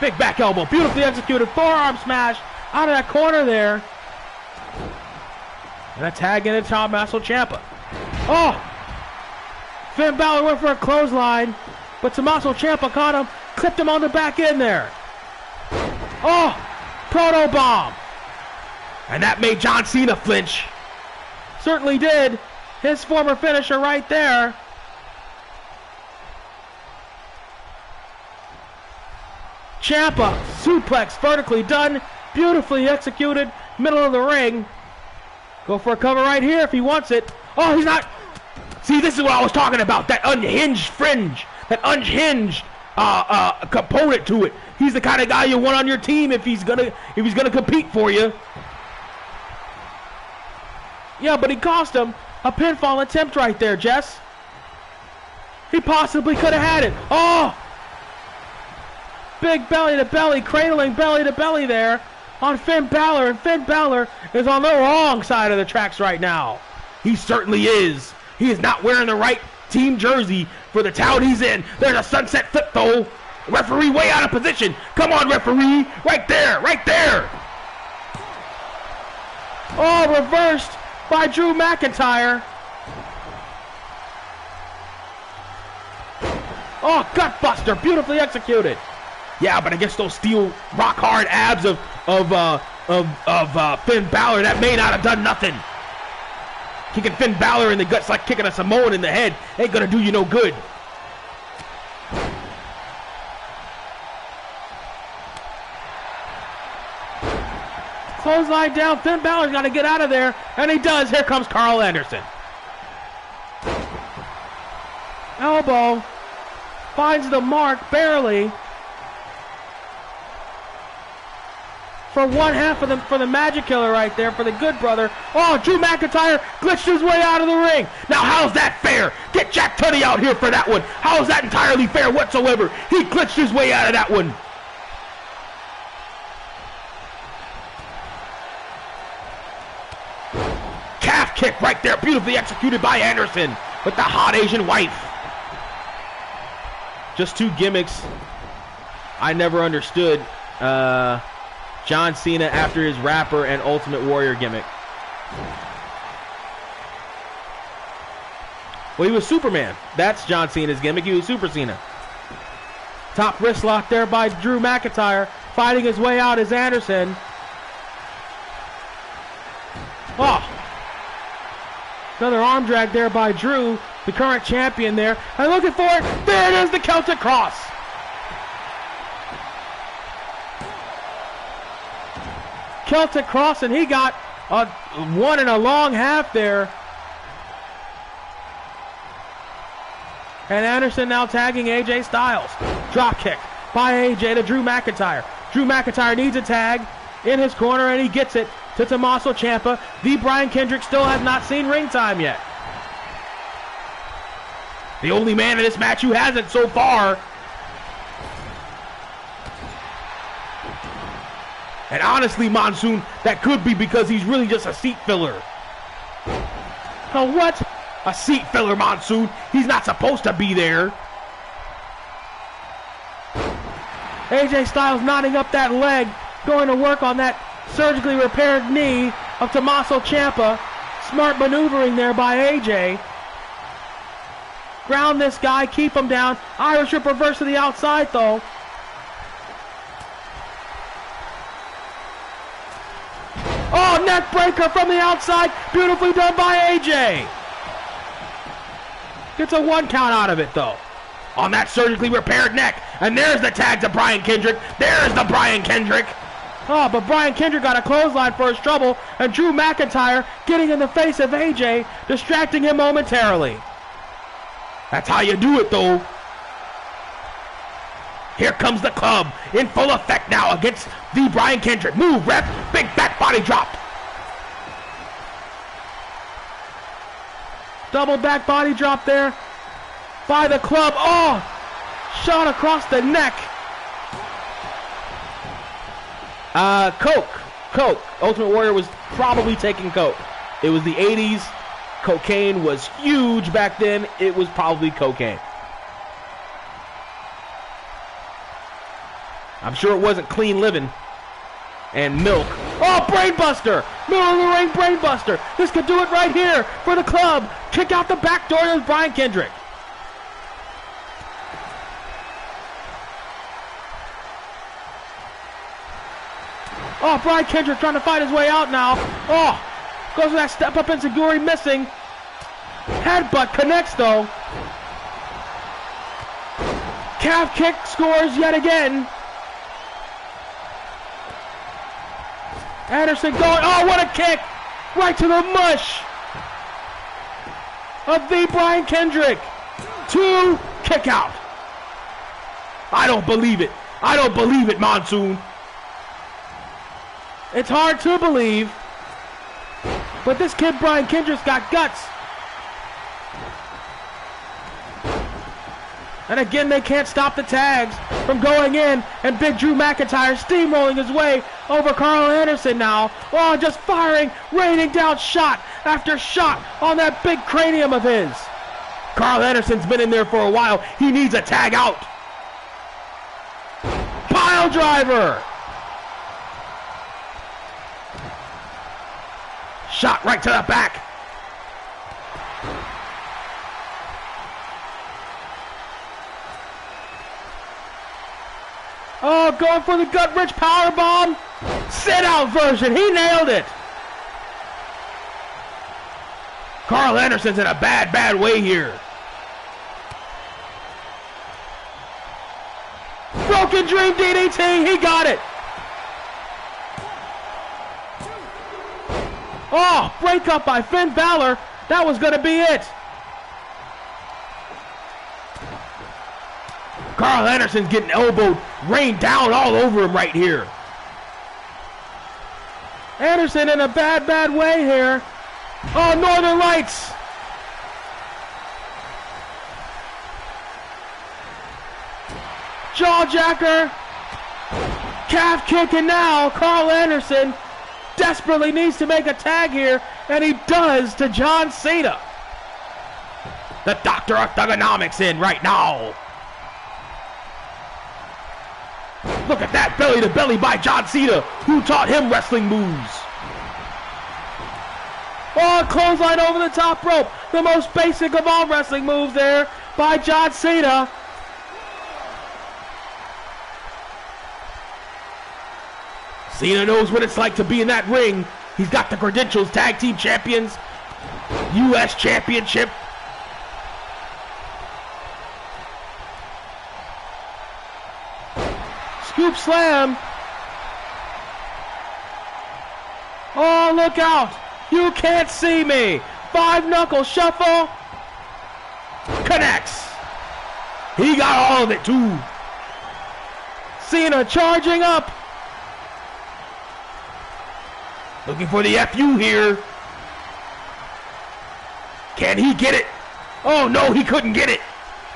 Big back elbow, beautifully executed forearm smash out of that corner there. And a tag into Tommaso Ciampa. Oh! Finn Balor went for a clothesline, but Tommaso Ciampa caught him, clipped him on the back end there. Oh! Proto bomb. And that made John Cena flinch. Certainly did. His former finisher right there. Ciampa, suplex, vertically done, beautifully executed, middle of the ring. Go for a cover right here if he wants it. Oh, he's not. See, this is what I was talking about, that unhinged fringe, that unhinged component to it. He's the kind of guy you want on your team if he's gonna compete for you. Yeah, but he cost him a pinfall attempt right there, Jess. He possibly could have had it. Oh! Big belly to belly, cradling belly to belly there on Finn Balor, and Finn Balor is on the wrong side of the tracks right now. He certainly is. He is not wearing the right team jersey for the town he's in. There's a sunset flip though. Referee way out of position. Come on, referee. Right there, right there. Oh, reversed by Drew McIntyre. Oh, gutbuster, beautifully executed. Yeah, but against those steel rock hard abs of Finn Balor, that may not have done nothing. Kicking Finn Balor in the guts like kicking a Samoan in the head ain't gonna do you no good. Clothesline down, Finn Balor's got to get out of there, and he does. Here comes Carl Anderson. Elbow, finds the mark, barely. For one half of them, for the Magic Killer right there, for the Good Brother. Oh, Drew McIntyre glitched his way out of the ring. Now, how's that fair? Get Jack Tunney out here for that one. How is that entirely fair whatsoever? He glitched his way out of that one. Calf kick right there, beautifully executed by Anderson with the hot Asian wife. Just two gimmicks I never understood. John Cena after his rapper and Ultimate Warrior gimmick. Well, he was Superman. That's John Cena's gimmick. He was Super Cena. Top wrist lock there by Drew McIntyre. Fighting his way out is Anderson. Oh. Another arm drag there by Drew, the current champion there. I'm looking for it. There it is, the Celtic Cross. Celtic Cross, and he got a 1 1/2 there. And Anderson now tagging AJ Styles. Drop kick by AJ to Drew McIntyre. Drew McIntyre needs a tag in his corner, and he gets it to Tommaso Ciampa. The Brian Kendrick still has not seen ring time yet. The only man in this match who hasn't so far. And honestly, Monsoon, that could be because he's really just a seat filler. Oh, what? A seat filler, Monsoon. He's not supposed to be there. AJ Styles knotting up that leg, going to work on that surgically repaired knee of Tommaso Ciampa. Smart maneuvering there by AJ. Ground this guy, keep him down. Irish Whip reverse to the outside, though. Oh, neck breaker from the outside. Beautifully done by AJ. Gets a 1 count out of it, though. On that surgically repaired neck. And there's the tag to Brian Kendrick. There's the Brian Kendrick. Oh, but Brian Kendrick got a clothesline for his trouble. And Drew McIntyre getting in the face of AJ, distracting him momentarily. That's how you do it, though. Here comes the club in full effect now against the Brian Kendrick. Move, ref. Big back body drop. Double back body drop there by the club. Oh, shot across the neck. Coke. Ultimate Warrior was probably taking coke. It was the 80s. Cocaine was huge back then. It was probably cocaine. I'm sure it wasn't clean living and milk. Oh, brainbuster! Middle of the ring brainbuster. This could do it right here for the club. Kick out the back door of Brian Kendrick. Oh, Brian Kendrick trying to fight his way out now. Oh, goes for that step up enziguri, missing. Headbutt connects though. Calf kick scores yet again. Anderson going, oh, what a kick! Right to the mush of the Brian Kendrick. 2 kick out. I don't believe it. I don't believe it, Monsoon. It's hard to believe, but this kid Brian Kendrick's got guts. And again, they can't stop the tags from going in, and Big Drew McIntyre steamrolling his way over Carl Anderson now. Oh, just firing, raining down shot after shot on that big cranium of his. Carl Anderson's been in there for a while. He needs a tag out. Pile driver. Shot right to the back. Oh, going for the gut-wrench powerbomb. Sit-out version. He nailed it. Carl Anderson's in a bad way here. Broken Dream DDT. He got it. Oh, break up by Finn Balor. That was going to be it. Carl Anderson's getting elbowed, rained down all over him right here. Anderson in a bad way here. Oh, Northern Lights. Jawjacker. Calf kicking now. Carl Anderson desperately needs to make a tag here, and he does to John Cena. The Doctor of Thugonomics in right now. Look at that belly to belly by John Cena, who taught him wrestling moves. Oh, clothesline over the top rope. The most basic of all wrestling moves there by John Cena. Cena knows what it's like to be in that ring. He's got the credentials, tag team champions, U.S. championship. Scoop slam. Oh, look out. You can't see me. 5-knuckle shuffle. Connects. He got all of it too. Cena charging up. Looking for the FU here. Can he get it? Oh no, he couldn't get it.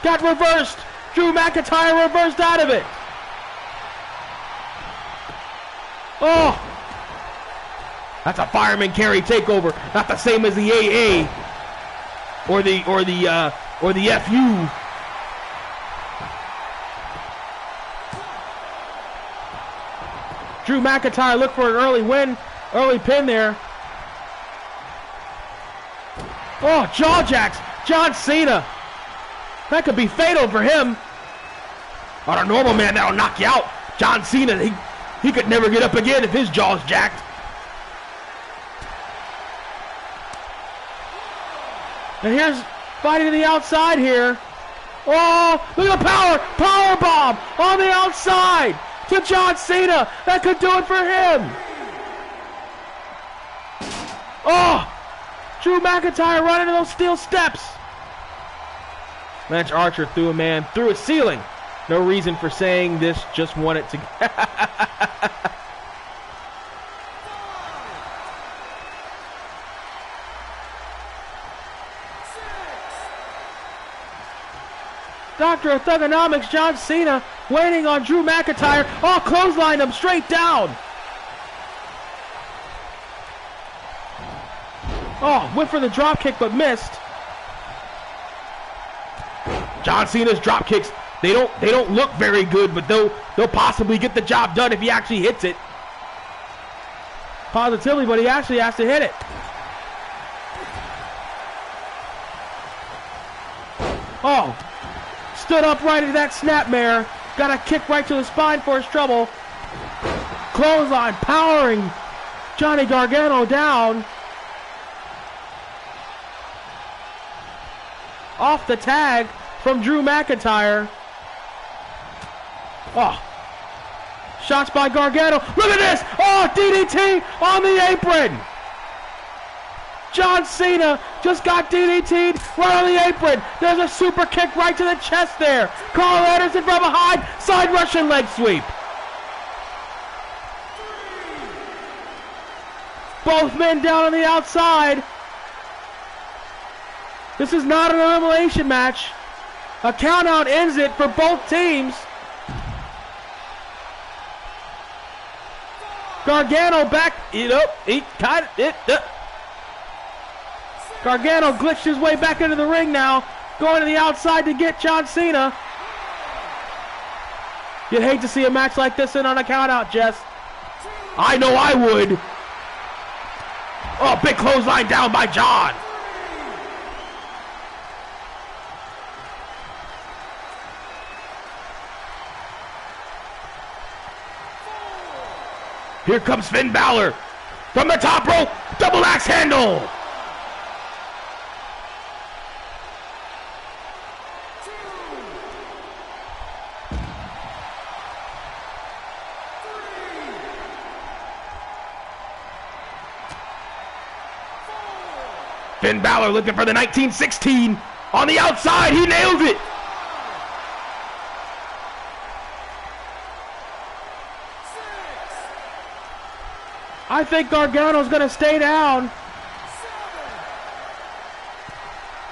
Got reversed. Drew McIntyre reversed out of it. Oh, that's a fireman carry takeover. Not the same as the AA or the FU. Drew McIntyre looked for an early win, early pin there. Oh, jaw jacks, John Cena. That could be fatal for him. On a normal man, that'll knock you out. John Cena, he could never get up again if his jaw's jacked. And here's fighting to the outside here. Oh, look at the power bomb on the outside to John Cena. That could do it for him. Oh, Drew McIntyre running into those steel steps. Lance Archer threw a man through a ceiling. No reason for saying this, just wanted to. Doctor of Thugonomics, John Cena, waiting on Drew McIntyre. Oh, clotheslined him straight down. Oh, went for the drop kick but missed. John Cena's drop kicks, they don't look very good, but they'll possibly get the job done if he actually hits it. Positively, but he actually has to hit it. Oh, stood upright into that snapmare. Got a kick right to the spine for his trouble. Clothesline powering Johnny Gargano down. Off the tag from Drew McIntyre. Oh. Shots by Gargano. Look at this. Oh, DDT on the apron. John Cena just got DDT'd right on the apron. There's a super kick right to the chest there. Carl Anderson from behind. Side Russian leg sweep. Both men down on the outside. This is not an elimination match. A countout ends it for both teams. Gargano back. Gargano glitched his way back into the ring now. Going to the outside to get John Cena. You'd hate to see a match like this in on a countout, Jess. I know I would. Oh, big clothesline down by John. Here comes Finn Balor from the top rope, double axe handle. Finn Balor looking for the 1916 on the outside. He nailed it. I think Gargano's going to stay down.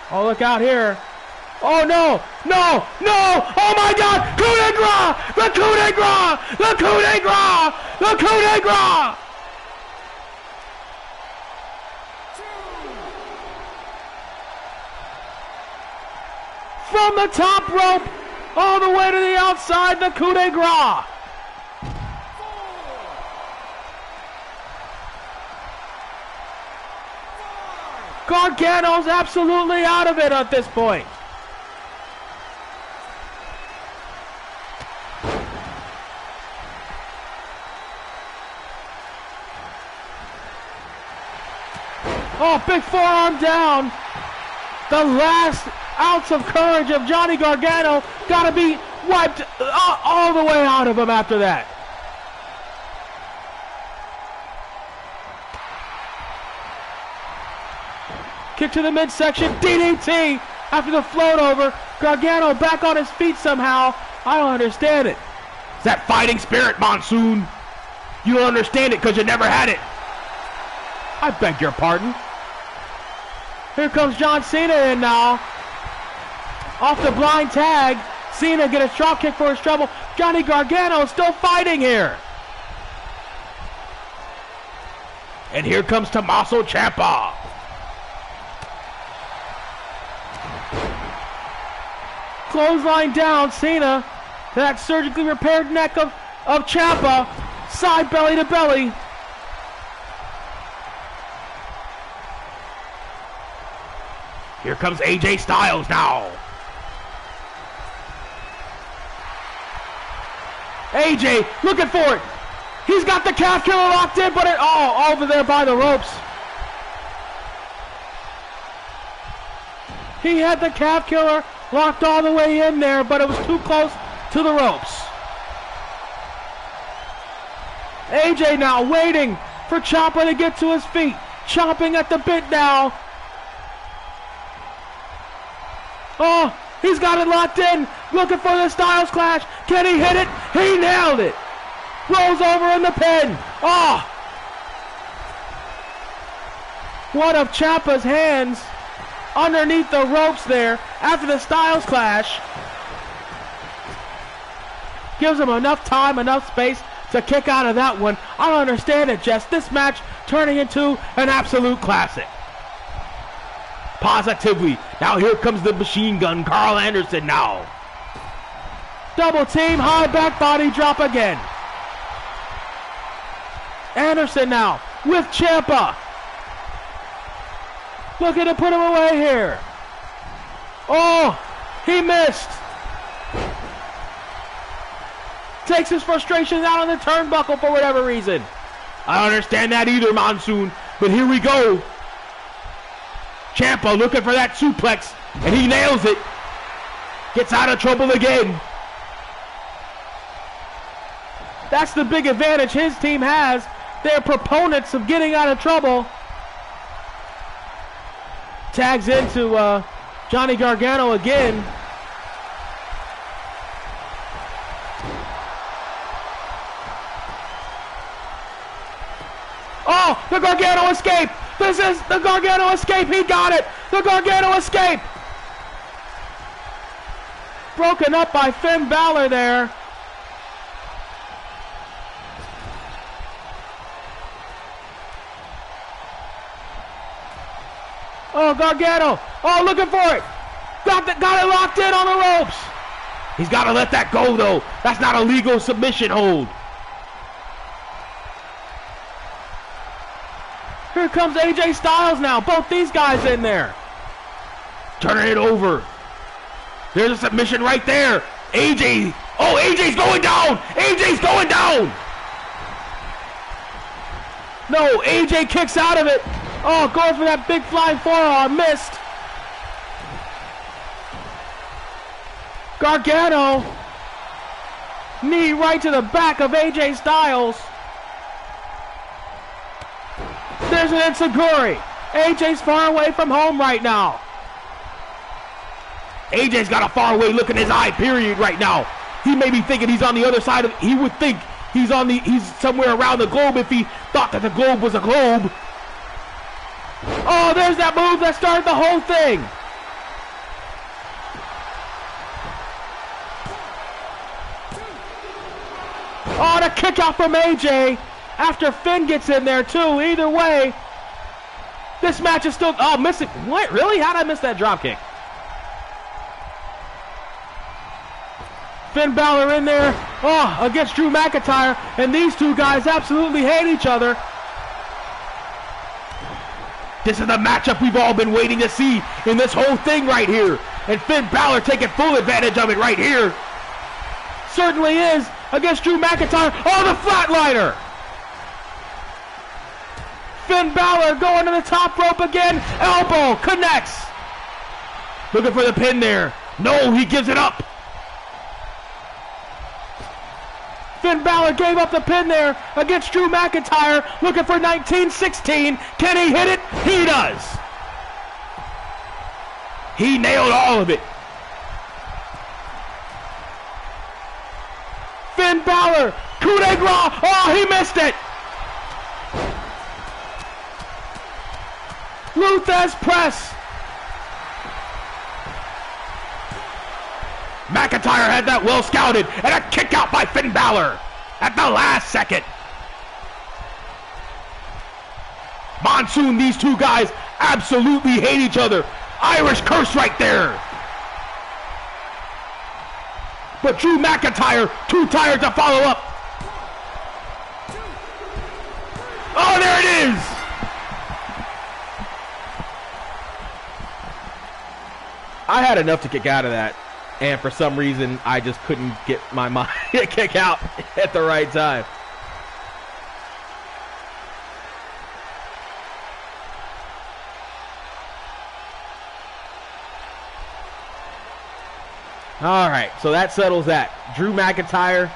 Oh, look out here. Oh, no. No. No. Oh, my God. Coup de grace. The coup de grace. The coup de grace. The coup de grace. From the top rope all the way to the outside, the coup de grace. Gargano's absolutely out of it at this point. Oh, big forearm down. The last ounce of courage of Johnny Gargano got to be wiped all the way out of him after that. Kick to the midsection, DDT after the float over. Gargano back on his feet somehow. I don't understand it. It's that fighting spirit, Monsoon. You don't understand it because you never had it. I beg your pardon. Here comes John Cena in now. Off the blind tag. Cena get a drop kick for his trouble. Johnny Gargano still fighting here. And here comes Tommaso Ciampa. Clothesline down, Cena to that surgically repaired neck of Ciampa. Side belly to belly. Here comes AJ Styles now. AJ looking for it. He's got the calf killer locked in, but over there by the ropes. He had the calf killer locked all the way in there, but it was too close to the ropes. AJ now waiting for Ciampa to get to his feet. Chomping at the bit now. Oh, he's got it locked in. Looking for the Styles Clash. Can he hit it? He nailed it. Rolls over in the pin. Oh. One of Ciampa's hands underneath the ropes there after the Styles Clash. Gives him enough time, enough space to kick out of that one. I don't understand it, Jess. This match turning into an absolute classic. Positively. Now here comes the machine gun, Carl Anderson now. Double team, high back body drop again. Anderson now with Ciampa. Looking to put him away here. Oh, he missed. Takes his frustrations out on the turnbuckle for whatever reason. I don't understand that either, Monsoon. But here we go. Ciampa looking for that suplex, and he nails it. Gets out of trouble again. That's the big advantage his team has. They're proponents of getting out of trouble. Tags into Johnny Gargano again. Oh, the Gargano escape. This is the Gargano escape. He got it. The Gargano escape. Broken up by Finn Balor there. Oh, Gargano. Oh, looking for it. Got it locked in on the ropes. He's got to let that go, though. That's not a legal submission hold. Here comes AJ Styles now. Both these guys in there. Turning it over. There's a submission right there. AJ. Oh, AJ's going down. AJ's going down. No, AJ kicks out of it. Oh, going for that big flying forearm. Missed. Gargano. Knee right to the back of AJ Styles. There's an Enziguri. AJ's far away from home right now. AJ's got a far away look in his eye, period, right now. He may be thinking he's on the other side of, he would think he's somewhere around the globe if he thought that the globe was a globe. Oh, there's that move that started the whole thing. Oh, the kick out from AJ. After Finn gets in there too. Either way, this match is still, oh, missing. What, really? How did I miss that dropkick? Finn Balor in there, oh, against Drew McIntyre, and these two guys absolutely hate each other. This is the matchup we've all been waiting to see in this whole thing right here. And Finn Balor taking full advantage of it right here. Certainly is against Drew McIntyre. Oh, the flatliner! Finn Balor going to the top rope again. Elbow connects. Looking for the pin there. No, he gives it up. Finn Balor gave up the pin there against Drew McIntyre. Looking for 1916. Can he hit it? He does. He nailed all of it. Finn Balor. Coup de grace. Oh, he missed it. Luthez press. McIntyre had that well scouted, and a kick out by Finn Balor at the last second. Monsoon, these two guys absolutely hate each other. Irish curse right there. But Drew McIntyre, too tired to follow up. Oh, there it is. I had enough to kick out of that, and for some reason, I just couldn't get my mind to kick out at the right time. All right, so that settles that. Drew McIntyre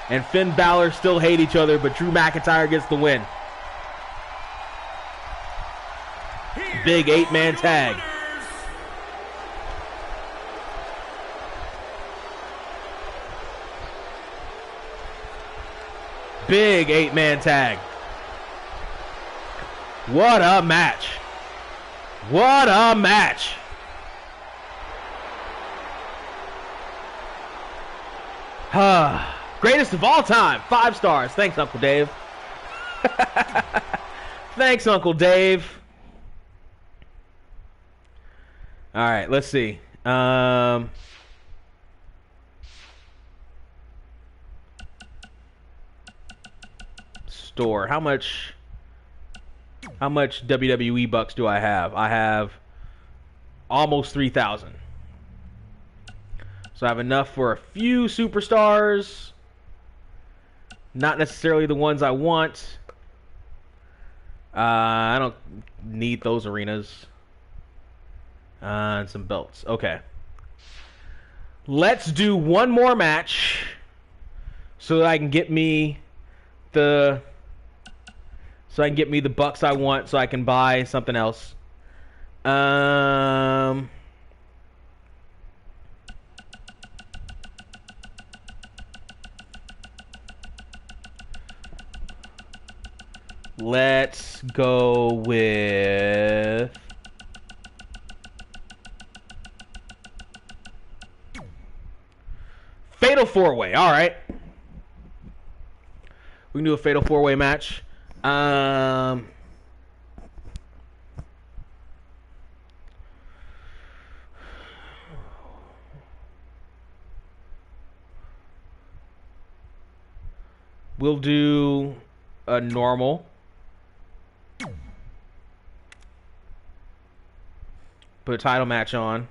and Finn Balor still hate each other, but Drew McIntyre gets the win. Big 8-man tag. Big 8-man tag. What a match. What a match. Greatest of all time. 5 stars. Thanks, Uncle Dave. Thanks, Uncle Dave. All right, let's see. Store. How much WWE bucks do I have? I have almost 3,000. So I have enough for a few superstars. Not necessarily the ones I want. I don't need those arenas. And some belts. Okay. Let's do one more match so that I can get me the bucks I want so I can buy something else. Let's go with Fatal 4-Way. All right. We can do a Fatal 4-Way match. We'll do a normal. Put a title match on.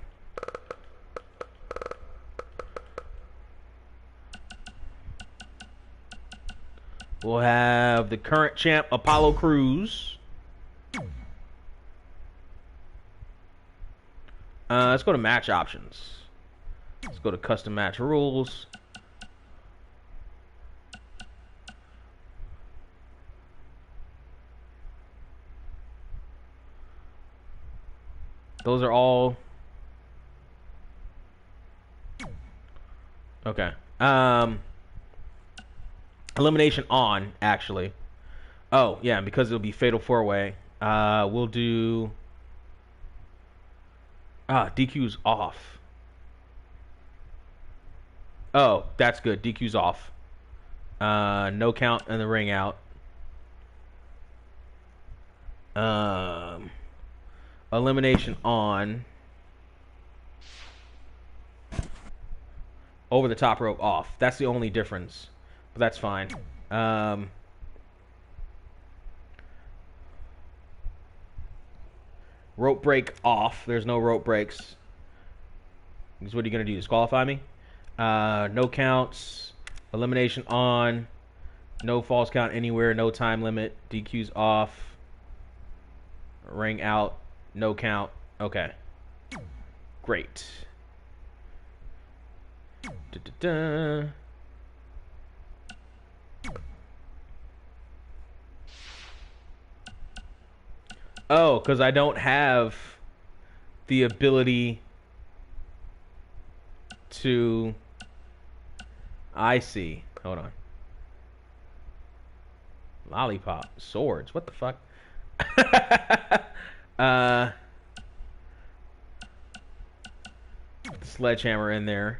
We'll have the current champ, Apollo Crews. Let's go to match options. Let's go to custom match rules. Those are all... Okay. Elimination on, actually. Oh, yeah, because it'll be Fatal 4-Way. We'll do... DQ's off. Oh, that's good. DQ's off. No count and the ring out. Elimination on. Over the top rope off. That's the only difference. But that's fine. Rope break off. There's no rope breaks. Because what are you going to do? Disqualify me? No counts. Elimination on. No false count anywhere. No time limit. DQ's off. Ring out. No count. Okay. Great. Da-da-da. Oh, because I don't have the ability to... I see. Hold on. Lollipop. Swords. What the fuck? Sledgehammer in there.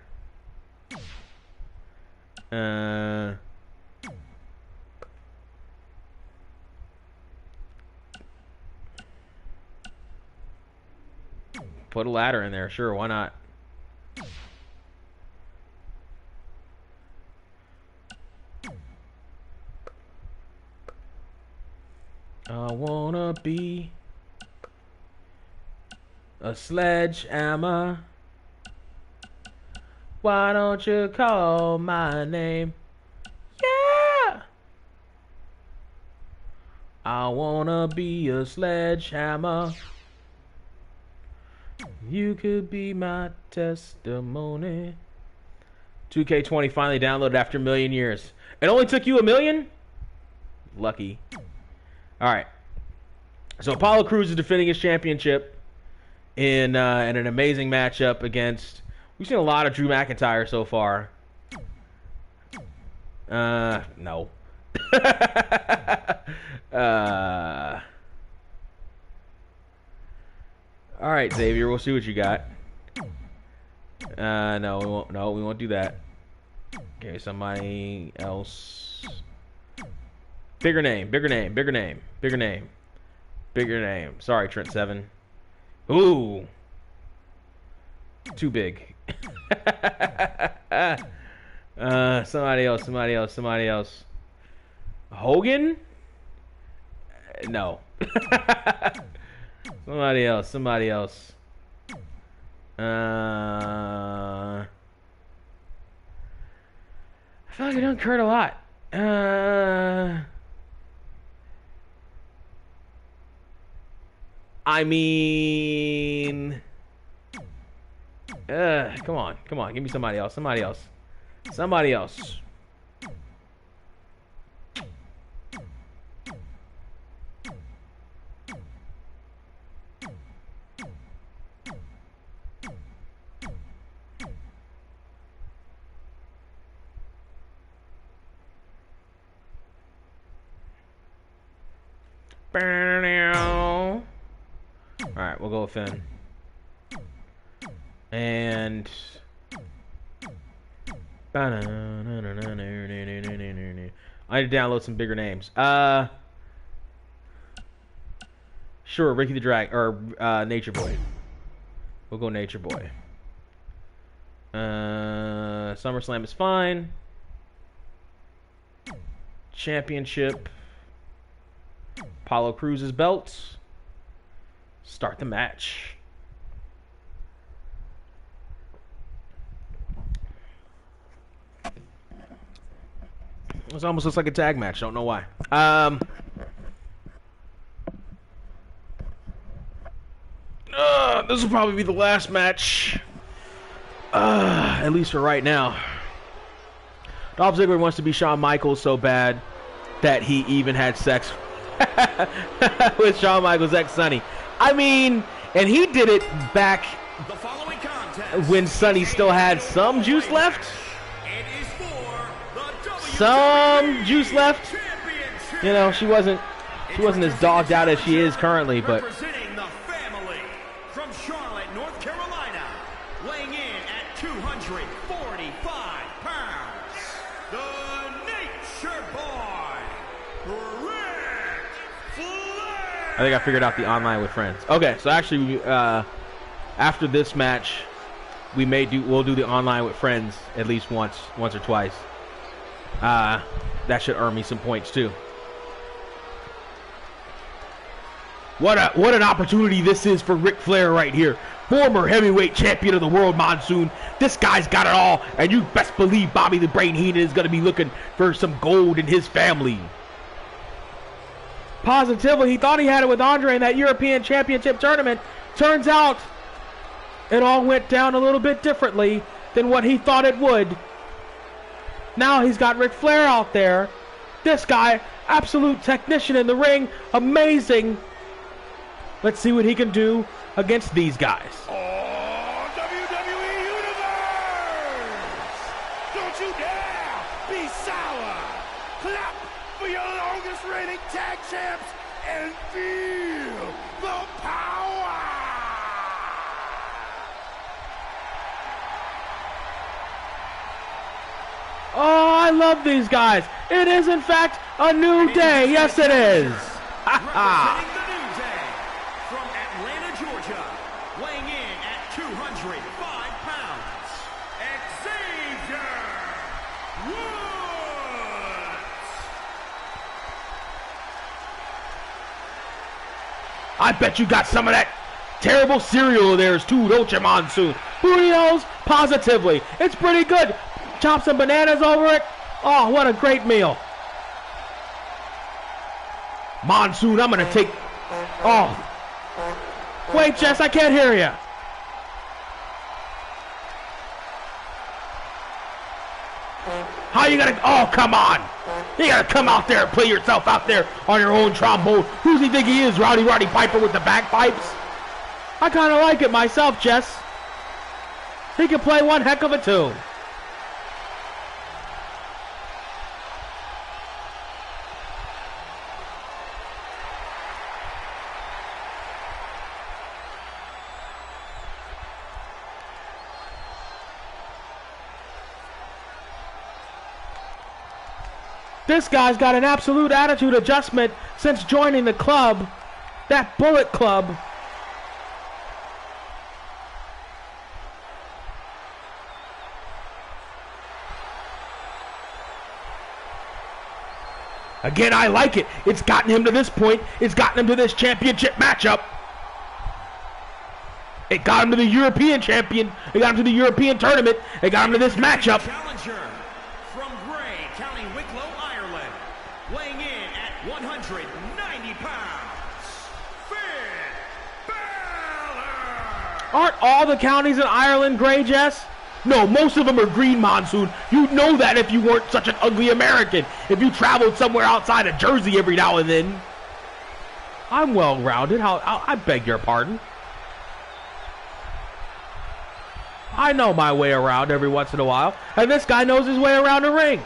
Put a ladder in there. Sure, why not? I wanna be a sledgehammer. Why don't you call my name? Yeah! I wanna be a sledgehammer. You could be my testimony. 2K20 finally downloaded after a million years. It only took you a million? Lucky. Alright. So Apollo Crews is defending his championship in an amazing matchup against... We've seen a lot of Drew McIntyre so far. No. Alright, Xavier, we'll see what you got. No, we won't. No, we won't do that. Okay, somebody else. Bigger name, bigger name, bigger name, bigger name, bigger name. Sorry, Trent 7. Ooh, too big. Somebody else, somebody else, somebody else. Hogan? No. Somebody else, somebody else. I feel like I don't Kurt a lot. I mean, come on, come on, give me somebody else, somebody else, somebody else. Alright, we'll go with Finn. And I need to download some bigger names. Sure, Ricky the Drag or Nature Boy. We'll go Nature Boy. SummerSlam is fine. Championship. Apollo Crews' belts. Start the match. This almost looks like a tag match. Don't know why. This will probably be the last match. At least for right now. Dolph Ziggler wants to be Shawn Michaels so bad that he even had sex with Shawn Michaels' ex Sonny. I mean, and he did it back when Sonny still had some juice left. Some juice left. You know, she wasn't as dogged out as she is currently, but representing the family from Charlotte, North Carolina, weighing in at 245 pounds, the Nature Boy, Ric Flair. I think I figured out the online with friends. Okay, so actually, after this match, we'll do the online with friends at least once or twice. That should earn me some points too. What an opportunity this is for Ric Flair right here. Former heavyweight champion of the world, Monsoon. This guy's got it all, and you best believe Bobby the Brain Heenan is going to be looking for some gold in his family. Positively, he thought he had it with Andre in that European Championship tournament. Turns out, it all went down a little bit differently than what he thought it would. Now he's got Ric Flair out there. This guy, absolute technician in the ring. Amazing. Let's see what he can do against these guys. Oh, WWE Universe! Don't you dare be sour! Clap for your longest reigning tag champs and feel the power! Oh, I love these guys. It is, in fact, a new day. Yes, it is. Representing the New Day from Atlanta, Georgia, weighing in at 205 pounds, Xavier Woods. I bet you got some of that terrible cereal of theirs too, don't you, Monsoon? Burritos? Positively. It's pretty good. Chop some bananas over it. Oh, what a great meal. Monsoon, I'm going to take... Oh. Wait, Jess, I can't hear you. Oh, you gotta, oh, come on. You gotta come out there and play yourself out there on your own trombone. Who's he think he is, Roddy Piper with the bagpipes? I kind of like it myself, Jess. He can play one heck of a tune. This guy's got an absolute attitude adjustment since joining the club. That Bullet Club. Again, I like it. It's gotten him to this point. It's gotten him to this championship matchup. It got him to the European champion. It got him to the European tournament. It got him to this matchup. Challenger from Bray, County Wicklow, Ireland, weighing in at 190 pounds, Finn Balor. Aren't all the counties in Ireland gray, Jess? No, most of them are green, Monsoon. You'd know that if you weren't such an ugly American. If you traveled somewhere outside of Jersey every now and then. I'm well-rounded. I beg your pardon. I know my way around every once in a while. And this guy knows his way around the ring.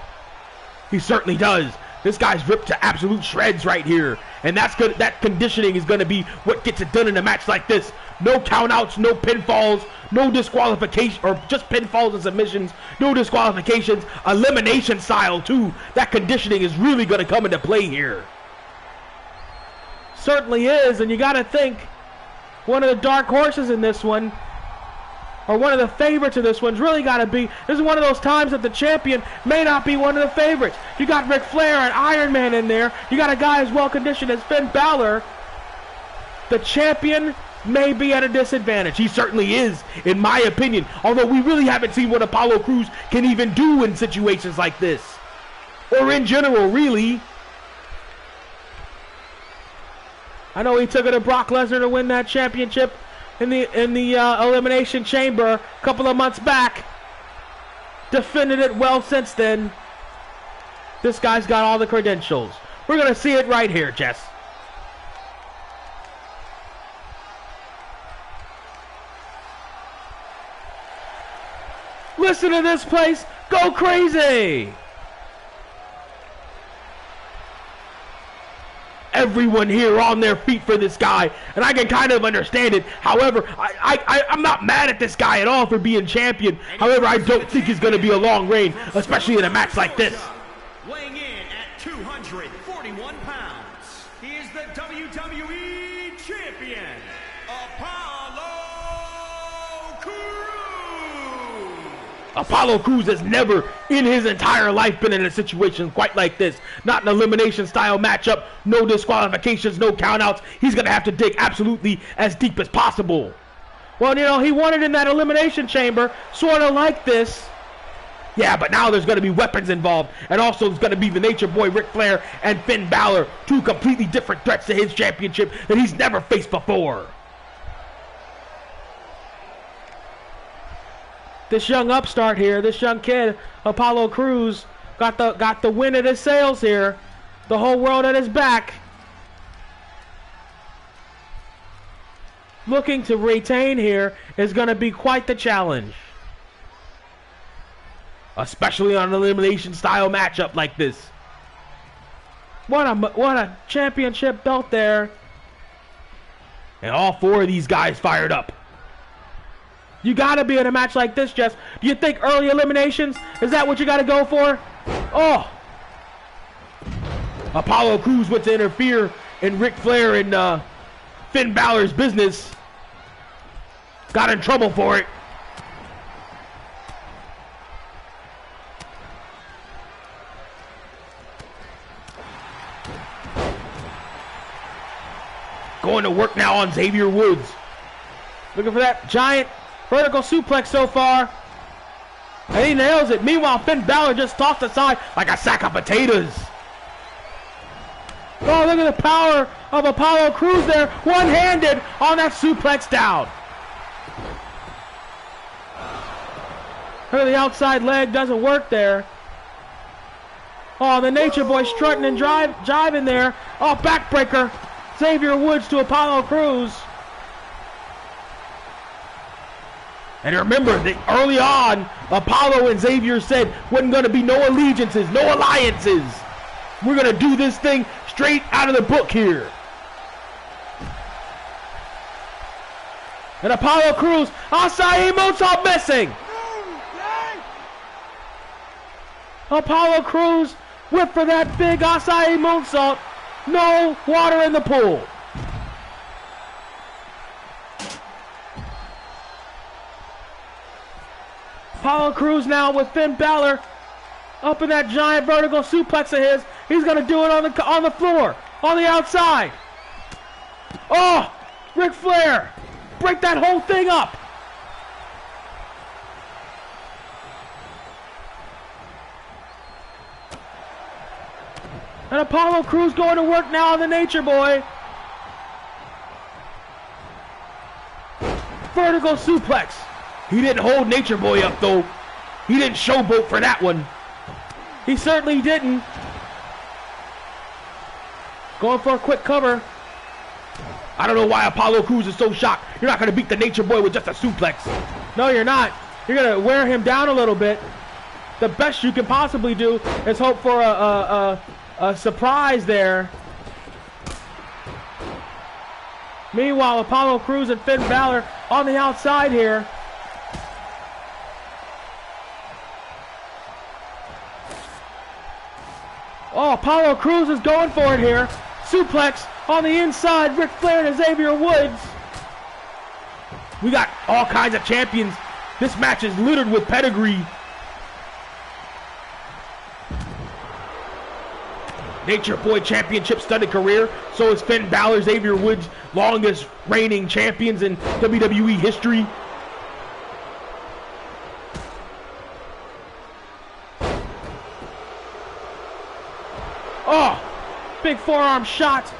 He certainly does. This guy's ripped to absolute shreds right here. And that's good. That conditioning is going to be what gets it done in a match like this. No countouts, no pinfalls, no disqualification, or just pinfalls and submissions, no disqualifications, elimination style too. That conditioning is really going to come into play here. Certainly is, and you got to think one of the dark horses in this one, or one of the favorites of this one's really got to be, this is one of those times that the champion may not be one of the favorites. You got Ric Flair and Iron Man in there. You got a guy as well conditioned as Finn Balor. The champion may be at a disadvantage. He certainly is, in my opinion. Although we really haven't seen what Apollo Crews can even do in situations like this. Or in general, really. I know he took it to Brock Lesnar to win that championship in the Elimination Chamber a couple of months back. Defended it well since then. This guy's got all the credentials. We're going to see it right here, Jess. Listen to this place go crazy. Everyone here on their feet for this guy, and I can kind of understand it. However, I'm not mad at this guy at all for being champion. However, I don't think he's going to be a long reign, especially in a match like this. Weighing in at 241 pounds, he is the WWE champion, Apollo Crews. Apollo Crews has never in his entire life been in a situation quite like this. Not an elimination style matchup, no disqualifications, no countouts. He's going to have to dig absolutely as deep as possible. Well, you know, he won it in that elimination chamber, sort of like this. Yeah, but now there's going to be weapons involved. And also there's going to be the Nature Boy Ric Flair and Finn Balor. Two completely different threats to his championship that he's never faced before. This young upstart here, this young kid, Apollo Crews, got the win at his sails here. The whole world at his back. Looking to retain here is going to be quite the challenge. Especially on an elimination style matchup like this. What a championship belt there. And all four of these guys fired up. You got to be in a match like this, Jess. Do you think early eliminations, is that what you got to go for? Oh. Apollo Crews went to interfere in Ric Flair and Finn Balor's business. Got in trouble for it. Going to work now on Xavier Woods. Looking for that giant vertical suplex so far. And he nails it. Meanwhile, Finn Balor just tossed aside like a sack of potatoes. Oh, look at the power of Apollo Crews there. One-handed on that suplex down. Look at the outside leg. Doesn't work there. Oh, the Nature Boy strutting and jiving there. Oh, backbreaker. Xavier Woods to Apollo Crews. And remember, early on, Apollo and Xavier said wasn't going to be no allegiances, no alliances. We're going to do this thing straight out of the book here. And Apollo Crews, Asai moonsault missing. Apollo Crews whipped for that big Asai moonsault. No water in the pool. Apollo Crews now with Finn Balor up in that giant vertical suplex of his. He's going to do it on the floor, on the outside. Oh, Ric Flair. Break that whole thing up. And Apollo Crews going to work now on the Nature Boy. Vertical suplex. He didn't hold Nature Boy up though. He didn't showboat for that one. He certainly didn't. Going for a quick cover. I don't know why Apollo Crews is so shocked. You're not going to beat the Nature Boy with just a suplex. No, you're not. You're going to wear him down a little bit. The best you can possibly do is hope for a surprise there. Meanwhile, Apollo Crews and Finn Balor on the outside here. Oh, Apollo Crews is going for it here. Suplex on the inside, Ric Flair to Xavier Woods. We got all kinds of champions. This match is littered with pedigree. Nature Boy Championship studded career. So is Finn Balor, Xavier Woods, longest reigning champions in WWE history. Oh, big forearm shot.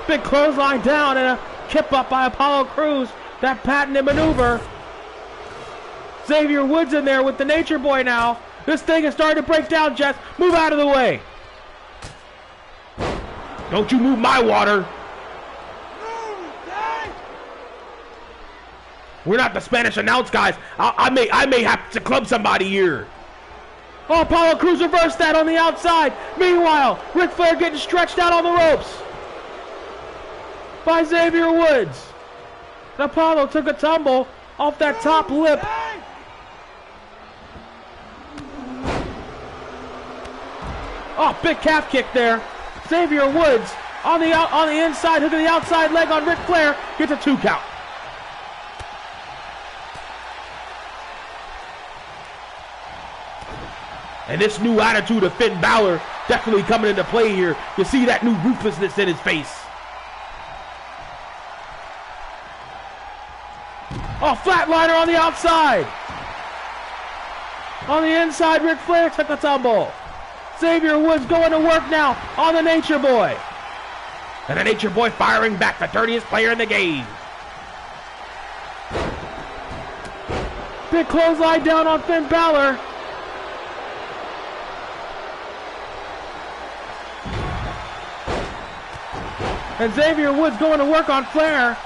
Big clothesline down and a kip up by Apollo Crews. That patented maneuver. Xavier Woods in there with the Nature Boy now. This thing is starting to break down, Jess. Move out of the way. Don't you move my water. We're not the Spanish announce guys. I may have to club somebody here. Oh, Apollo Crews reversed that on the outside. Meanwhile, Ric Flair getting stretched out on the ropes by Xavier Woods. And Apollo took a tumble off that top lip. Oh, big calf kick there. Xavier Woods on the inside, hooking the outside leg on Ric Flair, gets a 2 count. And this new attitude of Finn Balor definitely coming into play here. You see that new ruthlessness in his face. Oh, flatliner on the outside. On the inside, Ric Flair took a tumble. Xavier Woods going to work now on the Nature Boy. And the Nature Boy firing back, the dirtiest player in the game. Big clothesline down on Finn Balor. And Xavier Woods going to work on Flair.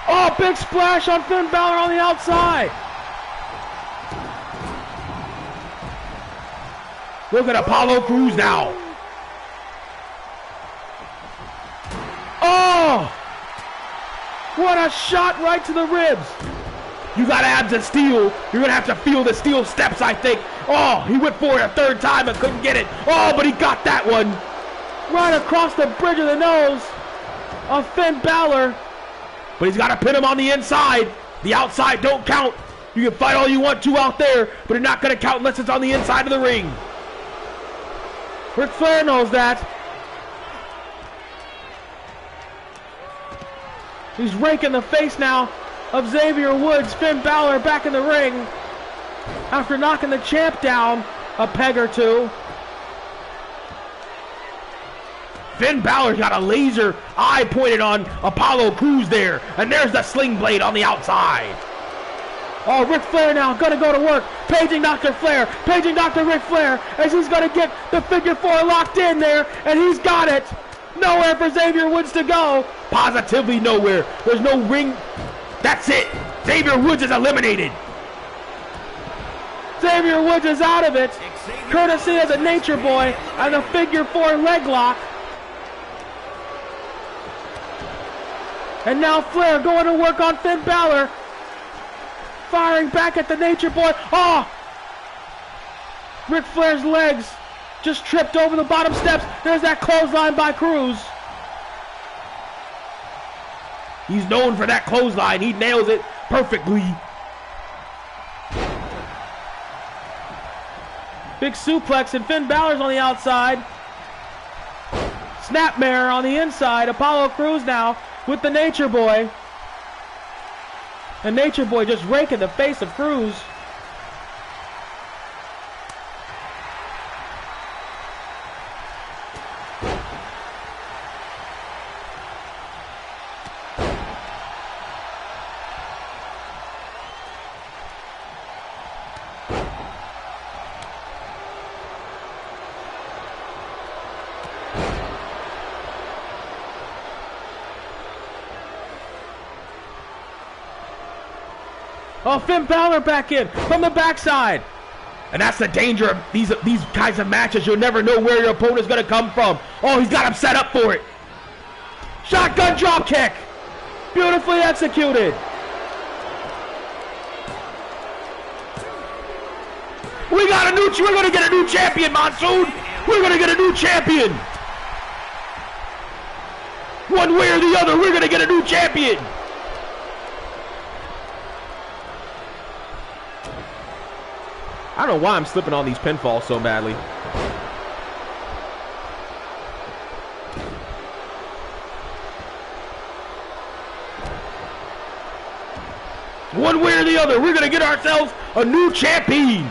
Oh, big splash on Finn Balor on the outside. Look at Apollo Crews now. Oh! What a shot right to the ribs. You got abs of steel. You're going to have to feel the steel steps, I think. Oh, he went for it a third time and couldn't get it. Oh, but he got that one. Right across the bridge of the nose of Finn Balor. But he's got to pin him on the inside. The outside don't count. You can fight all you want to out there, but it's not going to count unless it's on the inside of the ring. Ric Flair knows that. He's raking the face now of Xavier Woods. Finn Balor back in the ring after knocking the champ down a peg or two. Finn Balor's got a laser eye pointed on Apollo Crews there. And there's the sling blade on the outside. Oh, Ric Flair now gonna go to work. Paging Dr. Flair. Paging Dr. Ric Flair as he's gonna get the figure 4 locked in there. And he's got it. Nowhere for Xavier Woods to go. Positively nowhere. There's no ring. That's it. Xavier Woods is eliminated. Xavier Woods is out of it. Courtesy of the Nature Boy and the figure 4 leg lock. And now Flair going to work on Finn Balor. Firing back at the Nature Boy. Oh! Ric Flair's legs just tripped over the bottom steps. There's that clothesline by Crews. He's known for that clothesline. He nails it perfectly. Big suplex and Finn Balor's on the outside. Snapmare on the inside. Apollo Crews now with the Nature Boy. And Nature Boy just raking the face of Crews. Oh, Finn Balor back in from the backside. And that's the danger of these kinds of matches. You'll never know where your opponent's going to come from. Oh, he's got him set up for it. Shotgun drop kick. Beautifully executed. We're going to get a new champion, Monsoon. We're going to get a new champion. One way or the other, we're going to get a new champion. I don't know why I'm slipping on these pinfalls so badly. One way or the other, we're going to get ourselves a new champion.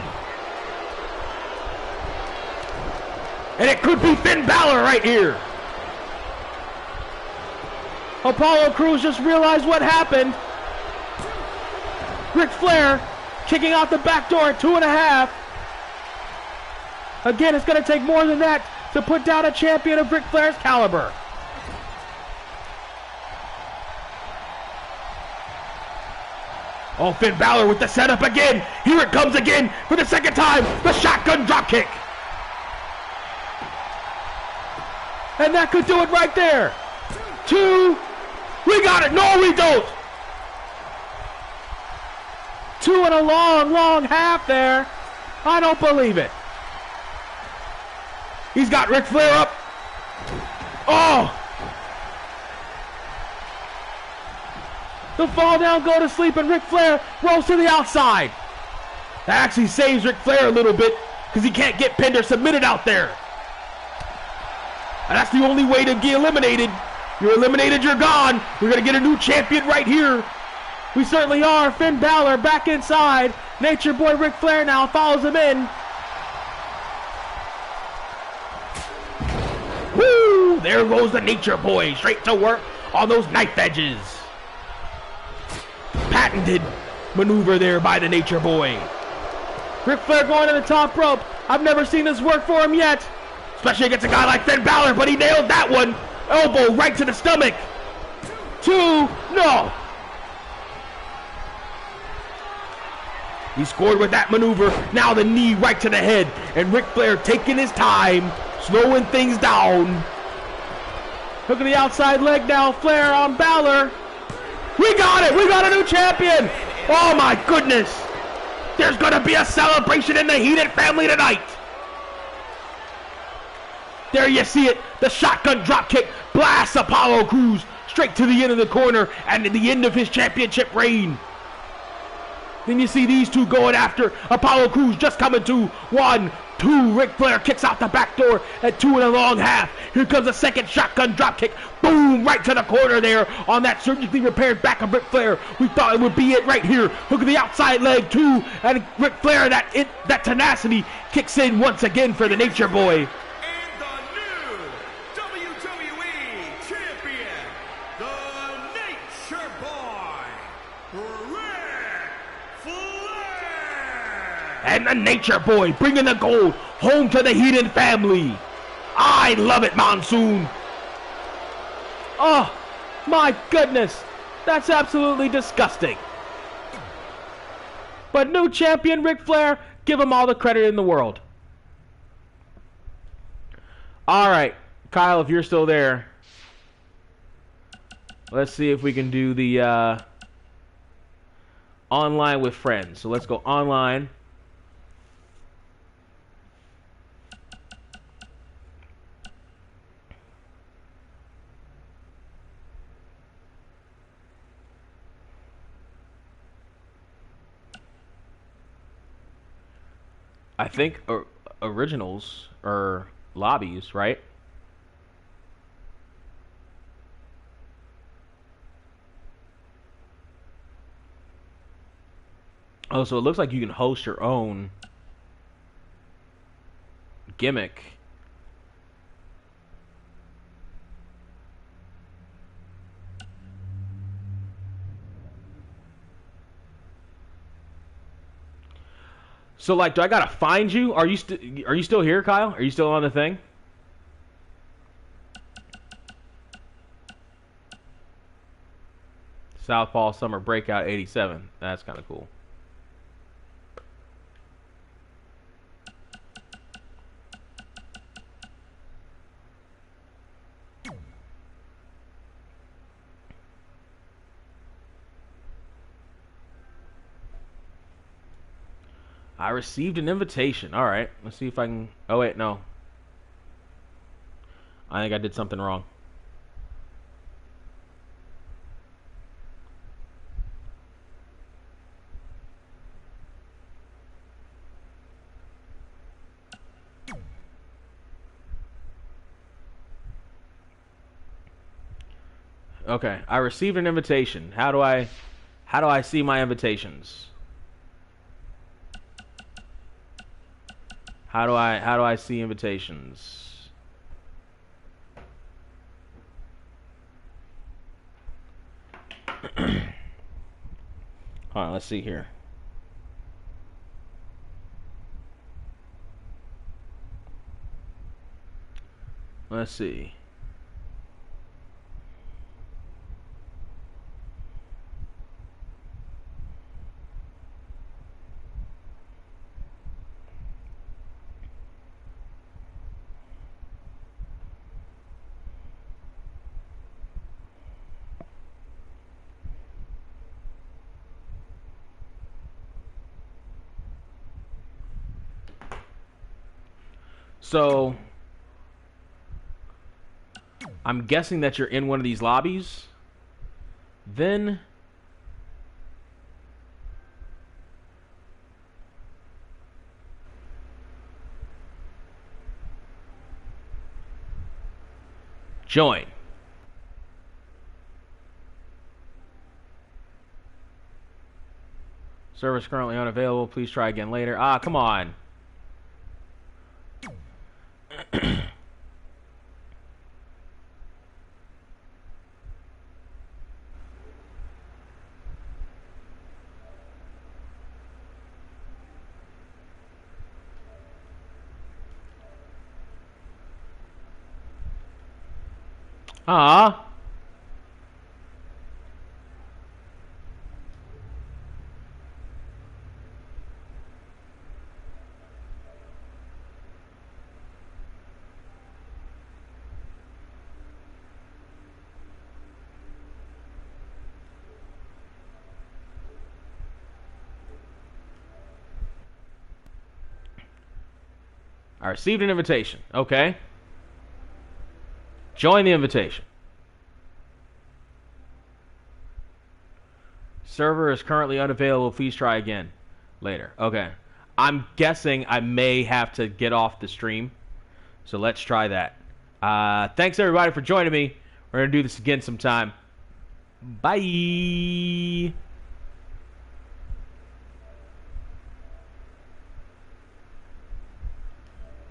And it could be Finn Balor right here. Apollo Crews just realized what happened. Ric Flair kicking out the back door at 2.5. Again, it's going to take more than that to put down a champion of Ric Flair's caliber. Oh, Finn Balor with the setup again. Here it comes again for the second time. The shotgun dropkick. And that could do it right there. 2. We got it. No, we don't. 2 and a long, long half there. I don't believe it. He's got Ric Flair up. Oh. The fall down, go to sleep, and Ric Flair rolls to the outside. That actually saves Ric Flair a little bit because he can't get pinned or submitted out there. And that's the only way to get eliminated. You're eliminated, you're gone. We're going to get a new champion right here. We certainly are. Finn Balor back inside. Nature Boy Ric Flair now follows him in. Woo! There goes the Nature Boy. Straight to work on those knife edges. Patented maneuver there by the Nature Boy. Ric Flair going to the top rope. I've never seen this work for him yet. Especially against a guy like Finn Balor, but he nailed that one. Elbow right to the stomach. 2. No. He scored with that maneuver. Now the knee right to the head. And Ric Flair taking his time, slowing things down. Look at the outside leg now. Flair on Balor. We got it. We got a new champion. Oh, my goodness. There's going to be a celebration in the heated family tonight. There you see it. The shotgun dropkick blasts Apollo Crews straight to the end of the corner and to the end of his championship reign. Then you see these two going after Apollo Crews, just coming to 1, 2. Ric Flair kicks out the back door at 2 and a long half. Here comes a second shotgun dropkick. Boom, right to the corner there on that surgically repaired back of Ric Flair. We thought it would be it right here. Look at the outside leg, 2. And Ric Flair, that tenacity kicks in once again for the Nature Boy. And the new WWE Flair. And the Nature Boy bringing the gold home to the Heathen family. I love it, Monsoon. Oh, my goodness. That's absolutely disgusting. But new champion Ric Flair, give him all the credit in the world. All right, Kyle, if you're still there, let's see if we can do the online with friends. So let's go online. I think originals or lobbies, right? Oh, so it looks like you can host your own gimmick. So, like, do I gotta find you? Are you still here, Kyle? Are you still on the thing? Southpaw Summer Breakout 87. That's kind of cool. I received an invitation. All right, let's see if I can. Oh wait, no. I think I did something wrong. Okay, I received an invitation. How do I see my invitations? How do I see invitations? Hold on, let's see here. Let's see. So, I'm guessing that you're in one of these lobbies. Then join. Service currently unavailable. Please try again later. Ah, come on. Ah. I received an invitation. Okay. Join the invitation. Server is currently unavailable. Please try again later. Okay. I'm guessing I may have to get off the stream. So let's try that. Thanks everybody for joining me. We're going to do this again sometime. Bye.